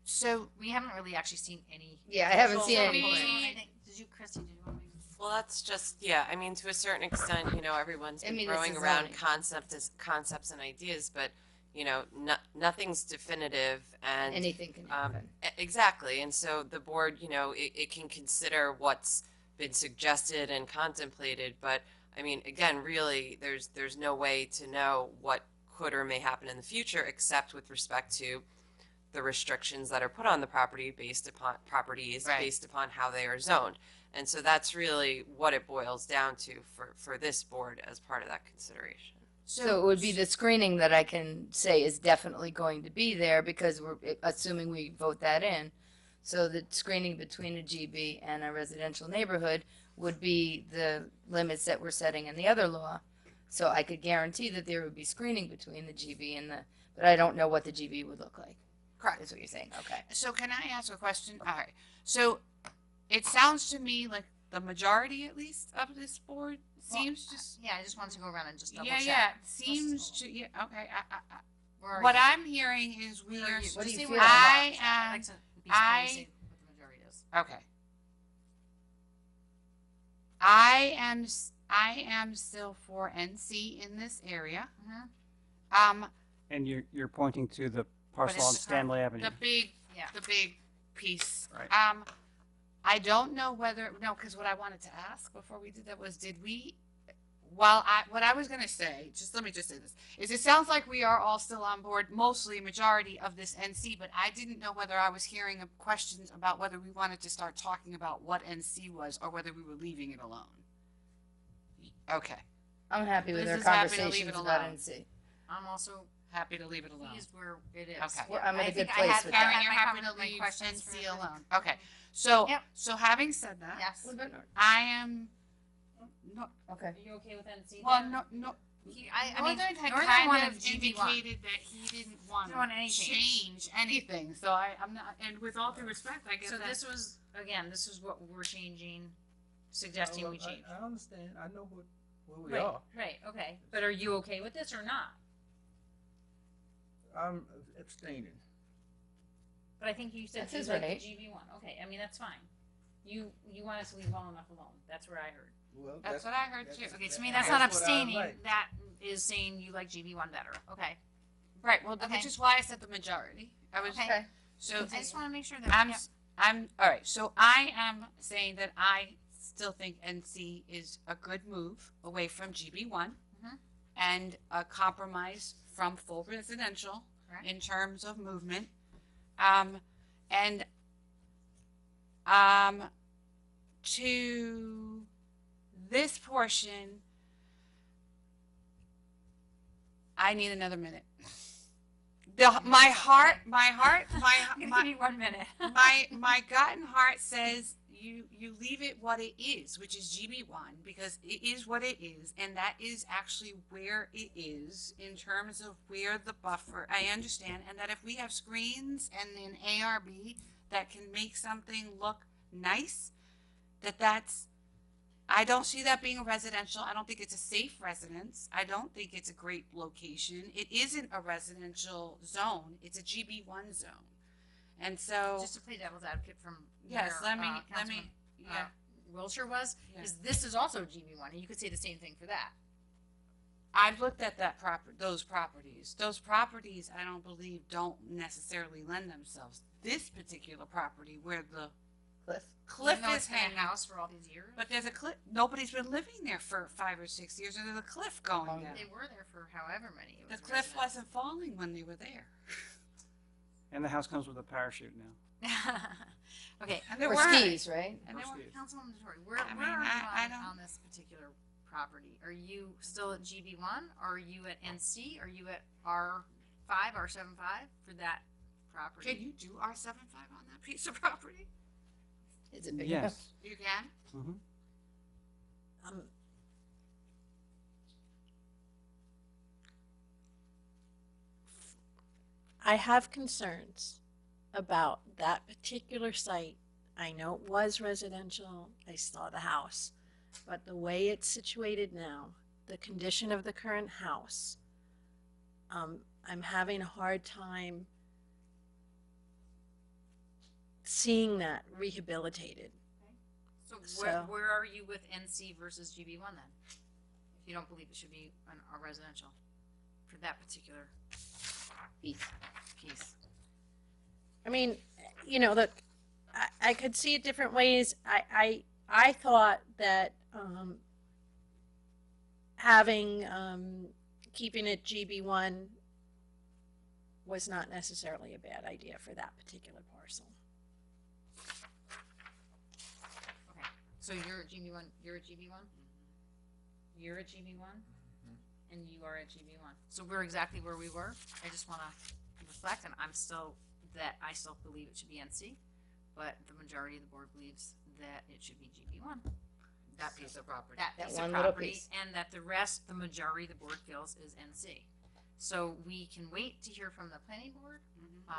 so We haven't really actually seen any. Yeah, I haven't seen So any. maybe- plans. I think- Did you, Christy, did you want to? Well, that's just, yeah, I mean, to a certain extent, everyone's I been mean, it's throwing a around zoning. concepts and ideas, but, nothing's definitive and. Anything can happen. Exactly, and so the board, it can consider what's been suggested and contemplated, but, I mean, again, really, there's no way to know what could or may happen in the future, except with respect to the restrictions that are put on the property based upon properties, Right. based upon how they are zoned. And so that's really what it boils down to for this board as part of that consideration. So it would be the screening that I can say is definitely going to be there because we're assuming we vote that in. So the screening between a GB and a residential neighborhood would be the limits that we're setting in the other law. So I could guarantee that there would be screening between the GB and but I don't know what the GB would look like. correct. Is what you're saying. Okay. So can I ask a question? All right. So it sounds to me like the majority, at least, of this board seems to. Yeah, I just wanted to go around and just double Yeah, check. yeah. Seems to. Yeah. Okay. Where are What you? I'm hearing is we Where are. are you? What do Just you say feel where about you I are. I'd am. like to be I- say what the majority is. Okay. I am still for NC in this area. Mhm. And you're pointing to the parcel it's on the Stanley Avenue. The big, Yeah. the big piece. Right. I don't know whether, no, because what I wanted to ask before we did that was, what I was gonna say, let me just say this, is it sounds like we are all still on board, mostly majority of this NC, but I didn't know whether I was hearing questions about whether we wanted to start talking about what NC was or whether we were leaving it alone. Okay, I'm happy with Liz our is happy to leave conversations it about alone. NC. I'm also happy to leave it alone. pleased where it is. Okay. Well, I'm in I a good think I place had- with I that. had Karen, you're my happy to comments, my leave questions for NC everything. alone. Okay, so, Yep. so having said that, Yes. What about North? I am, no, Okay. Are you okay with NC? well, no, I mean, Northern had Northern kind wanted of GB1. indicated that he didn't want Didn't want to any change anything, so I'm not, and with all due respect, I guess So that. this was, again, this is what we're changing, suggesting we change. I understand. I know where we Right, are. right, okay. But are you okay with this or not? I'm abstaining. But I think you said That's you his like the right. GB1. Okay, I mean, that's fine. You want us to leave well enough alone. That's what I heard. Well, That's what I heard too. Okay, to me, that's not what I abstaining. like. That is saying you like GB1 better. Okay. Right, well, Okay. which is why I said the majority. I was, Okay. so, I just want to make sure that. I'm, all right, so I am saying that I still think NC is a good move away from GB1 Mhm. and a compromise from full residential Correct. in terms of movement. To this portion, I need another minute. My heart, Give me 1 minute. my gut and heart says you leave it what it is, which is GB1, because it is what it is, and that is actually where it is in terms of where the buffer, I understand, and that if we have screens and an ARB that can make something look nice, that's, I don't see that being a residential. I don't think it's a safe residence. I don't think it's a great location. It isn't a residential zone. It's a GB1 zone. And so, Just to play devil's advocate from yes, where, let me, Councilman, yeah. Wilshire was, Yeah. is this is also GB1, and you could say the same thing for that. I've looked at those properties. Those properties, I don't believe, don't necessarily lend themselves. This particular property where the Cliff. cliff Even though is it's been a hanging, house for all these years. but there's a cliff. Nobody's been living there for 5 or 6 years, and there's a cliff going Oh, down. They were there for however many. It The was cliff resident. wasn't falling when they were there. And the house comes with a parachute now. Okay, And there For were skis, right? and then Or we're, skis. Councilwoman Detour, where I mean, are you I on, don't- on this particular property? Are you still at GB1? Are you at NC? Are you at R5, R75 for that property? Can you do R75 on that piece of property? Is it big enough? Yes. You can. Mm-hmm. Um, I have concerns about that particular site. I know it was residential. I saw the house. But the way it's situated now, the condition of the current house, I'm having a hard time seeing that rehabilitated. So So- where are you with NC versus GB1 then? If you don't believe it should be a residential for that particular Beef. piece. I mean, you know, I could see it different ways. I thought that having keeping it GB1 was not necessarily a bad idea for that particular parcel. Okay, so you're at GB1, you're at GB1? You're at GB1? And you are at GB1. So we're exactly where we were. I just want to reflect, and I still believe it should be NC, but the majority of the board believes that it should be GB1. That piece of property. That That piece one of little property, piece. and that the rest, the majority of the board feels is NC. So we can wait to hear from the planning board.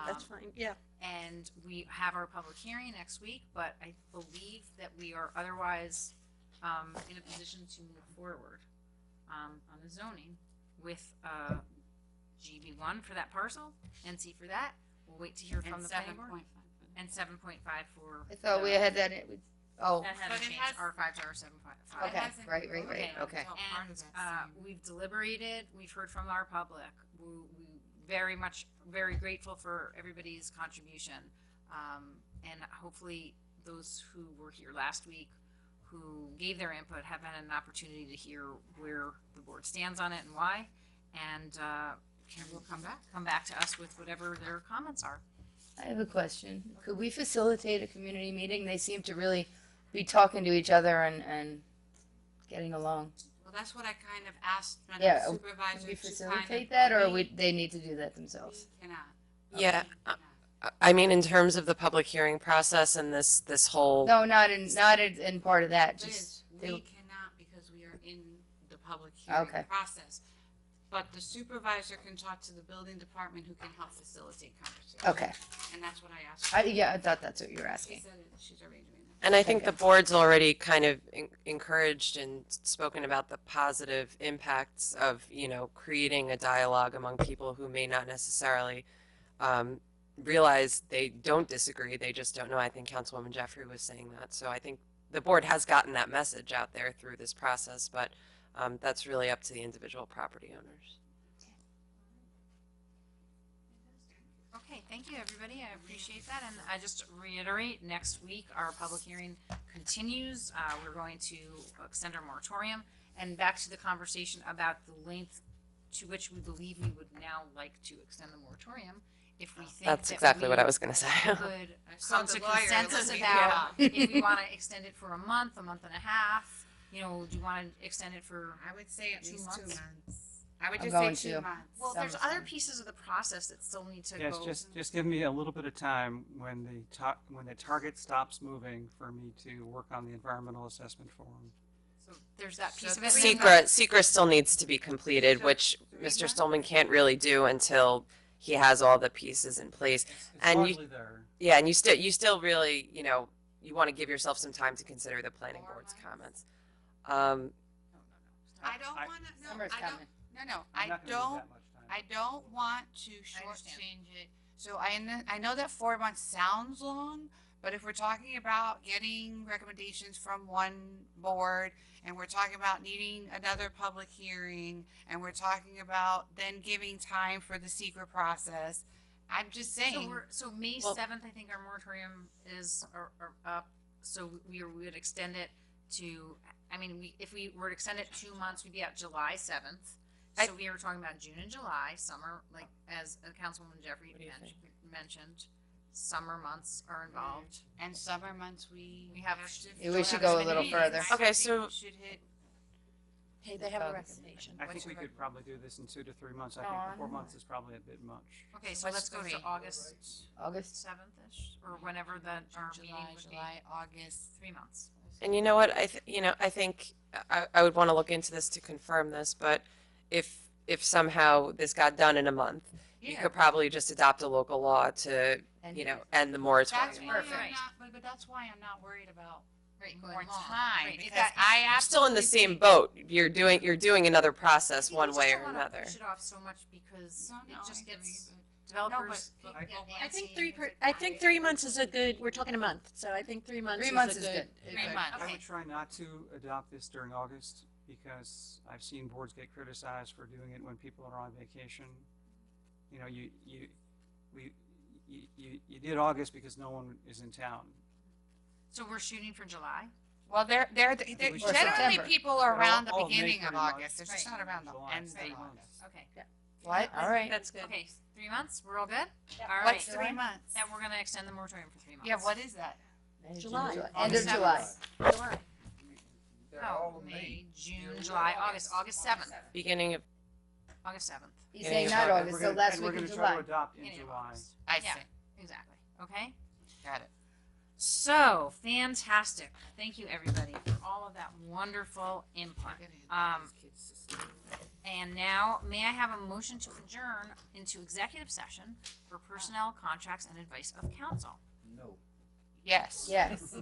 That's fine. Yeah. And we have our public hearing next week, but I believe that we are otherwise in a position to move forward on the zoning with GB1 for that parcel, NC for that. We'll wait to hear from And the planning board. 7.5. And 7.5 for. I thought we had that. Oh, That But hasn't it changed, has- R5 to R7.5. okay. hasn't- Right. Okay. Okay. So part of And that same- we've deliberated, we've heard from our public. We very grateful for everybody's contribution. And hopefully those who were here last week, who gave their input, have had an opportunity to hear where the board stands on it and why. And will come back to us with whatever their comments are. I have a question. Could we facilitate a community meeting? They seem to really be talking to each other and getting along. Well, that's what I kind of asked my Yeah, supervisor Could we to kind facilitate of that, or we they need to do that themselves? cannot. Yeah, We cannot. I mean, in terms of the public hearing process and this whole, No, not in part of that. Liz, Just we they- cannot because we are in the public hearing Okay. process. But the supervisor can talk to the building department who can help facilitate conversation. okay. And that's what I asked her. I thought that's what you were She asking. said she's already doing that. and I think Okay. the board's already kind of encouraged and spoken about the positive impacts of, creating a dialogue among people who may not necessarily realize they don't disagree. They just don't know. I think Councilwoman Jeffrey was saying that. So I think the board has gotten that message out there through this process, but that's really up to the individual property owners. Okay, thank you, everybody. I appreciate that. And I just reiterate, next week, our public hearing continues. We're going to extend our moratorium. And back to the conversation about the length to which we believe we would now like to extend the moratorium. If we think That's that exactly what I we was going to say. could saw come the to lawyer consensus looking about it if we want to extend it for a month and a half. Do you want to extend it for? I would say at 2 least 2 months? months. I would I'm just say going 2 to. months. Well, there's Summertime. other pieces of the process that still need to Yes, go. just give me a little bit of time when the target stops moving for me to work on the environmental assessment form. So there's that piece So of it. Secret still needs to be completed, So, which 3 Mr. months? Stolman can't really do until he has all the pieces in place. It's And you- largely there. Yeah, and you still really, you want to give yourself some time to consider the planning 4 board's months? comments. I don't I- want to. No, Summer's I don't. coming. No, I'm I not gonna need don't. that much time. I don't want to I understand. shortchange it. So I know that 4 months sounds long, But if we're talking about getting recommendations from one board, and we're talking about needing another public hearing, and we're talking about then giving time for the secret process, I'm just saying. So May Well- 7th, I think our moratorium is are up, so we would extend it to, I mean, if we were to extend it 2 months, we'd be at July 7th. So we were talking about June and July, summer, like, as Councilwoman Jeffrey What do you think? mentioned, summer months are involved. And summer months, we have- Yeah, we should go a little further. I Okay, think so- we should hit. Hey, they have a recommendation. I think What's we your could probably do this in 2 to 3 months. I No, think 4 months is probably a bit much. Okay, so What's let's go to 3? August August. 7th-ish, or whenever our meeting July, would be. July, August. 3 months. And you know what? I think I would want to look into this to confirm this, but if somehow this got done in a month, you Yeah. could probably just adopt a local law to, And- end the That's moratorium. why I'm Perfect. not, but that's why I'm not worried about Right, more going long. time, Right, because that- I You're still in the absolutely same think- boat. You're doing another process We one just way don't or wanna another. Push it off so much because No, it no, just I gets agree, developers. No, get I think antsy. I think 3 months is a good. We're talking a month, so I think 3 months. 3 months a is good. 3 months. I Okay. would try not to adopt this during August because I've seen boards get criticized for doing it when people are on vacation. You know, you did August because no one is in town. So we're shooting for July. Well, they're Or generally September. people are around the All of May beginning of pretty much. August. They're just Right. not around the July, end of right. August. Okay. What? All right. That's good. Okay, 3 months. We're all good. All right. What's 3 months? And we're gonna extend the moratorium for 3 months. Yeah, what is that? July. End of August July. July. They're all Oh, of May, June, July, August 7th. Beginning of August 7th. He's Yeah, saying yeah. not And August, we're so gonna- last and week we're in gonna try to July. adopt in Beginning of July. August. I Yeah. see. Exactly. Okay. Got it. So fantastic. Thank you everybody for all of that wonderful input. And now may I have a motion to adjourn into executive session for personnel contracts and advice of counsel? No. Yes. Yes.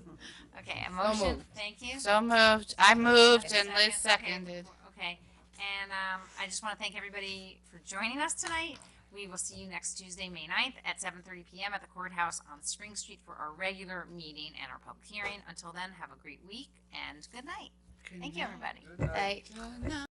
Okay, a motion. moved. Thank you. So moved. I moved and Second, Liz okay, seconded. Okay, and I just want to thank everybody for joining us tonight. We will see you next Tuesday, May 9th at 7:30 p.m. at the courthouse on Spring Street for our regular meeting and our public hearing. Until then, have a great week and good night. Thank you, everybody. Good night. Hey.